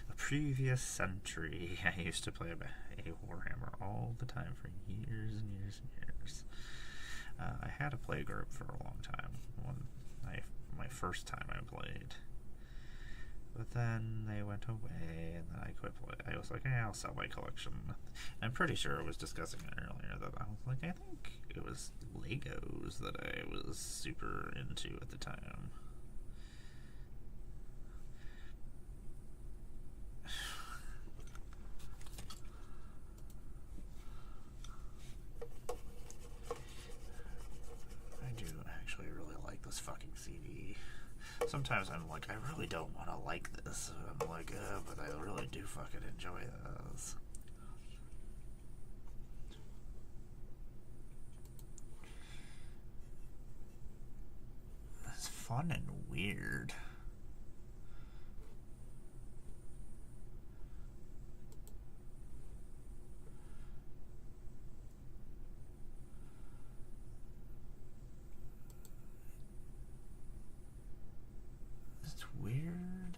The previous century. I used to play a Warhammer all the time for years and years and years. I had a play group for a long time. My first time I played. But then they went away, and then I quit playing. I was like, hey, I'll sell my collection. I'm pretty sure I was discussing it earlier that I was like, I think it was Legos that I was super into at the time. I do actually really like this fucking CD. Sometimes I'm like, I really don't want to like this. I'm like, but I really do fucking enjoy this. It's fun and weird. Weird.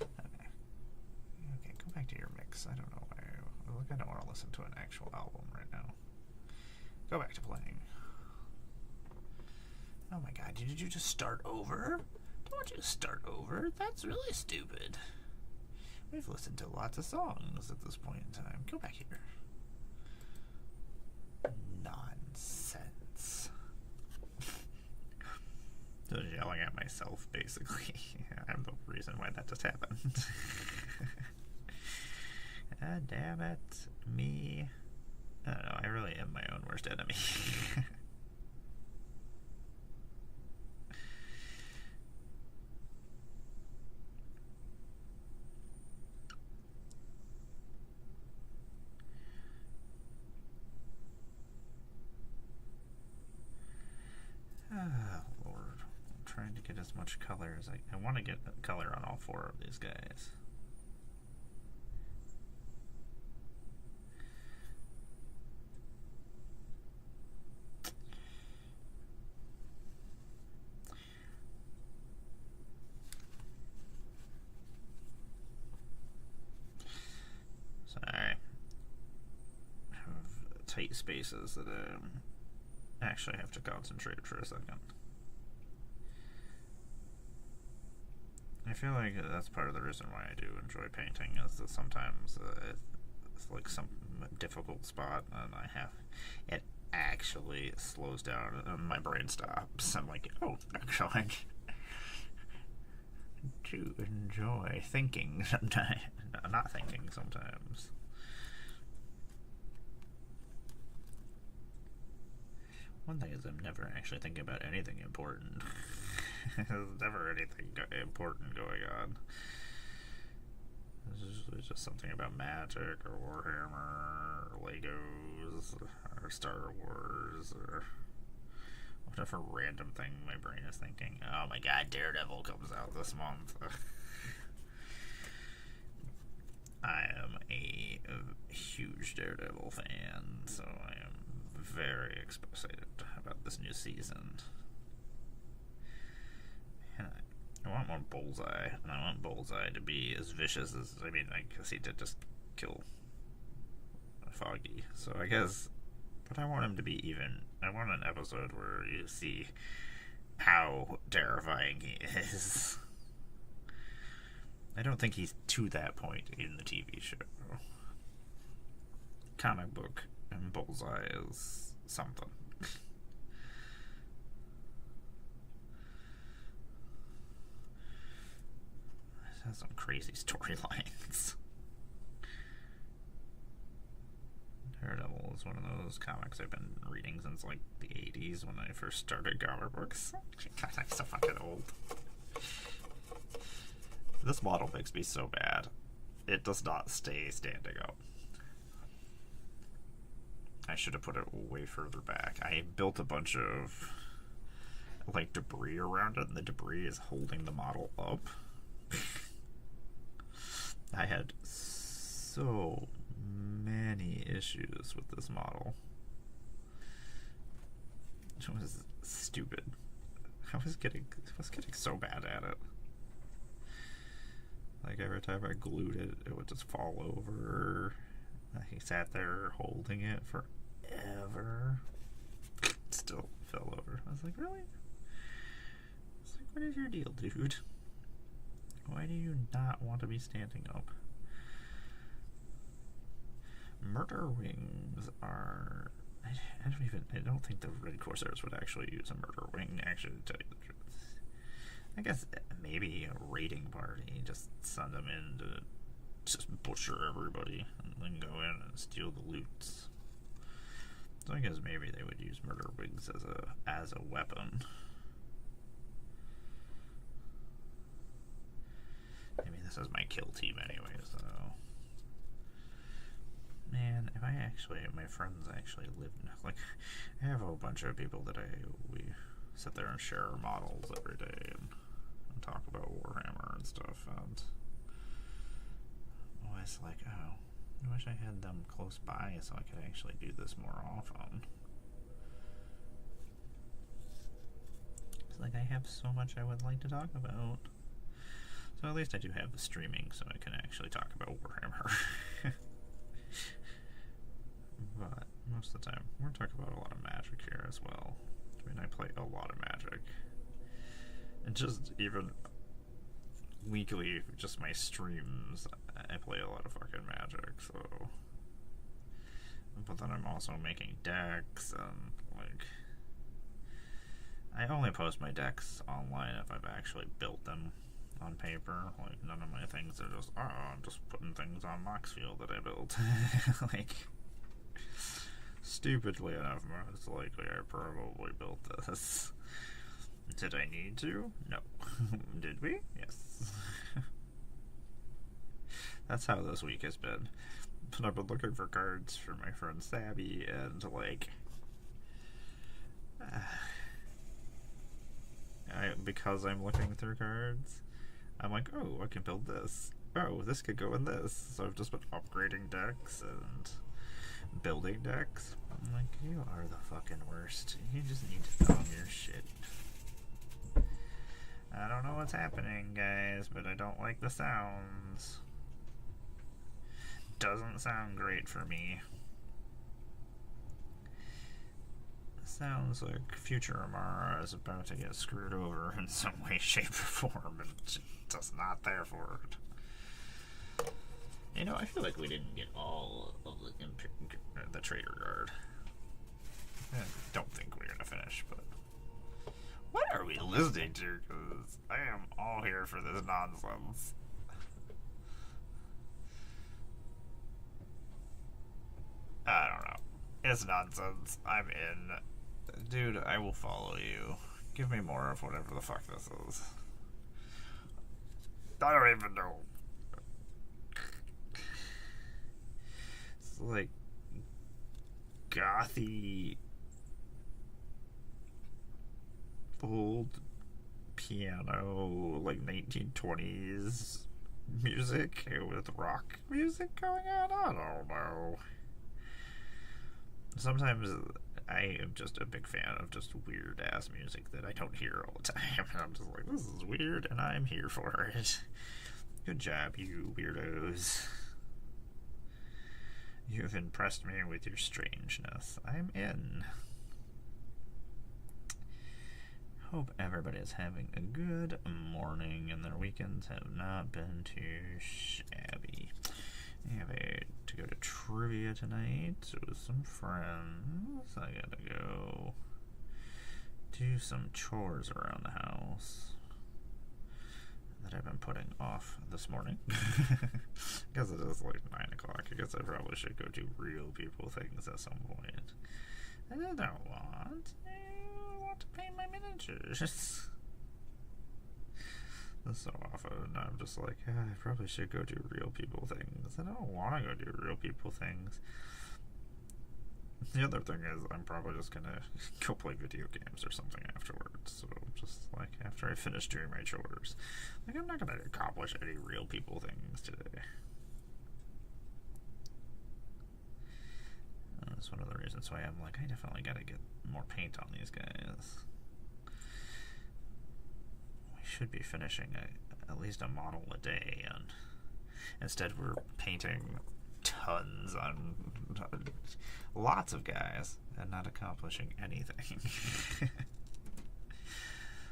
Okay, go back to your mix. I don't know why. I don't want to listen to an actual album right now. Go back to playing. Oh my god, did you just start over? Don't you start over? That's really stupid. We've listened to lots of songs at this point in time. Go back here. Nonsense. Just yelling at myself, basically. I'm the reason why that just happened. Damn it. Me. I don't know, I really am my own worst enemy. Oh, Lord. I'm trying to get as much color as I want to get color on all four of these guys. Sorry. I have tight spaces that I actually have to concentrate for a second. I feel like that's part of the reason why I do enjoy painting, is that sometimes it's like some difficult spot and it actually slows down and my brain stops. I'm like, oh, actually, I do enjoy thinking sometimes. Not thinking sometimes. One thing is I'm never actually thinking about anything important. There's never anything important going on. There's usually just something about Magic or Warhammer or Legos or Star Wars or whatever random thing my brain is thinking. Oh my god, Daredevil comes out this month. I am a huge Daredevil fan, so I am very excited about this new season. Man, I want more Bullseye, and I want Bullseye to be as vicious as, I guess he did just kill Foggy, so I guess, but I want him to be even, I want an episode where you see how terrifying he is. I don't think he's to that point in the TV show. Comic book and Bullseye is something. This has some crazy storylines. Daredevil is one of those comics I've been reading since like the 80s when I first started comic books. God, I'm so fucking old. This model makes me so bad. It does not stay standing up. I should have put it way further back. I built a bunch of like debris around it, and the debris is holding the model up. I had so many issues with this model. It was stupid. I was getting so bad at it. Like every time I glued it, it would just fall over. He sat there holding it forever. Still fell over. I was like, really? It's like, what is your deal, dude? Why do you not want to be standing up? Murder wings are... I don't think the Red Corsairs would actually use a murder wing, actually, to tell you the truth. I guess maybe a raiding party, just send them in to just butcher everybody and then go in and steal the loot. So I guess maybe they would use murder wings as a weapon. Maybe this is my kill team anyway, so... Man, if my friends actually live, like, I have a whole bunch of people that we sit there and share our models every day and talk about Warhammer and stuff, and always like, oh, I wish I had them close by so I could actually do this more often. It's like I have so much I would like to talk about. So at least I do have the streaming so I can actually talk about Warhammer. But most of the time, we're talking about a lot of Magic here as well. I mean, I play a lot of Magic. And just even weekly, just my streams, I play a lot of fucking Magic, so... But then I'm also making decks, and, like... I only post my decks online if I've actually built them on paper. Like, none of my things are just, oh, I'm just putting things on Moxfield that I built. Like... Stupidly enough, most likely I probably built this. Did I need to? No. Did we? Yes. That's how this week has been. But I've been looking for cards for my friend Sabby, and like... because I'm looking through cards, I'm like, oh, I can build this. Oh, this could go in this. So I've just been upgrading decks and building decks. I'm like, you are the fucking worst. You just need to calm your shit. I don't know what's happening, guys, but I don't like the sounds. Doesn't sound great for me. Sounds like future Emmara is about to get screwed over in some way, shape, or form, and just not there for it. You know, I feel like we didn't get all of the Trader Guard. I don't think we're gonna finish, but... What are we listening to? Because I am all here for this nonsense. I don't know. It's nonsense. I'm in. Dude, I will follow you. Give me more of whatever the fuck this is. I don't even know. It's like gothy old piano, like 1920s music with rock music going on. I don't know. Sometimes I am just a big fan of just weird ass music that I don't hear all the time, and I'm just like, this is weird, and I'm here for it. Good job, you weirdos. You've impressed me with your strangeness. I'm in. Hope everybody is having a good morning and their weekends have not been too shabby. I have to go to trivia tonight with some friends. I gotta go do some chores around the house that I've been putting off this morning. Because it is like 9 o'clock. I guess I probably should go do real people things at some point. I don't want. I want to paint my miniatures. So often I'm just like, I probably should go do real people things. I don't want to go do real people things. The other thing is I'm probably just gonna go play video games or something afterwards. So just like after I finish doing my chores, like I'm not gonna accomplish any real people things today. That's one of the reasons why I'm like, I definitely gotta get more paint on these guys. should be finishing at least a model a day, and instead we're painting tons on lots of guys and not accomplishing anything.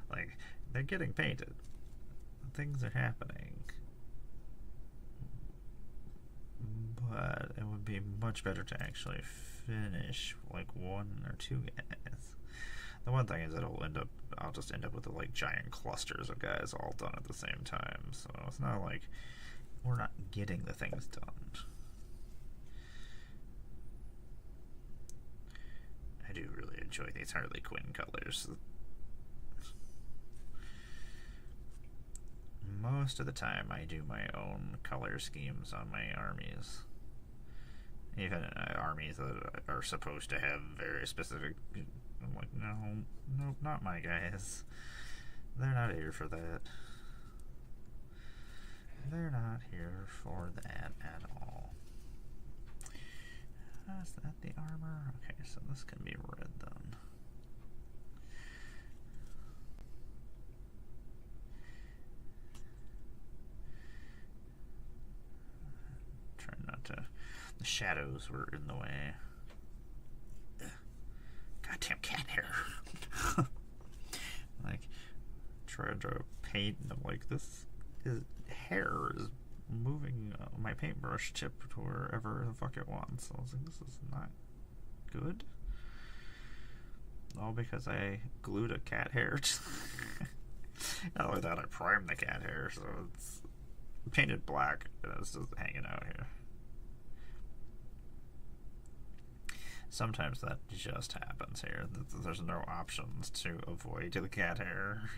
Like, they're getting painted. Things are happening. But it would be much better to actually finish like one or two guys. The one thing is I'll just end up with like giant clusters of guys all done at the same time. So it's not like we're not getting the things done. I do really enjoy these Harley Quinn colors. Most of the time I do my own color schemes on my armies. Even armies that are supposed to have very specific... I'm like, no, not my guys. They're not here for that. They're not here for that at all. Is that the armor? Okay, so this can be red then. Trying not to... The shadows were in the way. Goddamn cat hair. Like, tried to paint, and I'm like, this hair is moving my paintbrush tip to wherever the fuck it wants. So I was like, this is not good. All because I glued a cat hair. Not only that, I primed the cat hair, so it's painted black, and it's just hanging out here. Sometimes that just happens here. There's no options to avoid the cat hair.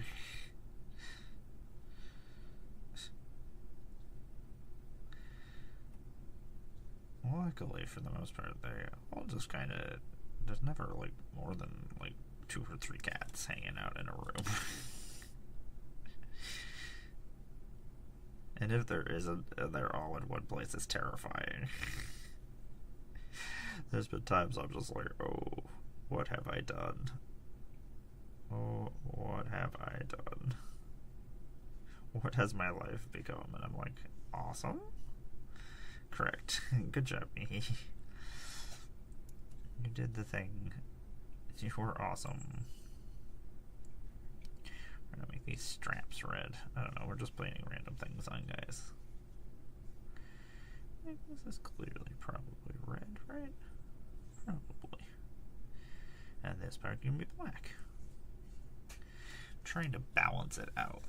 Luckily, for the most part, they all just kind of... There's never, like, more than, like, 2 or 3 cats hanging out in a room. And if there isn't, they're all in one place. It's terrifying. There's been times I'm just like, oh, what have I done? Oh, what have I done? What has my life become? And I'm like, awesome? Correct. Good job, me. You did the thing. You were awesome. We're gonna make these straps red. I don't know, we're just painting random things on guys. I think this is clearly probably red, right? Probably. And this part can be black. I'm trying to balance it out.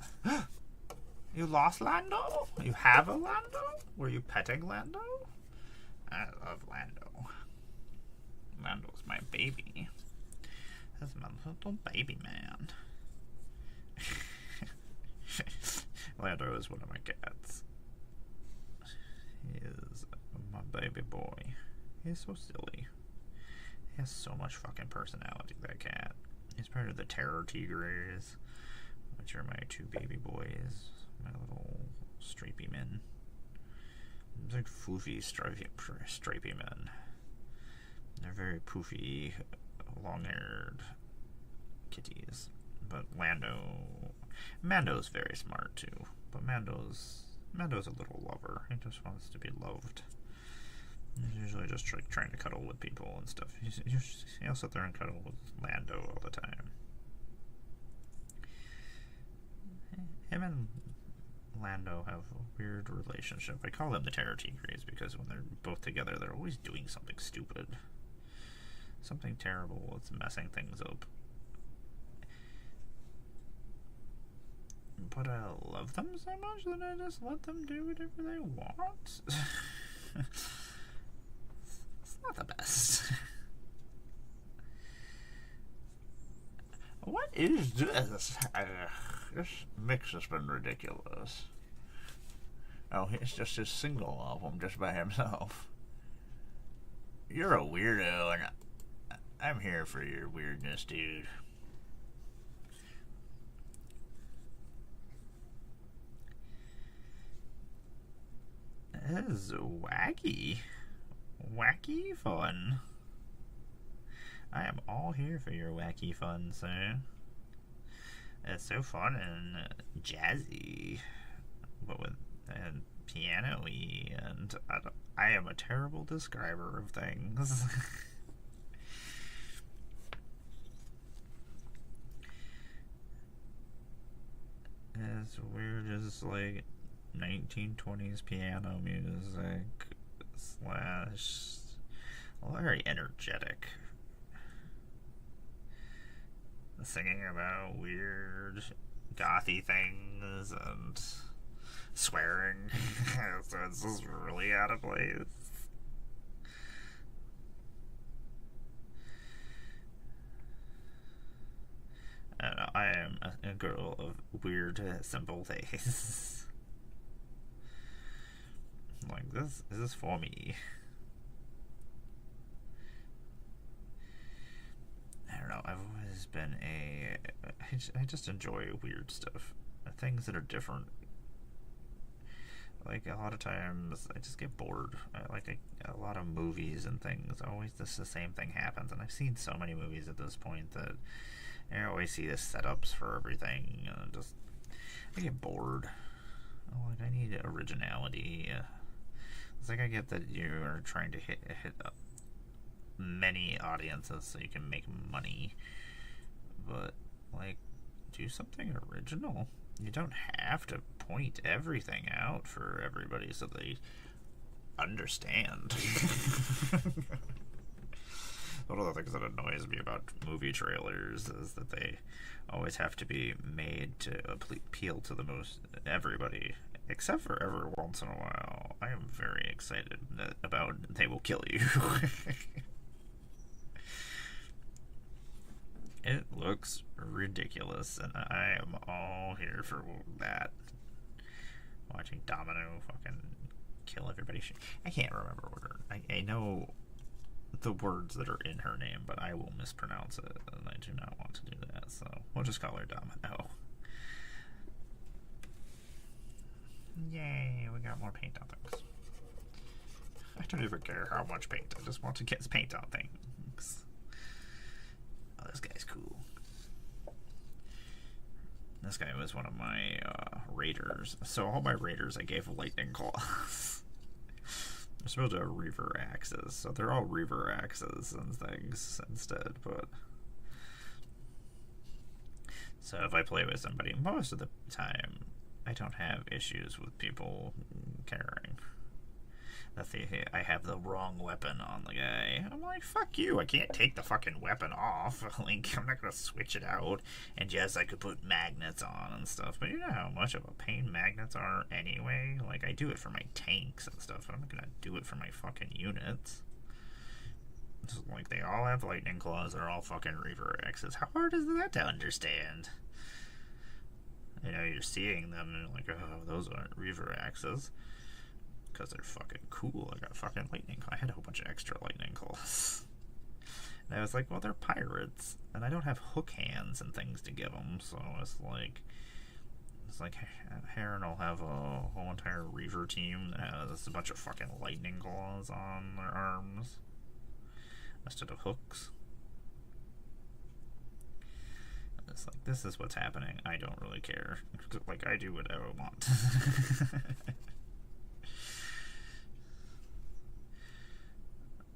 You lost Lando? You have a Lando? Were you petting Lando? I love Lando. Lando's my baby. That's my little baby man. Lando is one of my cats. He is my baby boy. He's so silly. He has so much fucking personality, that cat. He's part of the Terror Tigres, which are my 2 baby boys. My little stripy men. They're foofy, stripy men. They're very poofy, long-haired kitties. But Mando's very smart too. But Mando's a little lover. He just wants to be loved. He's usually just trying to cuddle with people and stuff. He'll sit there and cuddle with Lando all the time. Him and Lando have a weird relationship. I call them the Terror Tigres because when they're both together, they're always doing something stupid. Something terrible that's messing things up. But I love them so much that I just let them do whatever they want. It's not the best. What is this? This mix has been ridiculous. Oh, it's just his single album just by himself. You're a weirdo, and I'm here for your weirdness, dude. That is wacky. Wacky fun. I am all here for your wacky fun, sir. It's so fun and jazzy, but with and piano-y, and I am a terrible describer of things. As weird as like 1920s piano music slash very energetic. Singing about weird gothy things and swearing. So it's just really out of place. I don't know, I am a girl of weird, simple tastes. Like, this is for me. I don't know, I've always been I just enjoy weird stuff. Things that are different. Like, a lot of times, I just get bored. I like a lot of movies and things. Always the same thing happens. And I've seen so many movies at this point that I always see the setups for everything. And I get bored. Like, I need originality. It's like I get that you're trying to hit many audiences so you can make money. But, like, do something original. You don't have to point everything out for everybody so they understand. One of the things that annoys me about movie trailers is that they always have to be made to appeal to the most everybody, except for every once in a while. I am very excited about They Will Kill You. It looks ridiculous, and I am all here for that. Watching Domino fucking kill everybody. I can't remember what I know the words that are in her name, but I will mispronounce it, and I do not want to do that, so we'll just call her Domino. Yay, we got more paint on things. I don't even care how much paint, I just want to get paint on things. Oh, this guy's cool. This guy was one of my raiders. So all my raiders I gave lightning claws. They're supposed to have reaver axes, so they're all reaver axes and things instead, but so if I play with somebody, most of the time I don't have issues with people caring that I have the wrong weapon on the guy. I'm like, fuck you, I can't take the fucking weapon off. Like, I'm not gonna switch it out. And yes, I could put magnets on and stuff, but you know how much of a pain magnets are anyway? Like, I do it for my tanks and stuff, but I'm not gonna do it for my fucking units. It's like, they all have lightning claws, they're all fucking reaver axes. How hard is that to understand? You know, you're seeing them and you're like, oh, those aren't reaver axes. Because they're fucking cool. I got fucking lightning claws. I had a whole bunch of extra lightning claws. And I was like, well, they're pirates. And I don't have hook hands and things to give them. So it's like Heron will have a whole entire reaver team that has a bunch of fucking lightning claws on their arms instead of hooks. It's like, this is what's happening. I don't really care. Like, I do what I want.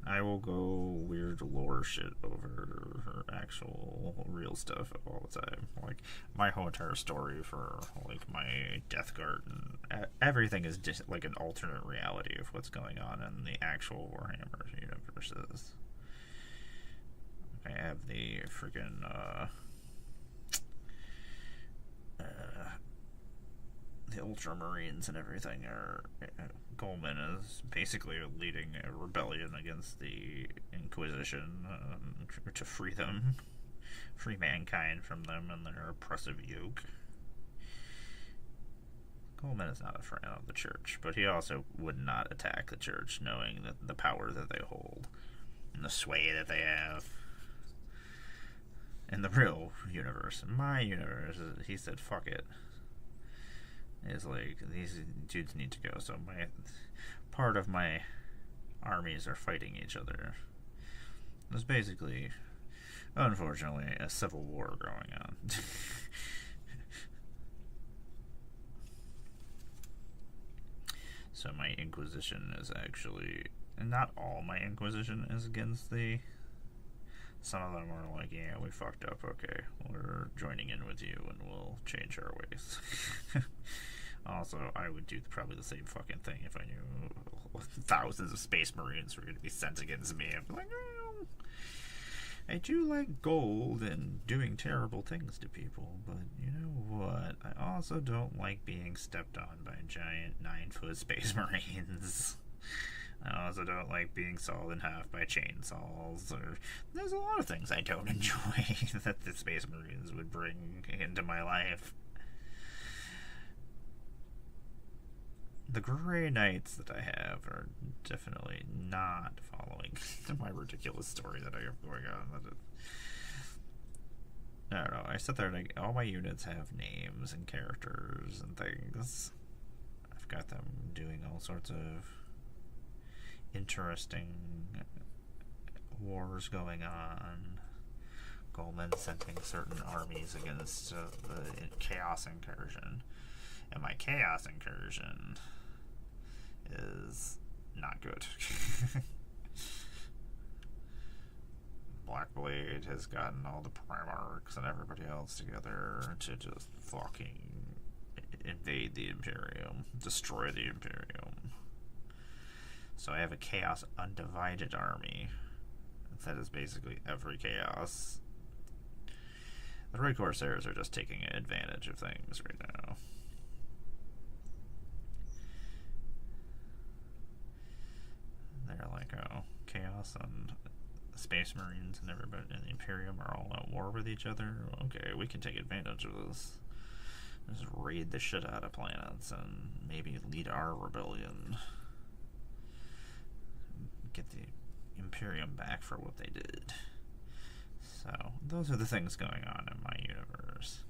I will go weird lore shit over her actual real stuff all the time. Like, my whole entire story for, like, my Death Guard and everything is just like an alternate reality of what's going on in the actual Warhammer universes. I have the freaking, the Ultramarines and everything are... Goldman is basically leading a rebellion against the Inquisition to free them, free mankind from them and their oppressive yoke. Goldman is not a friend of the church, but he also would not attack the church knowing that the power that they hold and the sway that they have. In the real universe, in my universe, he said, fuck it. It's like, these dudes need to go, so part of my armies are fighting each other. There's basically, unfortunately, a civil war going on. So my Inquisition is actually, and not all my Inquisition is against the. Some of them are like, yeah, we fucked up, okay, we're joining in with you and we'll change our ways. Also, I would do probably the same fucking thing if I knew thousands of Space Marines were going to be sent against me. I'd be like, well, I do like gold and doing terrible things to people, but you know what? I also don't like being stepped on by giant 9-foot Space Marines. I also don't like being sawed in half by chainsaws. There's a lot of things I don't enjoy that the Space Marines would bring into my life. The Grey Knights that I have are definitely not following my ridiculous story that I have going on. I don't know. I sit there and all my units have names and characters and things. I've got them doing all sorts of interesting wars going on. Goldman sending certain armies against the Chaos Incursion. And my Chaos Incursion is not good. Blackblade has gotten all the Primarchs and everybody else together to just fucking invade the Imperium, destroy the Imperium. So I have a Chaos Undivided army that is basically every Chaos. The Red Corsairs are just taking advantage of things right now. They're like, oh, Chaos and Space Marines and everybody in the Imperium are all at war with each other. Okay, we can take advantage of this. Just raid the shit out of planets and maybe lead our rebellion. Get the Imperium back for what they did. So, those are the things going on in my universe.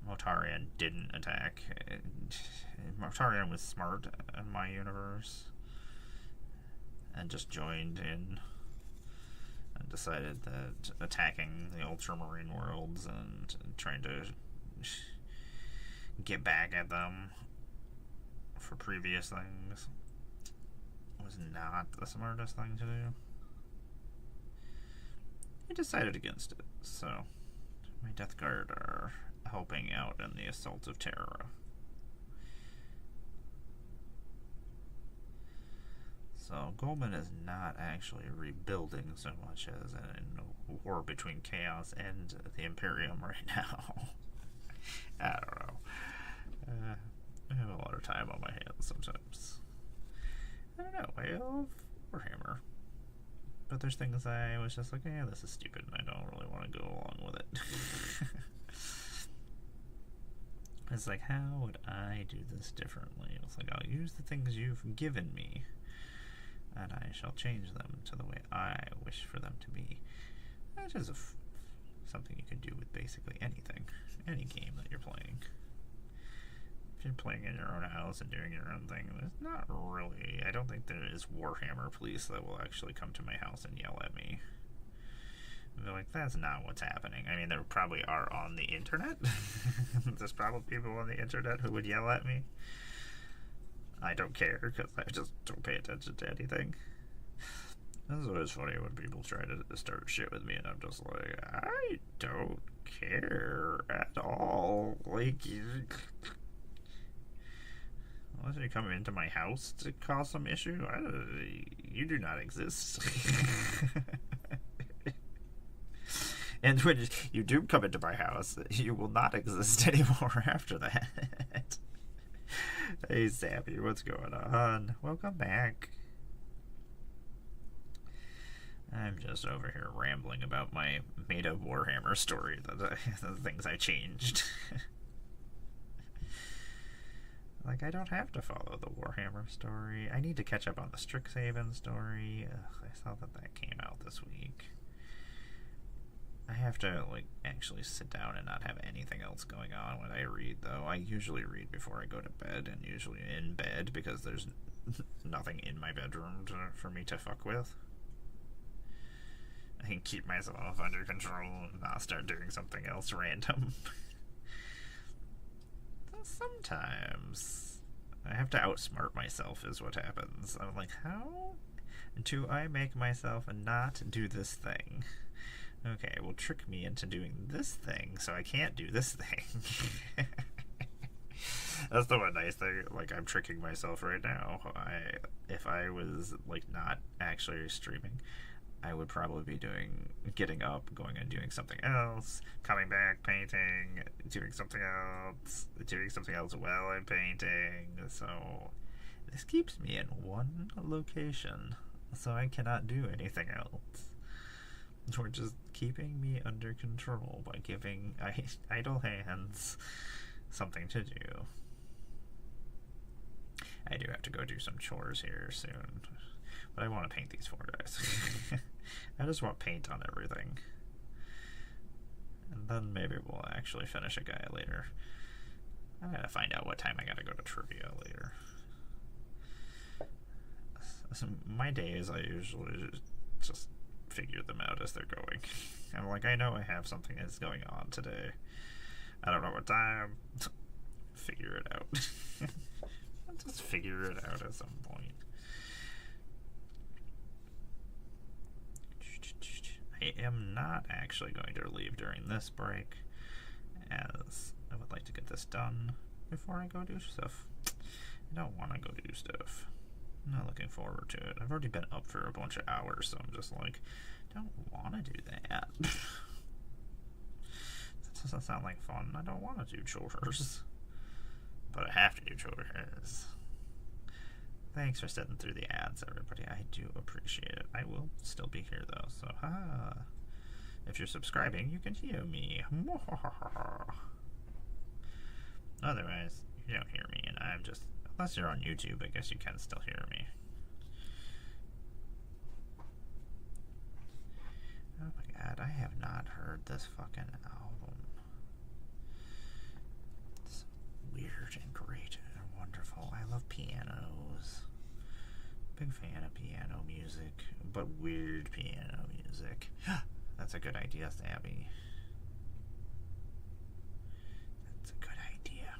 Mortarion didn't attack. Mortarion was smart in my universe and just joined in and decided that attacking the Ultramarine worlds and trying to get back at them for previous things was not the smartest thing to do. He decided against it, so my Death Guard are helping out in the Assault of Terra. So Goldman is not actually rebuilding so much as in a war between Chaos and the Imperium right now. I don't know. I have a lot of time on my hands sometimes. I don't know. I love Warhammer. But there's things I was just like, yeah, this is stupid, and I don't really want to go along with it. It's like, how would I do this differently? It's like, I'll use the things you've given me, and I shall change them to the way I wish for them to be. That is something you can do with basically anything, any game that you're playing. If you're playing in your own house and doing your own thing, there's not really, I don't think there is Warhammer police that will actually come to my house and yell at me. They're like, that's not what's happening. I mean, there probably are on the internet. There's probably people on the internet who would yell at me. I don't care, because I just don't pay attention to anything. It's always funny when people try to start shit with me, and I'm just like, I don't care at all. Like, unless you come into my house to cause some issue, you do not exist. And when you do come into my house, you will not exist anymore after that. Hey, Sammy, what's going on? Welcome back. I'm just over here rambling about my made-up Warhammer story, the things I changed. Like, I don't have to follow the Warhammer story. I need to catch up on the Strixhaven story. Ugh, I saw that came out this week. I have to, like, actually sit down and not have anything else going on when I read, though. I usually read before I go to bed, and usually in bed, because there's nothing in my bedroom for me to fuck with. I can keep myself under control and not start doing something else random. Sometimes I have to outsmart myself is what happens. I'm like, how do I make myself not do this thing? Okay, well, trick me into doing this thing so I can't do this thing. That's the one nice thing. Like, I'm tricking myself right now. If I was, like, not actually streaming, I would probably be getting up, going and doing something else, coming back, painting, doing something else while I'm painting. So this keeps me in one location, so I cannot do anything else. Or just keeping me under control by giving idle hands something to do. I do have to go do some chores here soon, but I want to paint these 4 guys. I just want paint on everything. And then maybe we'll actually finish a guy later. I gotta find out what time I gotta go to trivia later. So my days, I usually just figure them out as they're going. I'm like, I know I have something that's going on today. I don't know what time. Figure it out. Just figure it out at some point. I am not actually going to leave during this break, as I would like to get this done before I go do stuff. I don't want to go do stuff. I'm not looking forward to it. I've already been up for a bunch of hours, so I'm just like, I don't want to do that. That doesn't sound like fun. I don't want to do chores. But I have to do chores. Thanks for sitting through the ads, everybody. I do appreciate it. I will still be here, though, so if you're subscribing, you can hear me. Otherwise, you don't hear me, and I'm just... Unless you're on YouTube, I guess you can still hear me. Oh my god, I have not heard this fucking album. It's weird and great and wonderful. I love pianos. Big fan of piano music, but weird piano music. That's a good idea, Sabby. That's a good idea.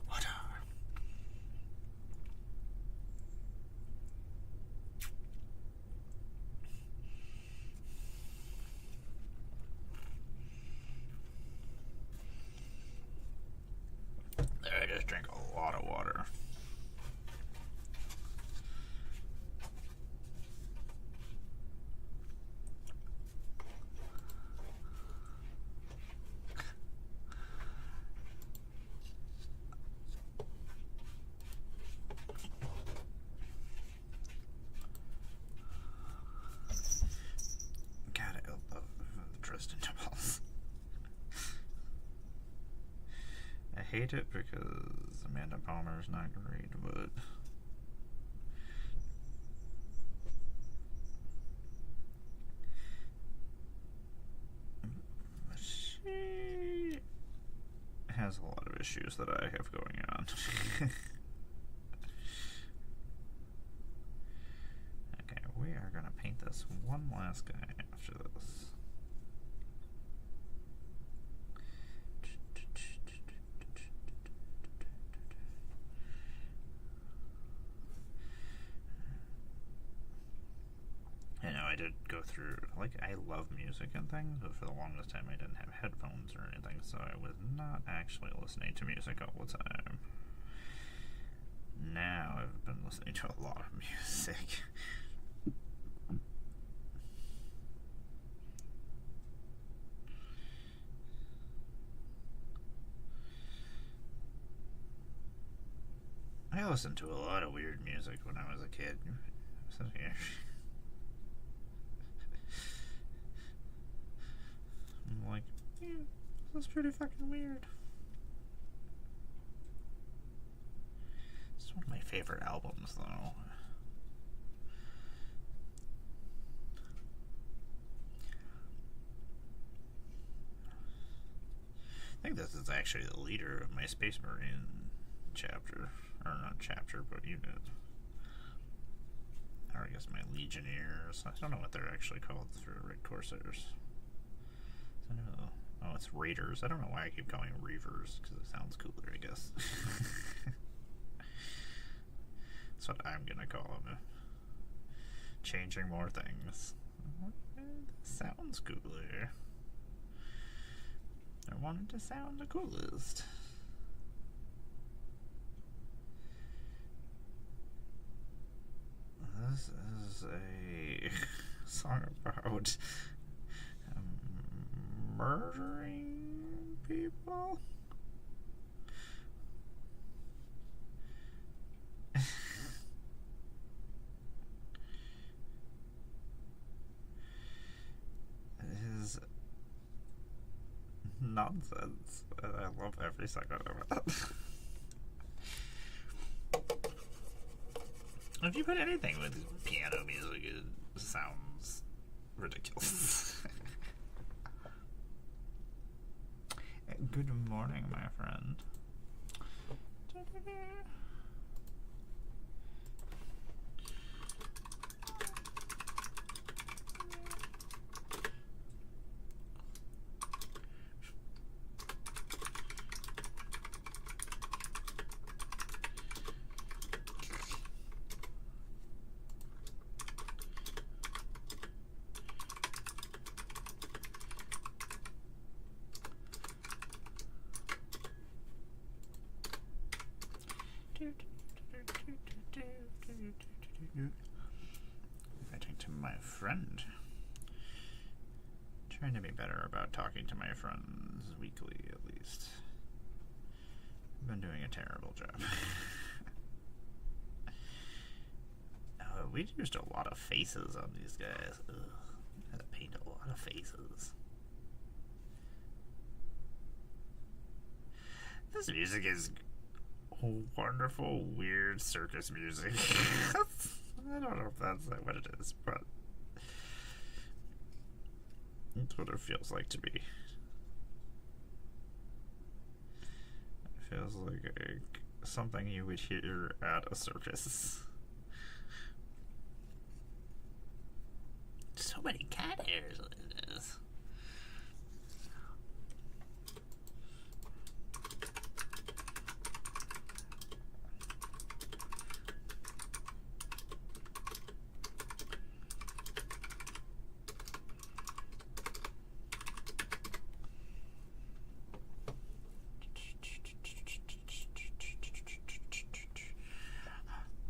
What are? I just drank a lot of water. God, I love Tristan Tipples. I hate it because Amanda Palmer's not great, but she has a lot of issues that I have going on. Okay, we are going to paint this one last guy after this. I know I did go through, like, I love music and things, but for the longest time I didn't have headphones or anything, so I was not actually listening to music all the time. Now I've been listening to a lot of music. I listened to a lot of weird music when I was a kid. So here. I'm like, yeah, this is pretty fucking weird. It's one of my favorite albums, though. I think this is actually the leader of my Space Marine chapter. Or not chapter, but unit. Or I guess my Legionnaires. I don't know what they're actually called for Red Corsairs. So no. Oh, no, it's Raiders. I don't know why I keep calling them Reavers, because it sounds cooler, I guess. That's what I'm gonna call them. Changing more things. Sounds cooler. I wanted to sound the coolest. This is a song about murdering people? It is nonsense. I love every second of it. If you put anything with piano music, it sounds ridiculous. Good morning, my friend. Writing to my friend. Trying to be better about talking to my friends weekly, at least. I've been doing a terrible job. We used a lot of faces on these guys. Ugh. I had to paint a lot of faces. This music is wonderful, weird circus music. I don't know if that's what it is, but it's what it feels like to be. It feels like something you would hear at a circus. So many cat hairs in this.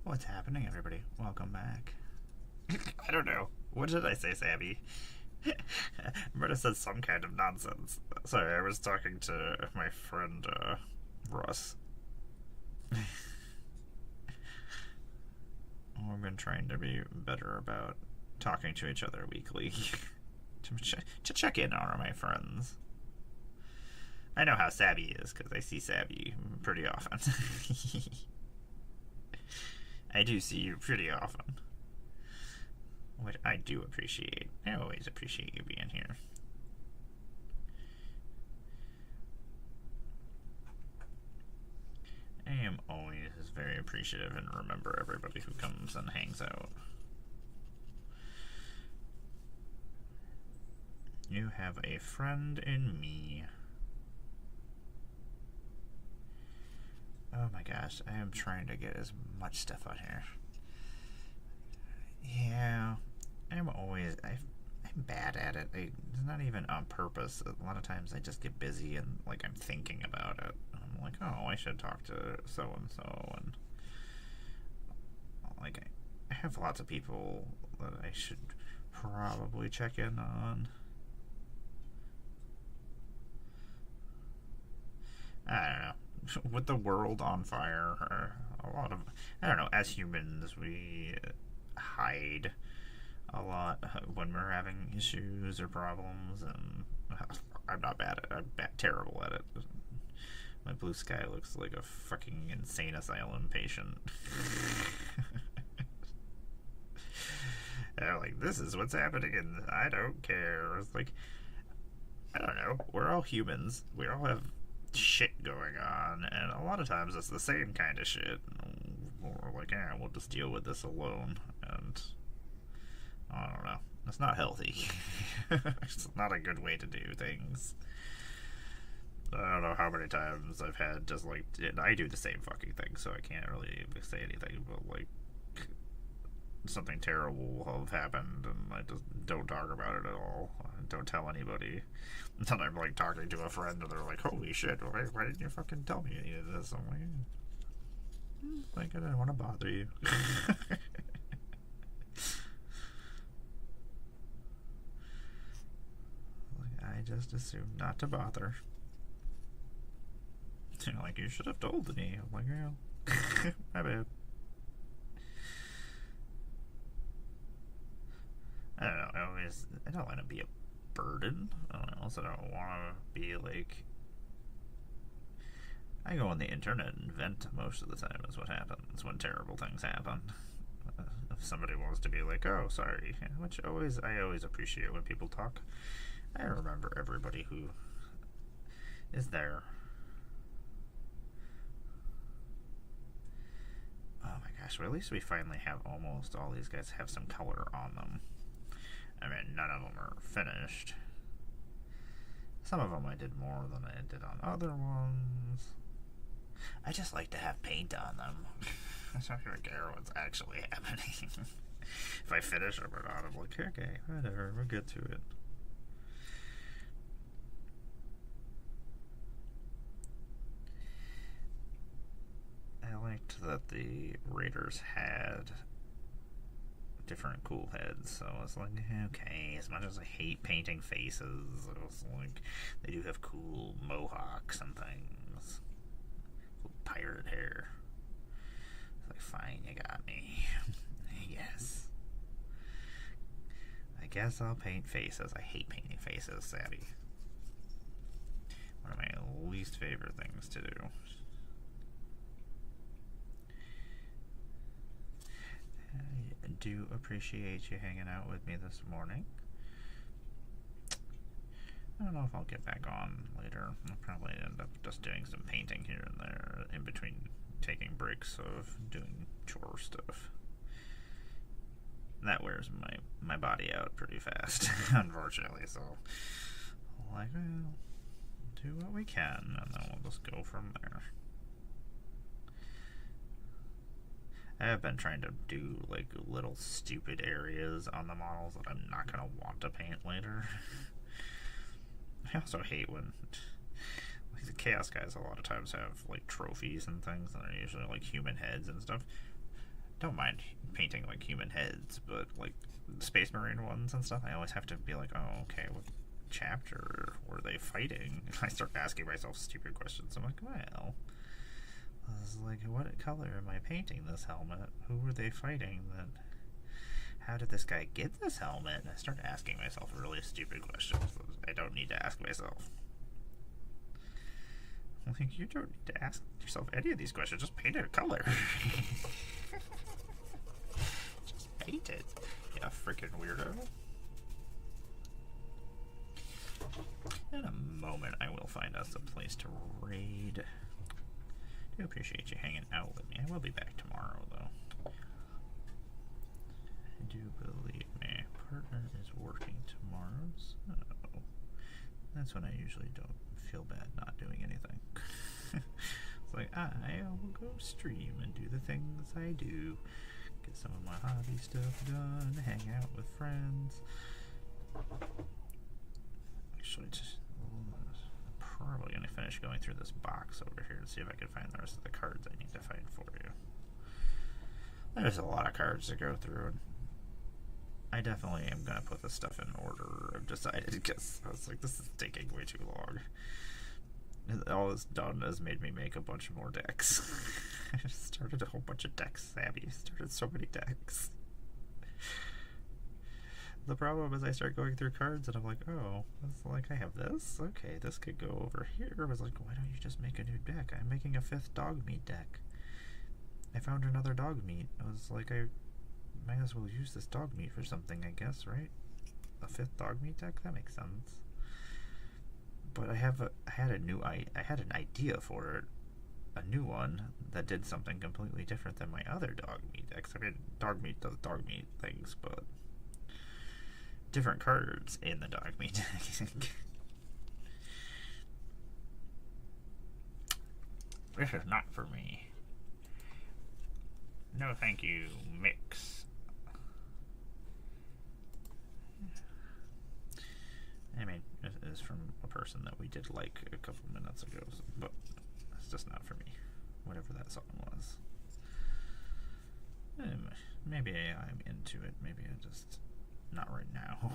What's happening, everybody? Welcome back. I don't know. What did I say, Sammy? Murda said some kind of nonsense. Sorry, I was talking to my friend, Russ. We've been trying to be better about talking to each other weekly. to check in on my friends. I know how Sabby is, because I see Sabby pretty often. I do see you pretty often. Which I do appreciate. I always appreciate you being here. I am always very appreciative and remember everybody who comes and hangs out. You have a friend in me. Oh my gosh, I am trying to get as much stuff on here. Yeah, I'm bad at it. It's not even on purpose. A lot of times I just get busy and like I'm thinking about it. I'm like, oh, I should talk to so and so, and like I have lots of people that I should probably check in on. I don't know. With the world on fire, a lot of, I don't know, as humans, we hide a lot when we're having issues or problems, and I'm not bad at it. I'm terrible at it. My blue sky looks like a fucking insane asylum patient. And I'm like, this is what's happening, and I don't care. It's like, I don't know. We're all humans. We all have shit going on, and a lot of times it's the same kind of shit. We're like, yeah, we'll just deal with this alone, and I don't know. It's not healthy. It's not a good way to do things. I don't know how many times I've had just like, I do the same fucking thing, so I can't really say anything, but like, something terrible will have happened, and I just don't talk about it at all. I don't tell anybody. Until I'm like talking to a friend, and they're like, holy shit, why didn't you fucking tell me any of this? I'm like, I didn't want to bother you. I just assumed not to bother. You're like, you should have told me. I'm like, yeah, my bad. I don't know. I don't want to be a burden. I don't know. So I don't want to be like. I go on the internet and vent most of the time. Is what happens when terrible things happen. If somebody wants to be like, oh, sorry, which I always appreciate when people talk. I remember everybody who is there. Oh my gosh, well at least we finally have almost all these guys have some color on them. I mean, none of them are finished. Some of them I did more than I did on other ones. I just like to have paint on them. I don't really care what's actually happening. If I finish them or not, I'm like, okay, whatever, we'll get to it. I liked that the Raiders had different cool heads, so I was like, okay, as much as I hate painting faces, I was like, they do have cool mohawks and things. Cool pirate hair. It's like, fine, you got me. Yes. I guess I'll paint faces. I hate painting faces, Savvy. One of my least favorite things to do. I do appreciate you hanging out with me this morning. I don't know if I'll get back on later. I'll probably end up just doing some painting here and there in between taking breaks of doing chore stuff. That wears my body out pretty fast, unfortunately, so I'm like, well, do what we can, and then we'll just go from there. I have been trying to do like little stupid areas on the models that I'm not going to want to paint later. I also hate when like the Chaos guys a lot of times have like trophies and things that are usually like human heads and stuff. Don't mind painting like human heads, but like Space Marine ones and stuff, I always have to be like, oh, okay, what chapter were they fighting? And I start asking myself stupid questions. I'm like, well, I was like, what color am I painting this helmet? Who were they fighting? Then how did this guy get this helmet? And I start asking myself really stupid questions that I don't need to ask myself. I'm like, you don't need to ask yourself any of these questions. Just paint it a color. Just paint it. Yeah, freaking weirdo. In a moment, I will find us a place to raid. I do appreciate you hanging out with me. I will be back tomorrow, though. I do believe my partner is working tomorrow, so that's when I usually don't feel bad not doing anything. It's like, I will go stream and do the things I do. Get some of my hobby stuff done, hang out with friends. Actually, just probably going to finish going through this box over here to see if I can find the rest of the cards I need to find for you. There's a lot of cards to go through, and I definitely am going to put this stuff in order. I've decided, because I was like, this is taking way too long. All it's done is made me make a bunch more decks. I started a whole bunch of decks, Abby. Started so many decks. The problem is I start going through cards and I'm like, oh, it's like I have this? Okay, this could go over here. I was like, why don't you just make a new deck? I'm making a 5th dog meat deck. I found another dog meat. I was like, I might as well use this dog meat for something, I guess, right? A 5th dog meat deck? That makes sense. But I had an idea for it. A new one that did something completely different than my other dog meat decks. I mean, dog meat does dog meat things, but different cards in the dog meat deck. This is not for me. No thank you, mix. I mean, it is from a person that we did like a couple minutes ago, but it's just not for me. Whatever that song was. Maybe I'm into it, maybe I just... not right now.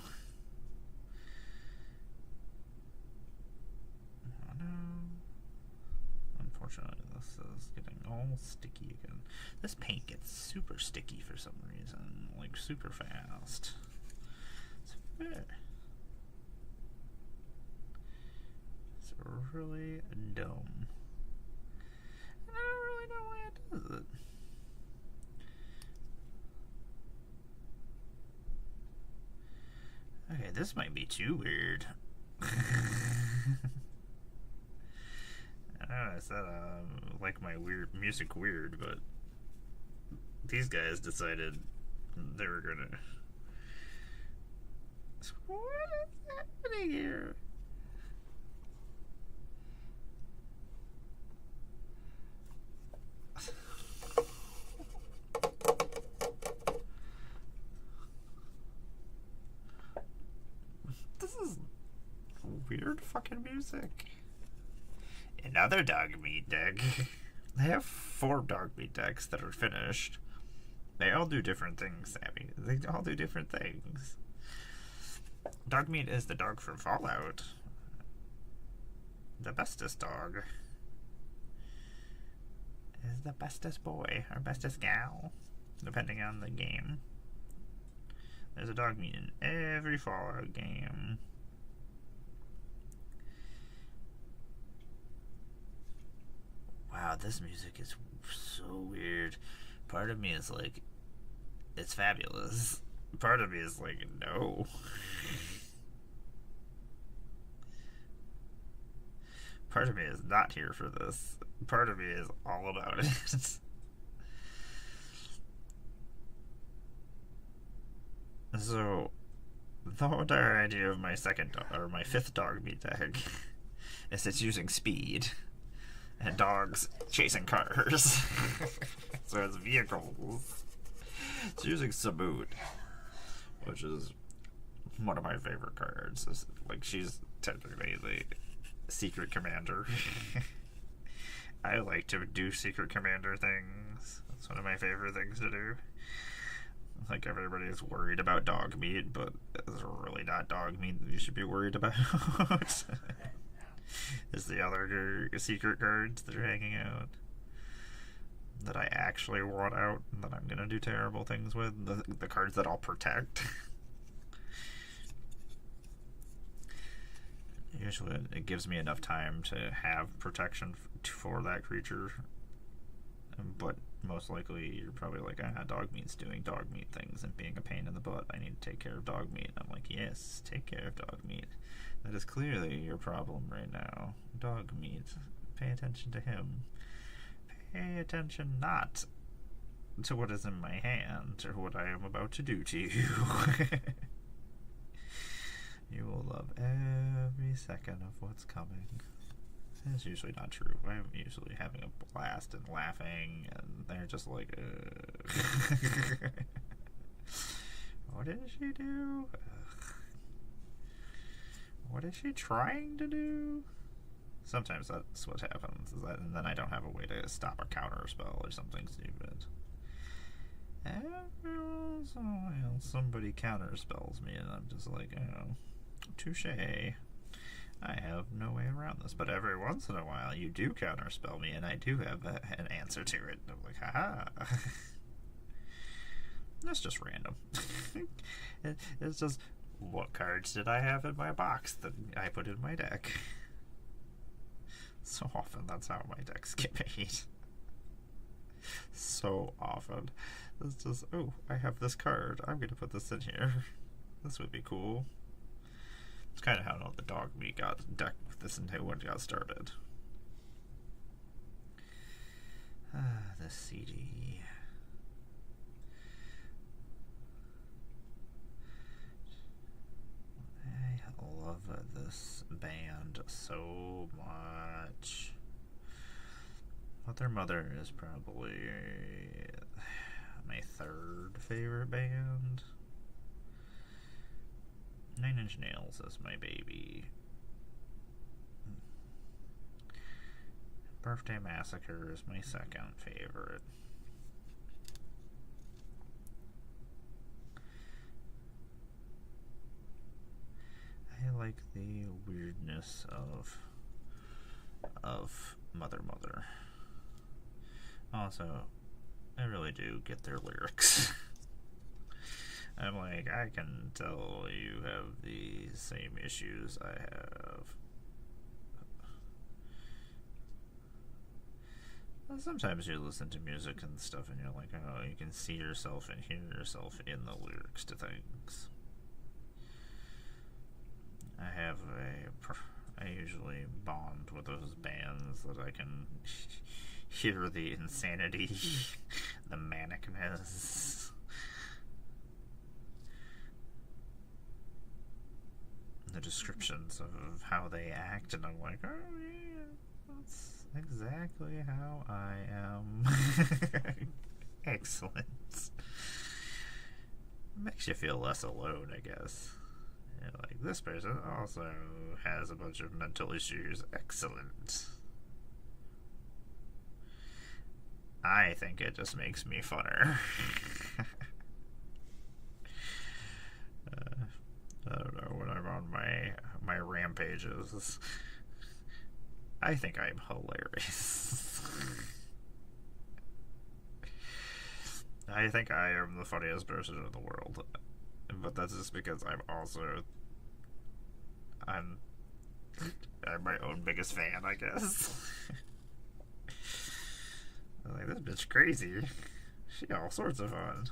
Oh no. Unfortunately, this is getting all sticky again. This paint gets super sticky for some reason, like super fast. It's really dumb. And I don't really know why it does it. Okay, this might be too weird. I know I said like my weird music weird, but these guys decided they were gonna... What is happening here? This is weird fucking music. Another dog meat deck. They have 4 dog meat decks that are finished. They all do different things, Sammy. They all do different things. Dog meat is the dog from Fallout. The bestest dog is the bestest boy or bestest gal, depending on the game. There's a dog meat in every Fallout game. Wow, this music is so weird. Part of me is like, it's fabulous. Part of me is like, no. Part of me is not here for this. Part of me is all about it. So, the whole entire idea of my my 5th dog meat deck is it's using speed and dogs chasing cars. So it's vehicles. It's using Saboot, which is one of my favorite cards. It's like, she's technically the secret commander. I like to do secret commander things. That's one of my favorite things to do. Like, everybody's worried about dog meat, but it's really not dog meat that you should be worried about. It's the other secret cards that are hanging out that I actually want out and that I'm gonna do terrible things with. The cards that I'll protect. Usually it gives me enough time to have protection for that creature, but most likely you're probably like, dog meat's doing dog meat things and being a pain in the butt. I need to take care of dog meat. And I'm like, yes, take care of dog meat. That is clearly your problem right now. Dog meat. Pay attention to him. Pay attention not to what is in my hand or what I am about to do to you. You will love every second of what's coming. It's usually not true. I'm usually having a blast and laughing, and they're just like, what did she do? What is she trying to do? Sometimes that's what happens, and then I don't have a way to stop a counter spell or something stupid. Every once in a while, somebody counter spells me, and I'm just like, touche. I have no way around this. But every once in a while, you do counter spell me, and I do have an answer to it. And I'm like, haha. That's just random. It's just, what cards did I have in my box that I put in my deck? So often, that's how my decks get made. So often. It's just, oh, I have this card. I'm going to put this in here. This would be cool. It's kind of how the dog meat got decked with this and when it got started. The CD. I love this band so much. Mother Mother is probably my third favorite band. Nine Inch Nails is my baby. Birthday Massacre is my second favorite. I like the weirdness of Mother Mother. Also, I really do get their lyrics. I'm like, I can tell you have the same issues I have. Well, sometimes you listen to music and stuff and you're like, oh, you can see yourself and hear yourself in the lyrics to things. I usually bond with those bands that I can hear the insanity, the manicness, the descriptions of how they act, and I'm like, oh yeah, that's exactly how I am. Excellent. Makes you feel less alone, I guess. Like, this person also has a bunch of mental issues. Excellent. I think it just makes me funner. I don't know, when I'm on my rampages, I think I'm hilarious. I think I am the funniest person in the world. But that's just because I'm my own biggest fan, I guess. I'm like, this bitch crazy. She got all sorts of fun.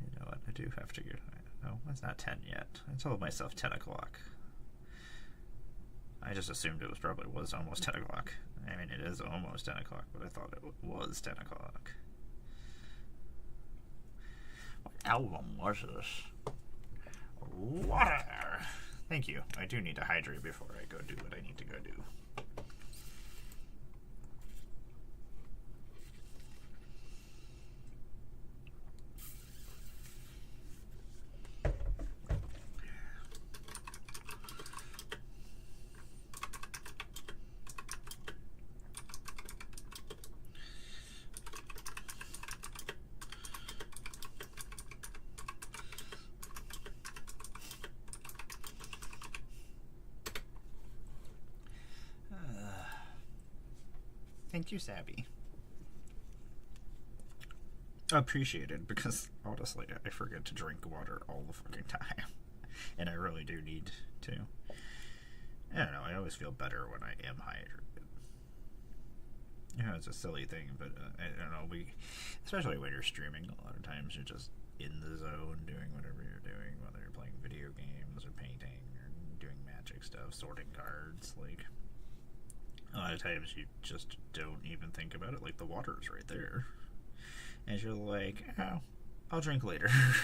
You know what? I do have to get. Oh, it's not 10 yet. I told myself 10 o'clock. I just assumed it was almost 10 o'clock. I mean, it is almost 10 o'clock, but I thought it was 10 o'clock. What album was this? Water! Thank you. I do need to hydrate before I go do what I need to go do. Thank you, Sabby. Appreciated, because honestly, I forget to drink water all the fucking time. And I really do need to. I don't know, I always feel better when I am hydrated. You know, it's a silly thing, but I don't know, especially when you're streaming, a lot of times you're just in the zone doing whatever you're doing, whether you're playing video games or painting or doing magic stuff, sorting cards, like... A lot of times you just don't even think about it, like the water's right there. And you're like, oh, I'll drink later. I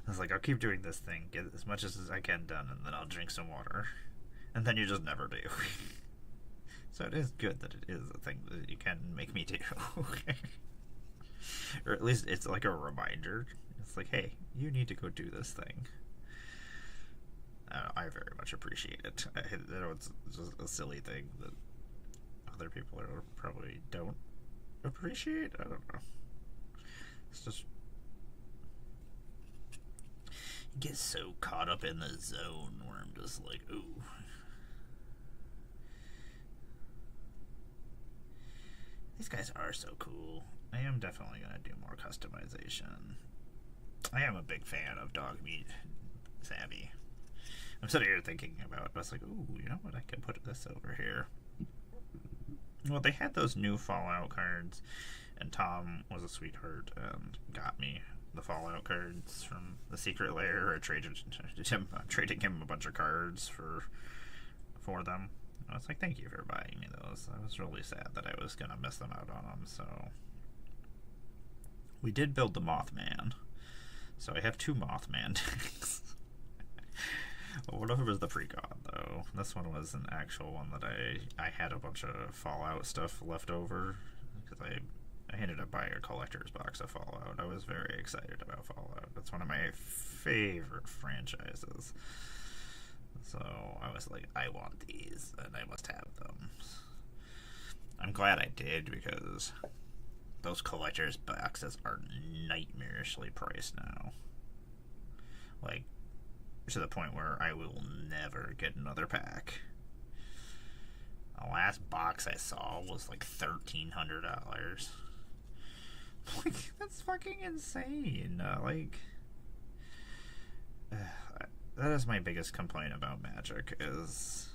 was like, I'll keep doing this thing, get as much as I can done, and then I'll drink some water. And then you just never do. So it is good that it is a thing that you can make me do. Or at least it's like a reminder. It's like, hey, you need to go do this thing. I very much appreciate it. I know it's just a silly thing that other people probably don't appreciate. I don't know. It's just... You get so caught up in the zone where I'm just like, ooh. These guys are so cool. I am definitely going to do more customization. I am a big fan of Dog Meat Savvy. I'm sitting here thinking about, I was like, ooh, you know what, I can put this over here. Well, they had those new Fallout cards, and Tom was a sweetheart and got me the Fallout cards from the Secret Lair. I'm trading him a bunch of cards for them. I was like, thank you for buying me those. I was really sad that I was going to miss them out on them, so... We did build the Mothman, So I have 2 Mothman decks. One of them is the Precon, though. This one was an actual one that I had a bunch of Fallout stuff left over, because I ended up buying a collector's box of Fallout. I was very excited about Fallout. It's one of my favorite franchises. So I was like, I want these, and I must have them. I'm glad I did, because those collector's boxes are nightmarishly priced now. Like, to the point where I will never get another pack. The last box I saw was like $1,300. Like, that's fucking insane. That is my biggest complaint about Magic, is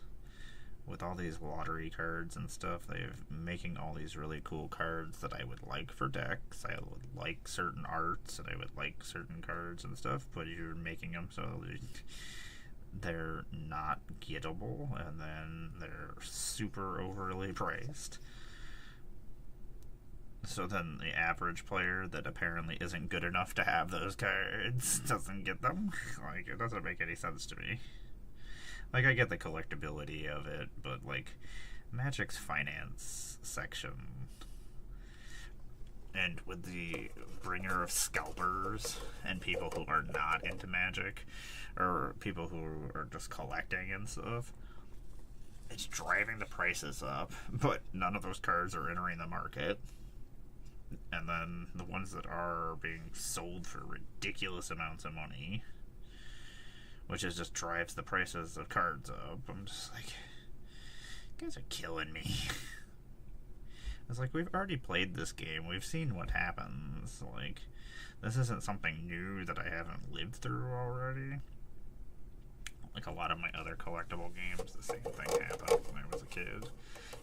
with all these lottery cards and stuff, they're making all these really cool cards that I would like for decks. I would like certain arts, and I would like certain cards and stuff, but you're making them so they're not gettable, and then they're super overly priced. So then the average player that apparently isn't good enough to have those cards doesn't get them. Like, it doesn't make any sense to me. Like, I get the collectability of it, but, like, Magic's finance section, and with the bringer of scalpers and people who are not into Magic, or people who are just collecting and stuff, it's driving the prices up, but none of those cards are entering the market. And then the ones that are being sold for ridiculous amounts of money, which just drives the prices of cards up. I'm just like, you guys are killing me. It's like, we've already played this game. We've seen what happens. Like, this isn't something new that I haven't lived through already. Like a lot of my other collectible games, the same thing happened when I was a kid.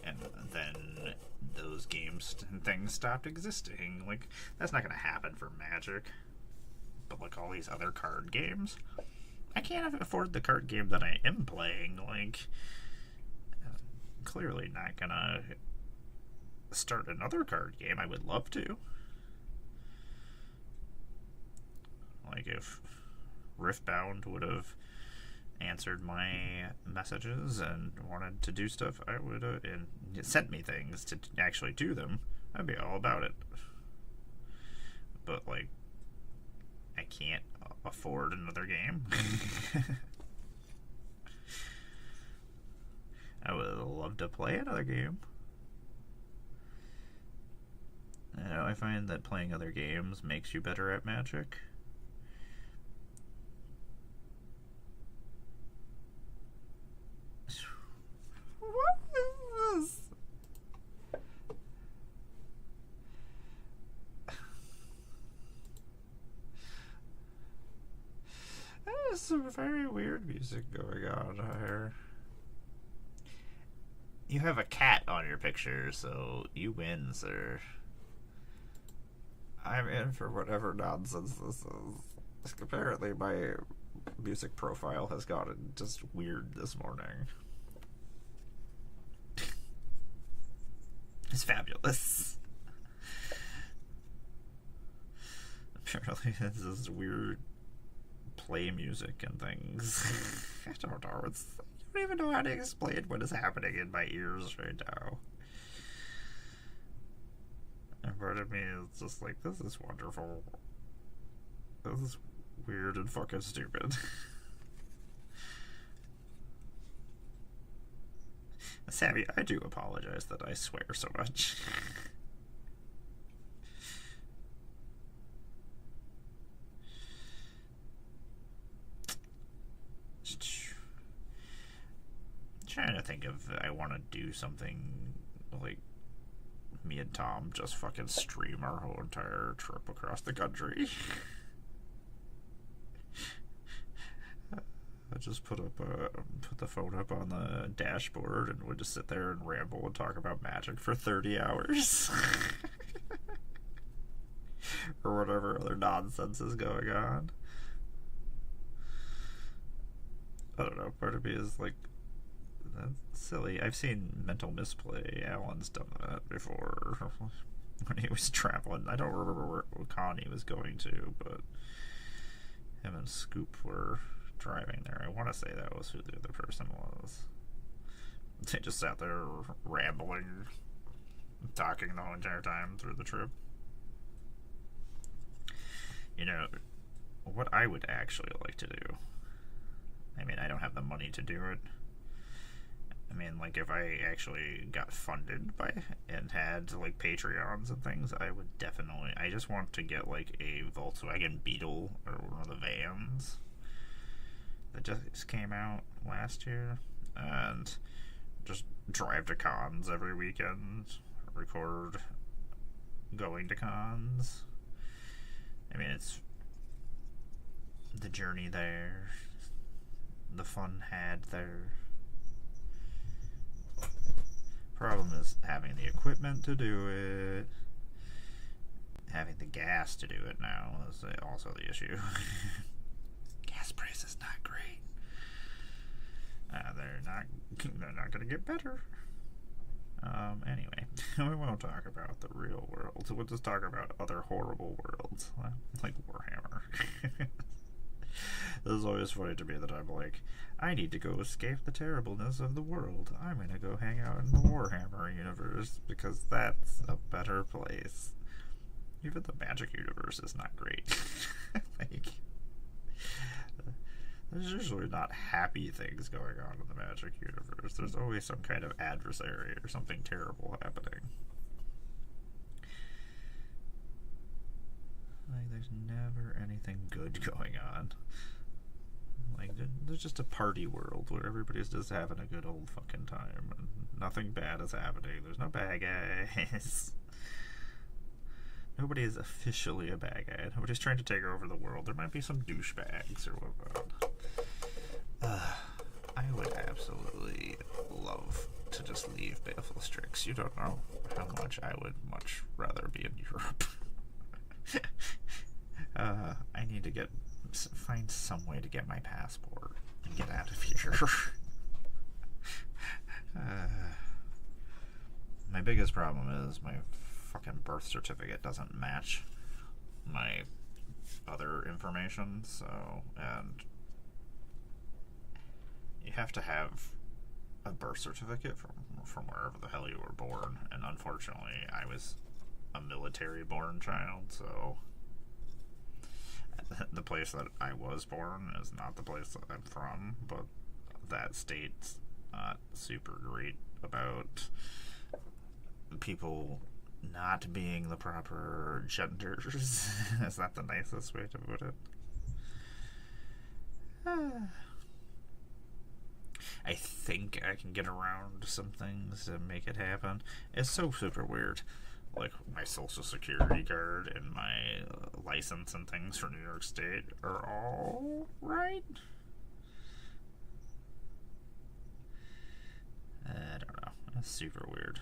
And then those games and things stopped existing. Like, that's not going to happen for Magic. But like all these other card games, I can't afford the card game that I am playing. Like, clearly not going to start another card game. I would love to. Like, if Riftbound would have answered my messages and wanted to do stuff, I would have, and sent me things to actually do them, I'd be all about it. But, like, I can't afford another game. I would love to play another game. You know, I find that playing other games makes you better at Magic. What is this? There's some very weird music going on here. You have a cat on your picture, so you win, sir. I'm in for whatever nonsense this is. Apparently my music profile has gotten just weird this morning. It's fabulous. Apparently this is weird play music and things. I don't know. I don't even know how to explain what is happening in my ears right now. And part of me is just like, this is wonderful. This is weird and fucking stupid. Sammy, I do apologize that I swear so much. Trying to think if I want to do something like me and Tom just fucking stream our whole entire trip across the country. I just put the phone up on the dashboard and would just sit there and ramble and talk about Magic for 30 hours. Or whatever other nonsense is going on. I don't know, part of me is like, that's silly. I've seen Mental Misplay. Alan's done that before when he was traveling. I don't remember what con he was going to, but him and Scoop were driving there. I want to say that was who the other person was. They just sat there rambling, talking the whole entire time through the trip. You know, what I would actually like to do, I mean, I don't have the money to do it. I mean, like, if I actually got funded by and had, like, Patreons and things, I would definitely... I just want to get, like, a Volkswagen Beetle or one of the vans that just came out last year, and just drive to cons every weekend, record going to cons. I mean, it's the journey there, the fun had there. Problem is having the equipment to do it. Having the gas to do it now is also the issue. Gas price is not great. They're not going to get better. Anyway, we won't talk about the real world. We'll just talk about other horrible worlds, like Warhammer. This is always funny to me that I'm like, I need to go escape the terribleness of the world. I'm gonna go hang out in the Warhammer universe because that's a better place. Even the Magic universe is not great. Like, there's usually not happy things going on in the Magic universe. There's always some kind of adversary or something terrible happening. Like, there's never anything good going on. Like, there's just a party world where everybody's just having a good old fucking time and nothing bad is happening. There's no bad guys. Nobody is officially a bad guy. Nobody's trying to take over the world. There might be some douchebags or whatnot. I would absolutely love to just leave Baleful-Strix. You don't know how much I would much rather be in Europe. I need to find some way to get my passport and get out of here. My biggest problem is my fucking birth certificate doesn't match my other information, and you have to have a birth certificate from wherever the hell you were born, and unfortunately I was a military born child, so the place that I was born is not the place that I'm from, but that state's not super great about people not being the proper genders. Is that the nicest way to put it? I think I can get around some things to make it happen. It's so super weird. Like, my social security card and my license and things for New York State are all right. I don't know. It's super weird.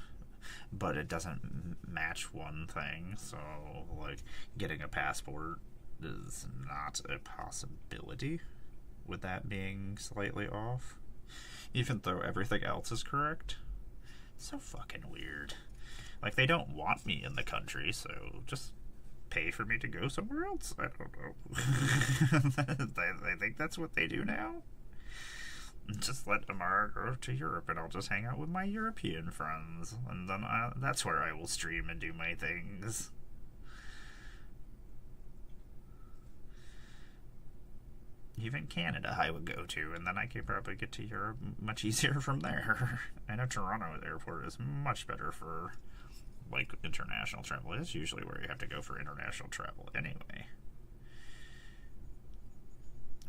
But it doesn't match one thing, so, like, getting a passport is not a possibility with that being slightly off. Even though everything else is correct. It's so fucking weird. Like, they don't want me in the country, so just pay for me to go somewhere else? I don't know. They think that's what they do now? Just let Emmara go to Europe and I'll just hang out with my European friends. And then that's where I will stream and do my things. Even Canada I would go to, and then I could probably get to Europe much easier from there. I know Toronto Airport is much better for, like, international travel. It's usually where you have to go for international travel anyway.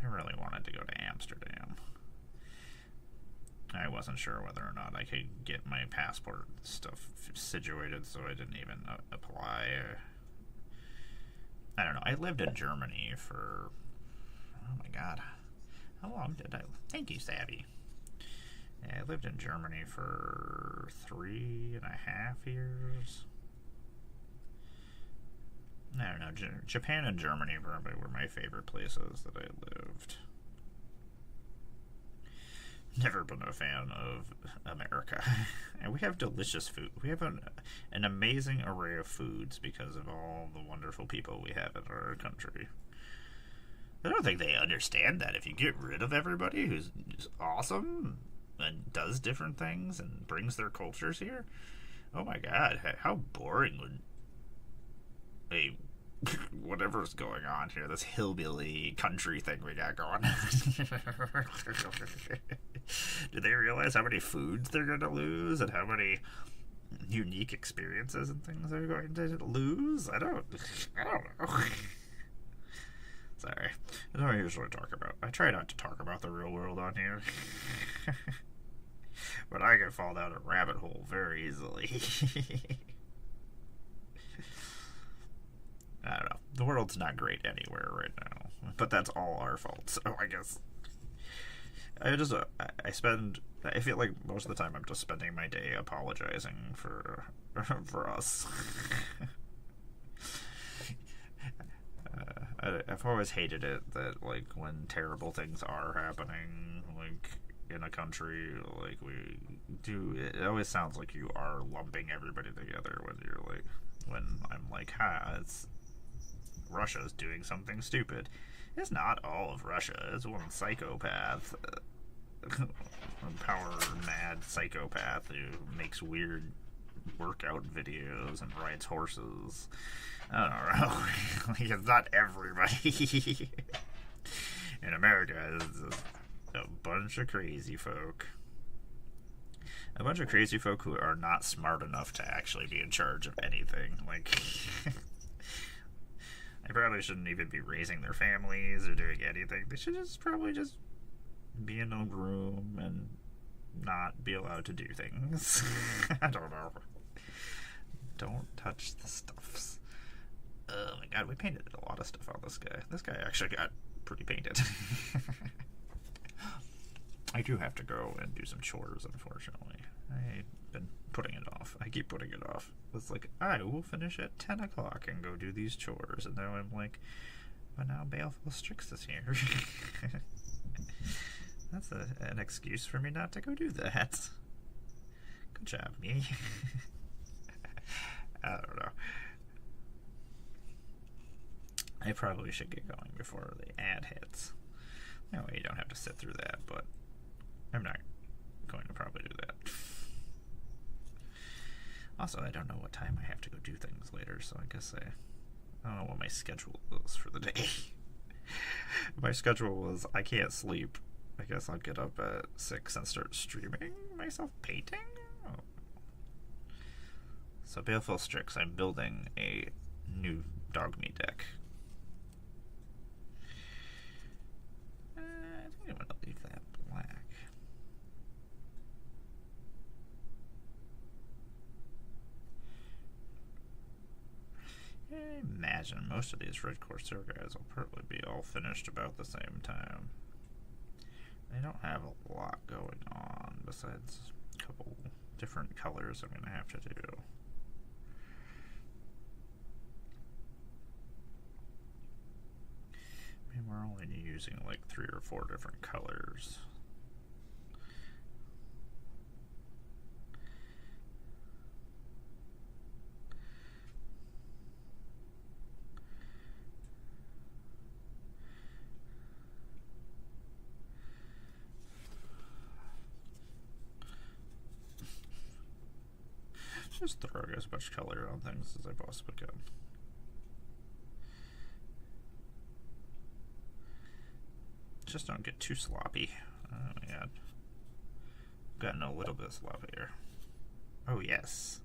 I really wanted to go to Amsterdam. I wasn't sure whether or not I could get my passport stuff situated, so I didn't even apply. I don't know. I lived in Germany for... Oh my god. How long did I... Thank you, Savvy. Yeah, I lived in Germany for 3.5 years. I don't know. Japan and Germany probably were my favorite places that I lived. Never been a fan of America. And we have delicious food. We have an amazing array of foods because of all the wonderful people we have in our country. I don't think they understand that if you get rid of everybody who's just awesome and does different things and brings their cultures here, oh my god, how boring would a whatever's going on here, this hillbilly country thing we got going on. Do they realize how many foods they're going to lose and how many unique experiences and things they're going to lose? I don't know. Sorry. I don't usually talk about. I try not to talk about the real world on here. But I can fall down a rabbit hole very easily. I don't know. The world's not great anywhere right now. But that's all our fault, so I guess. I feel like most of the time I'm just spending my day apologizing for us. I've always hated it that, like, when terrible things are happening, like, in a country, like, we do, it always sounds like you are lumping everybody together when I'm like, it's Russia's doing something stupid. It's not all of Russia. It's one psychopath, power-mad psychopath who makes weird workout videos and rides horses. I don't know. Like, it's not everybody. In America, it's a bunch of crazy folk. A bunch of crazy folk who are not smart enough to actually be in charge of anything. Like, they probably shouldn't even be raising their families or doing anything. They should probably just be in a room and not be allowed to do things. I don't know. Don't touch the stuffs. Oh my god, we painted a lot of stuff on this guy. This guy actually got pretty painted. I do have to go and do some chores, unfortunately. I've been putting it off. I keep putting it off. It's like, I will finish at 10 o'clock and go do these chores. And now I'm like, but now Baleful Strix is here. That's an excuse for me not to go do that. Good job, me. I don't know. I probably should get going before the ad hits. That way you don't have to sit through that, but I'm not going to probably do that. Also, I don't know what time I have to go do things later, so I guess I don't know what my schedule is for the day. My schedule was I can't sleep. I guess I'll get up at 6 and start streaming myself painting? Oh. So, Baleful Strix, I'm building a new dog meat deck. I think I'm going to leave that black. I imagine most of these Red Corsair guys will probably be all finished about the same time. They don't have a lot going on besides a couple different colors I'm going to have to do. I mean, we're only using like 3 or 4 different colors. Just throw as much color on things as I possibly can. Just don't get too sloppy. Oh my god. Gotten a little bit sloppier. Oh yes.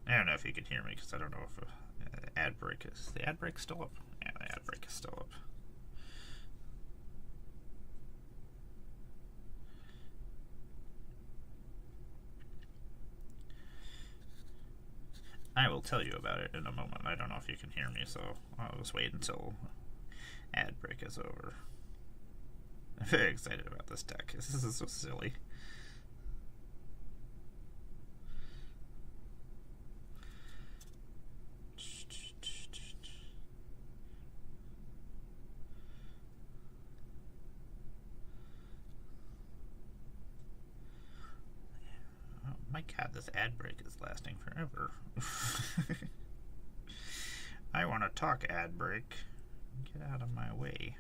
I don't know if you can hear me because I don't know if ad break is. The ad break still up? Yeah, the ad break is still up. I will tell you about it in a moment. I don't know if you can hear me, so I'll just wait until ad break is over. I'm very excited about this deck. This is so silly. My god, this ad break is lasting forever. I want to talk, ad break. Get out of my way.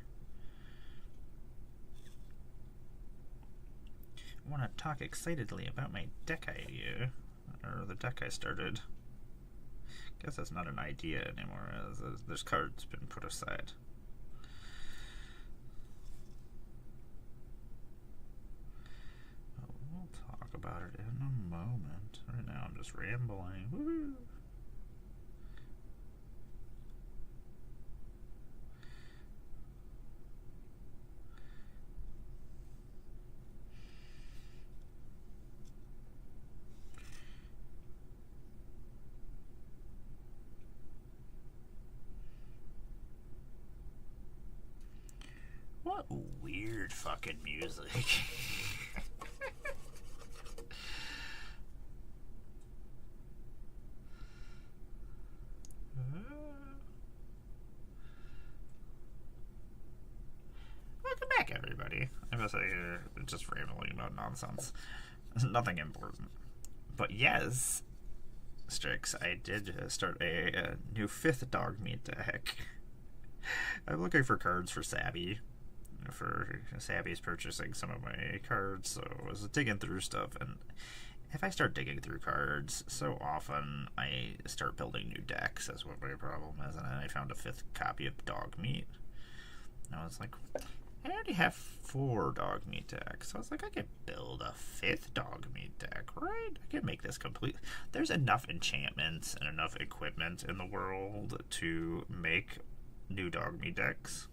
I want to talk excitedly about my deck idea, or the deck I started. Guess that's not an idea anymore, as there's cards been put aside. We'll talk about it in a moment. Right now I'm just rambling. Woo-hoo. What weird fucking music. Welcome back, everybody. I'm gonna say just rambling about nonsense. Nothing important. But yes, Strix, I did start a new 5th dog meat deck. I'm looking for cards for Sabby. For Sabby's purchasing some of my cards, so I was digging through stuff, and if I start digging through cards, so often I start building new decks. That's what my problem is, and then I found a 5th copy of Dog Meat. And I was like, I already have 4 Dog Meat decks, so I was like, I could build a 5th Dog Meat deck, right? I could make this complete. There's enough enchantments and enough equipment in the world to make new Dog Meat decks.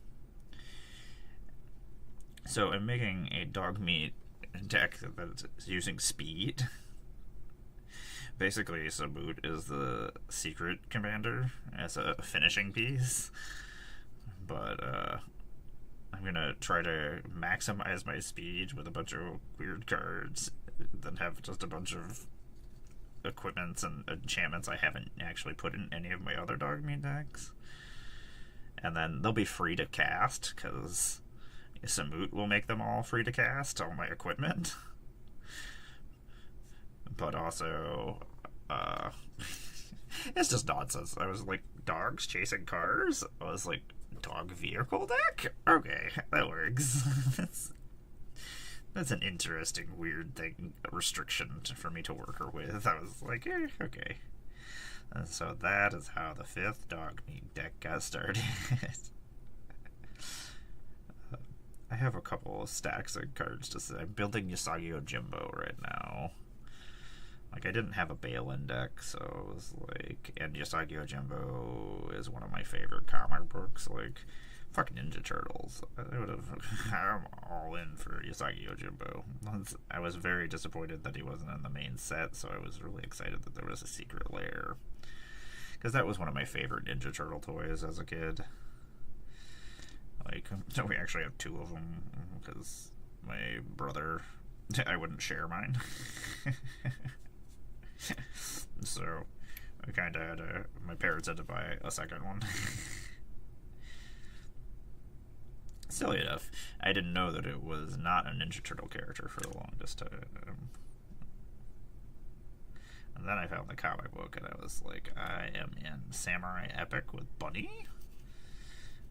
So I'm making a Dog Meat deck that's using speed. Basically, Saboot is the secret commander as a finishing piece. But I'm going to try to maximize my speed with a bunch of weird cards, then have just a bunch of equipments and enchantments I haven't actually put in any of my other Dog Meat decks. And then they'll be free to cast, because Samoot will make them all free to cast, all my equipment. But also, it's just nonsense. I was like, dogs chasing cars? I was like, dog vehicle deck? Okay, that works. That's an interesting, weird thing, a restriction for me to work with. I was like, okay. And so that is how the 5th Dog Meat deck got started. I have a couple of stacks of cards to say. I'm building Yasagi Jimbo right now. Like, I didn't have a Balin deck, so it was like, and Yasagi Jimbo is one of my favorite comic books, like, fucking Ninja Turtles. I would have, I'm all in for Yasagi Jimbo. I was very disappointed that he wasn't in the main set, so I was really excited that there was a secret lair. Because that was one of my favorite Ninja Turtle toys as a kid. Like, so we actually have 2 of them, because my brother, I wouldn't share mine. So, I kind of had my parents had to buy a second one. Silly enough, I didn't know that it was not a Ninja Turtle character for the longest time. And then I found the comic book, and I was like, I am in Samurai Epic with Bunny?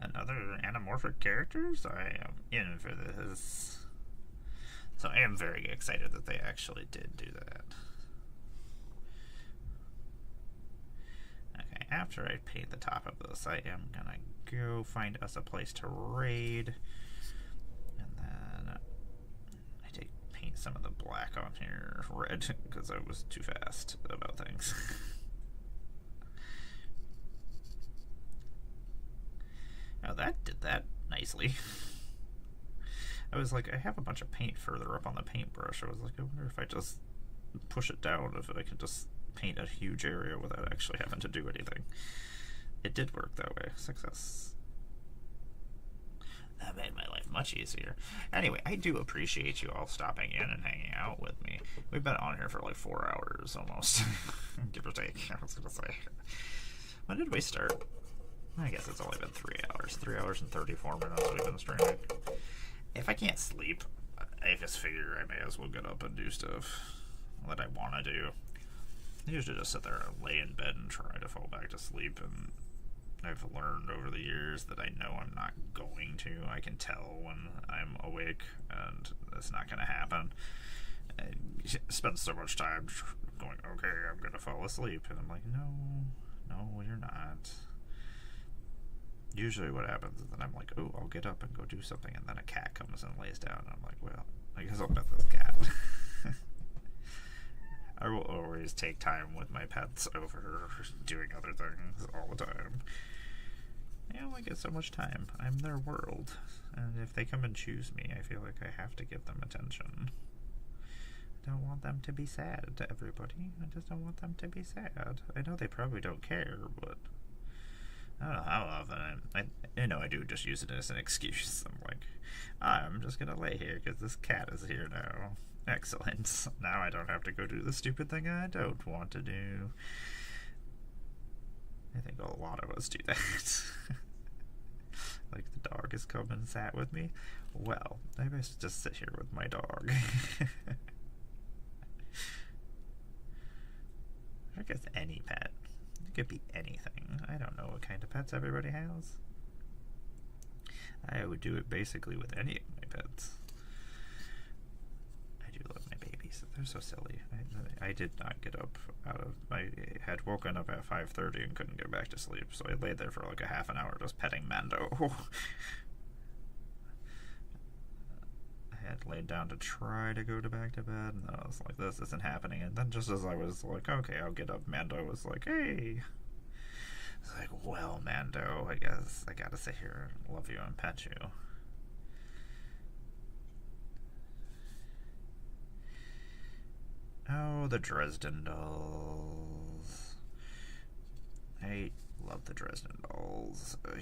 And other anamorphic characters? I am in for this. So I am very excited that they actually did do that. Okay, after I paint the top of this, I am gonna go find us a place to raid. And then I paint some of the black on here red, because I was too fast about things. Now that did that nicely. I was like, I have a bunch of paint further up on the paintbrush. I was like, I wonder if I just push it down, if I could just paint a huge area without actually having to do anything. It did work that way. Success. That made my life much easier. Anyway, I do appreciate you all stopping in and hanging out with me. We've been on here for like 4 hours almost. Give or take, I was going to say. When did we start? I guess it's only been 3 hours. 3 hours and 34 minutes we've been streaming. If I can't sleep, I just figure I may as well get up and do stuff that I want to do. I usually just sit there and lay in bed and try to fall back to sleep, and I've learned over the years that I know I'm not going to. I can tell when I'm awake and it's not going to happen. I spend so much time going, okay, I'm going to fall asleep. And I'm like, no, you're not. Usually what happens is that I'm like, oh, I'll get up and go do something. And then a cat comes and lays down. And I'm like, well, I guess I'll pet this cat. I will always take time with my pets over doing other things all the time. I only get so much time. I'm their world. And if they come and choose me, I feel like I have to give them attention. I don't want them to be sad to everybody. I just don't want them to be sad. I know they probably don't care, but I don't know how often I do just use it as an excuse. I'm like, I'm just gonna lay here because this cat is here now. Excellent. Now I don't have to go do the stupid thing I don't want to do. I think a lot of us do that. Like, the dog has come and sat with me. Well, I best just sit here with my dog. I guess any pet. It could be anything. I don't know what kind of pets everybody has. I would do it basically with any of my pets. I do love my babies. They're so silly. I did not get up out of... I had woken up at 5:30 and couldn't get back to sleep, so I laid there for like a half an hour just petting Mando. I had laid down to try to go back to bed, and I was like, this isn't happening. And then just as I was like, okay, I'll get up, Mando was like, hey. I was like, well, Mando, I guess I gotta sit here and love you and pet you. Oh, the Dresden Dolls. I love the Dresden Dolls. They're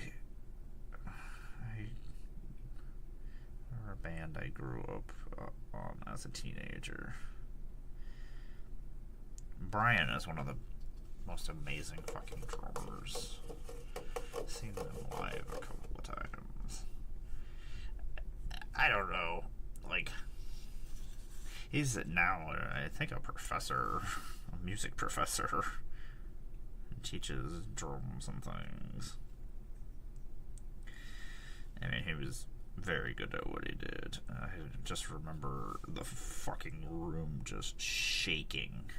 a band I grew up on as a teenager. Brian is one of the most amazing fucking drummers. I've seen them live a couple of times. I don't know, like, he's now, I think, a professor, a music professor, and teaches drums and things. I mean, he was very good at what he did. I just remember the fucking room just shaking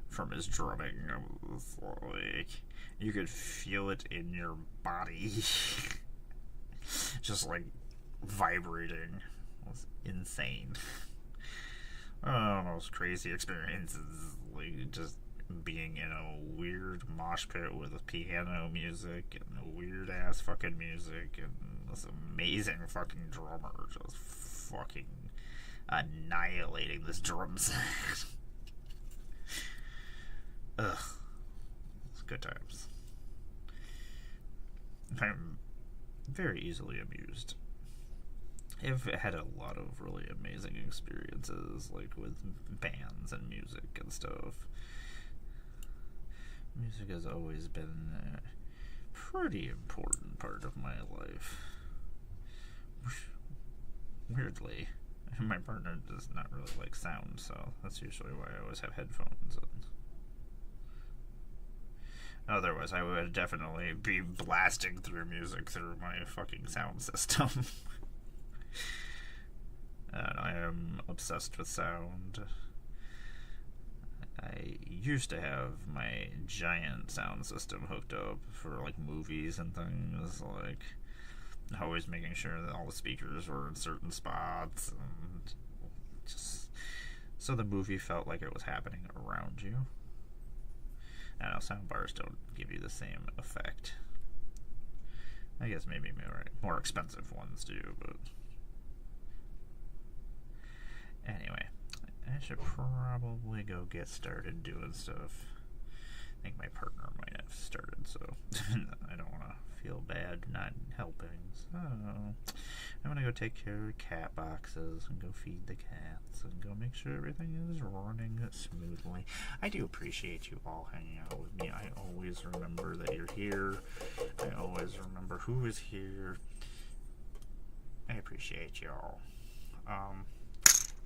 from his drumming. It was like, you could feel it in your body. Just like vibrating. It was insane. Those crazy experiences, like just being in a weird mosh pit with piano music and weird ass fucking music and this amazing fucking drummer just fucking annihilating this drum set. Ugh. It's good times. I'm very easily amused. I've had a lot of really amazing experiences, like with bands and music and stuff. Music has always been a pretty important part of my life. Weirdly, my partner does not really like sound, so that's usually why I always have headphones on. Otherwise, I would definitely be blasting through music through my fucking sound system. And I am obsessed with sound. I used to have my giant sound system hooked up for like movies and things, like always making sure that all the speakers were in certain spots, and just so the movie felt like it was happening around you. I know sound bars don't give you the same effect. I guess maybe more expensive ones do, but anyway, I should probably go get started doing stuff. I think my partner might have started, so I don't want to feel bad not helping. So I'm going to go take care of the cat boxes and go feed the cats and go make sure everything is running smoothly. I do appreciate you all hanging out with me. I always remember that you're here. I always remember who is here. I appreciate y'all.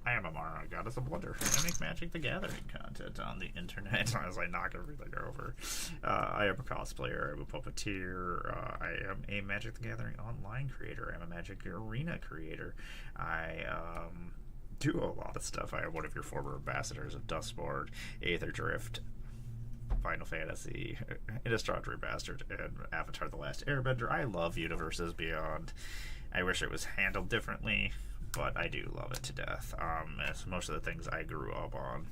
I am Emmara, goddess of Blunder. I make Magic the Gathering content on the internet as I knock everything over. I am a cosplayer, I'm a puppeteer, I am a Magic the Gathering online creator, I'm a Magic Arena creator, I do a lot of stuff. I am one of your former ambassadors of Dustboard, Aether Drift, Final Fantasy, Innistrad Remastered, and Avatar The Last Airbender. I love Universes Beyond. I wish it was handled differently, but I do love it to death. It's most of the things I grew up on.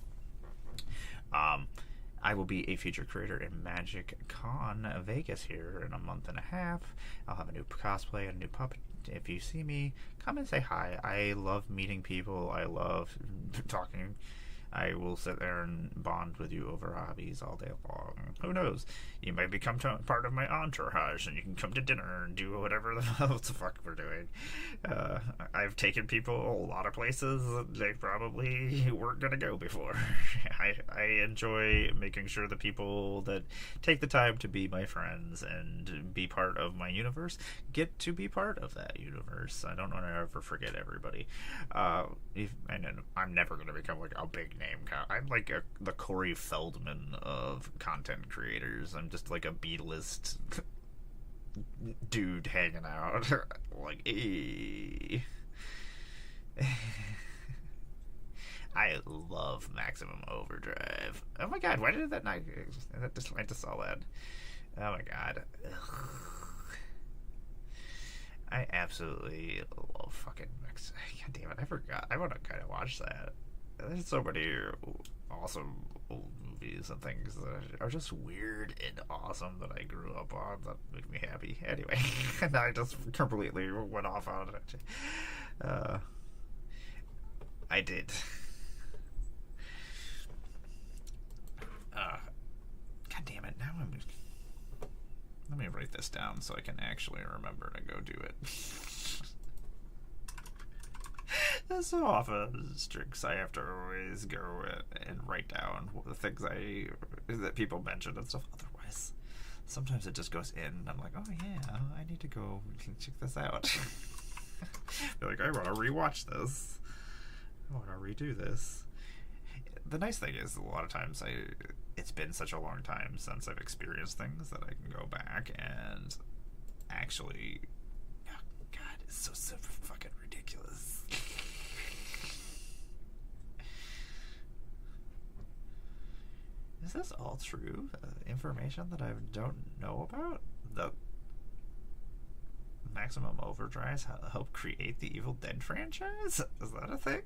I will be a feature creator in Magic Con Vegas here in a month and a half. I'll have a new cosplay and a new puppet. If you see me, come and say hi. I love meeting people. I love talking. I will sit there and bond with you over hobbies all day long. Who knows? You might become part of my entourage, and you can come to dinner and do whatever the fuck we're doing. I've taken people a lot of places that they probably weren't gonna go before. I enjoy making sure the people that take the time to be my friends and be part of my universe get to be part of that universe. I don't want to ever forget everybody. And I'm never gonna become like a big name. I'm like the Corey Feldman of content creators. I'm just like a B-list dude hanging out. Like, hey. I love Maximum Overdrive. Oh my god, why did that not... I just saw that. Oh my god. Ugh. I absolutely love fucking Max. God damn it, I forgot. I want to kind of watch that. There's so many awesome old movies and things that are just weird and awesome that I grew up on that make me happy. Anyway, and I just completely went off on it. I did. God damn it, now I'm... Let me write this down so I can actually remember to go do it. So often, Strix, I have to always go and write down the things that people mention and stuff. Otherwise, sometimes it just goes in, and I'm like, oh yeah, I need to go check this out. They're like, I want to rewatch this. I want to redo this. The nice thing is, a lot of times, it's been such a long time since I've experienced things that I can go back and actually... Oh, God, it's so super fucking ridiculous. Is this all true? Information that I don't know about? The Maximum Overdrive helped create the Evil Dead franchise? Is that a thing?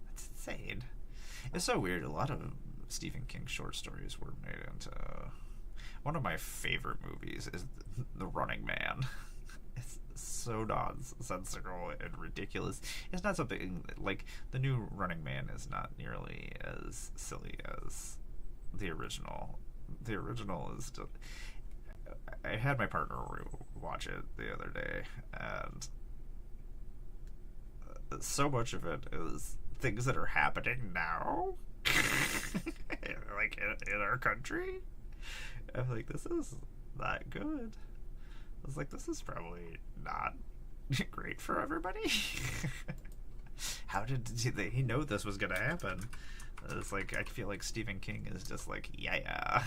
That's insane. It's so weird. A lot of Stephen King short stories were made into... One of my favorite movies is The Running Man. It's so nonsensical and ridiculous. It's not something like the new Running Man is not nearly as silly as the original. The original is still... I had my partner watch it the other day, and so much of it is things that are happening now, like in our country. I'm like, this is not good. I was like, this is probably not great for everybody. How did he know this was gonna happen? It's like, I feel like Stephen King is just like, yeah.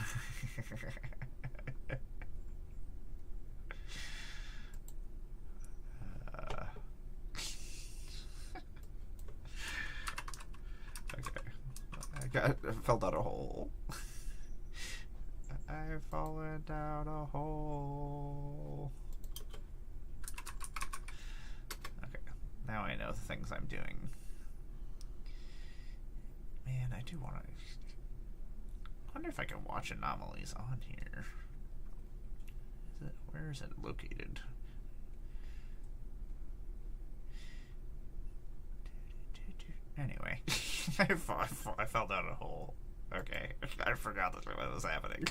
Okay. I fell down a hole. I've fallen down a hole. Okay, now I know the things I'm doing. Man, I do want to... I wonder if I can watch anomalies on here. Where is it located? Anyway, I fell down a hole. Okay, I forgot that what was happening.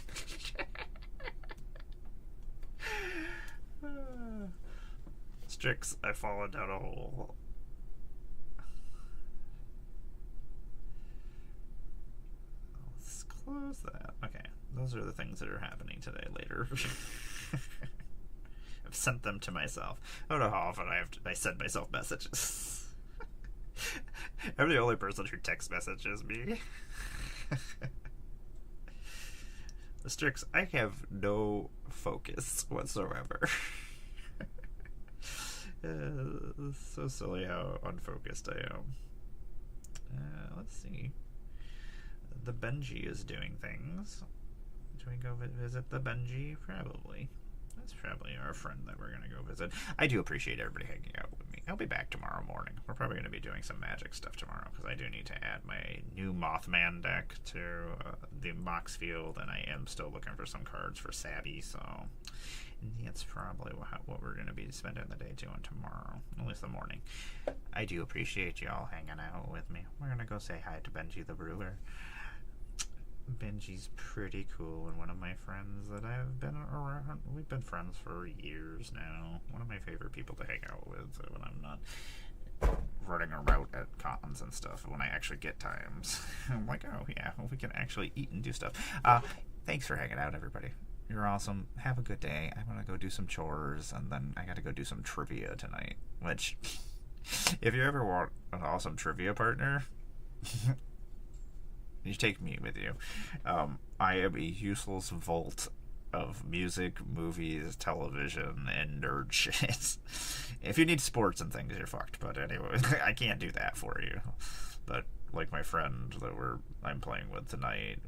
Strix, I've fallen down a hole. Let's close that. Okay, those are the things that are happening today later. I've sent them to myself. I don't know how often I send myself messages. I'm the only person who text messages me. Strix, I have no focus whatsoever. So silly how unfocused I am. Let's see. The Benji is doing things. Should we go visit the Benji? Probably. That's probably our friend that we're going to go visit. I do appreciate everybody hanging out with me. I'll be back tomorrow morning. We're probably going to be doing some magic stuff tomorrow because I do need to add my new Mothman deck to the Mox field, and I am still looking for some cards for Sabby, so that's probably what we're going to be spending the day doing tomorrow, at least the morning. I do appreciate y'all hanging out with me. We're going to go say hi to Benji the Brewer. Benji's pretty cool and one of my friends that I've been around. We've been friends for years now. One of my favorite people to hang out with when I'm not running around at cons and stuff. When I actually get times, I'm like, oh yeah, we can actually eat and do stuff. Thanks for hanging out, everybody. You're awesome. Have a good day. I'm gonna go do some chores and then I gotta go do some trivia tonight. Which, if you ever want an awesome trivia partner. You take me with you. I am a useless vault of music, movies, television, and nerd shit. If you need sports and things, you're fucked. But anyway, I can't do that for you. But like my friend that I'm playing with tonight,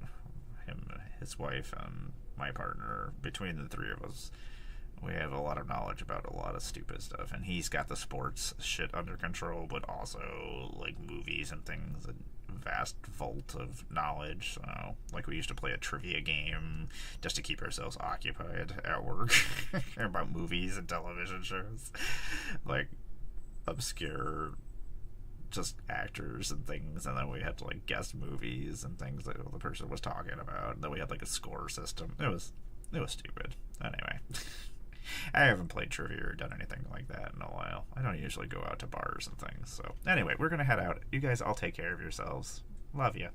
him, his wife, and my partner, between the three of us, we have a lot of knowledge about a lot of stupid stuff. And he's got the sports shit under control, but also like movies and things. Vast vault of knowledge. So, like, we used to play a trivia game just to keep ourselves occupied at work about movies and television shows, like obscure just actors and things, and then we had to like guess movies and things that the person was talking about, and then we had like a score system. It was stupid. Anyway. I haven't played trivia or done anything like that in a while. I don't usually go out to bars and things. So anyway, we're going to head out. You guys all take care of yourselves. Love you.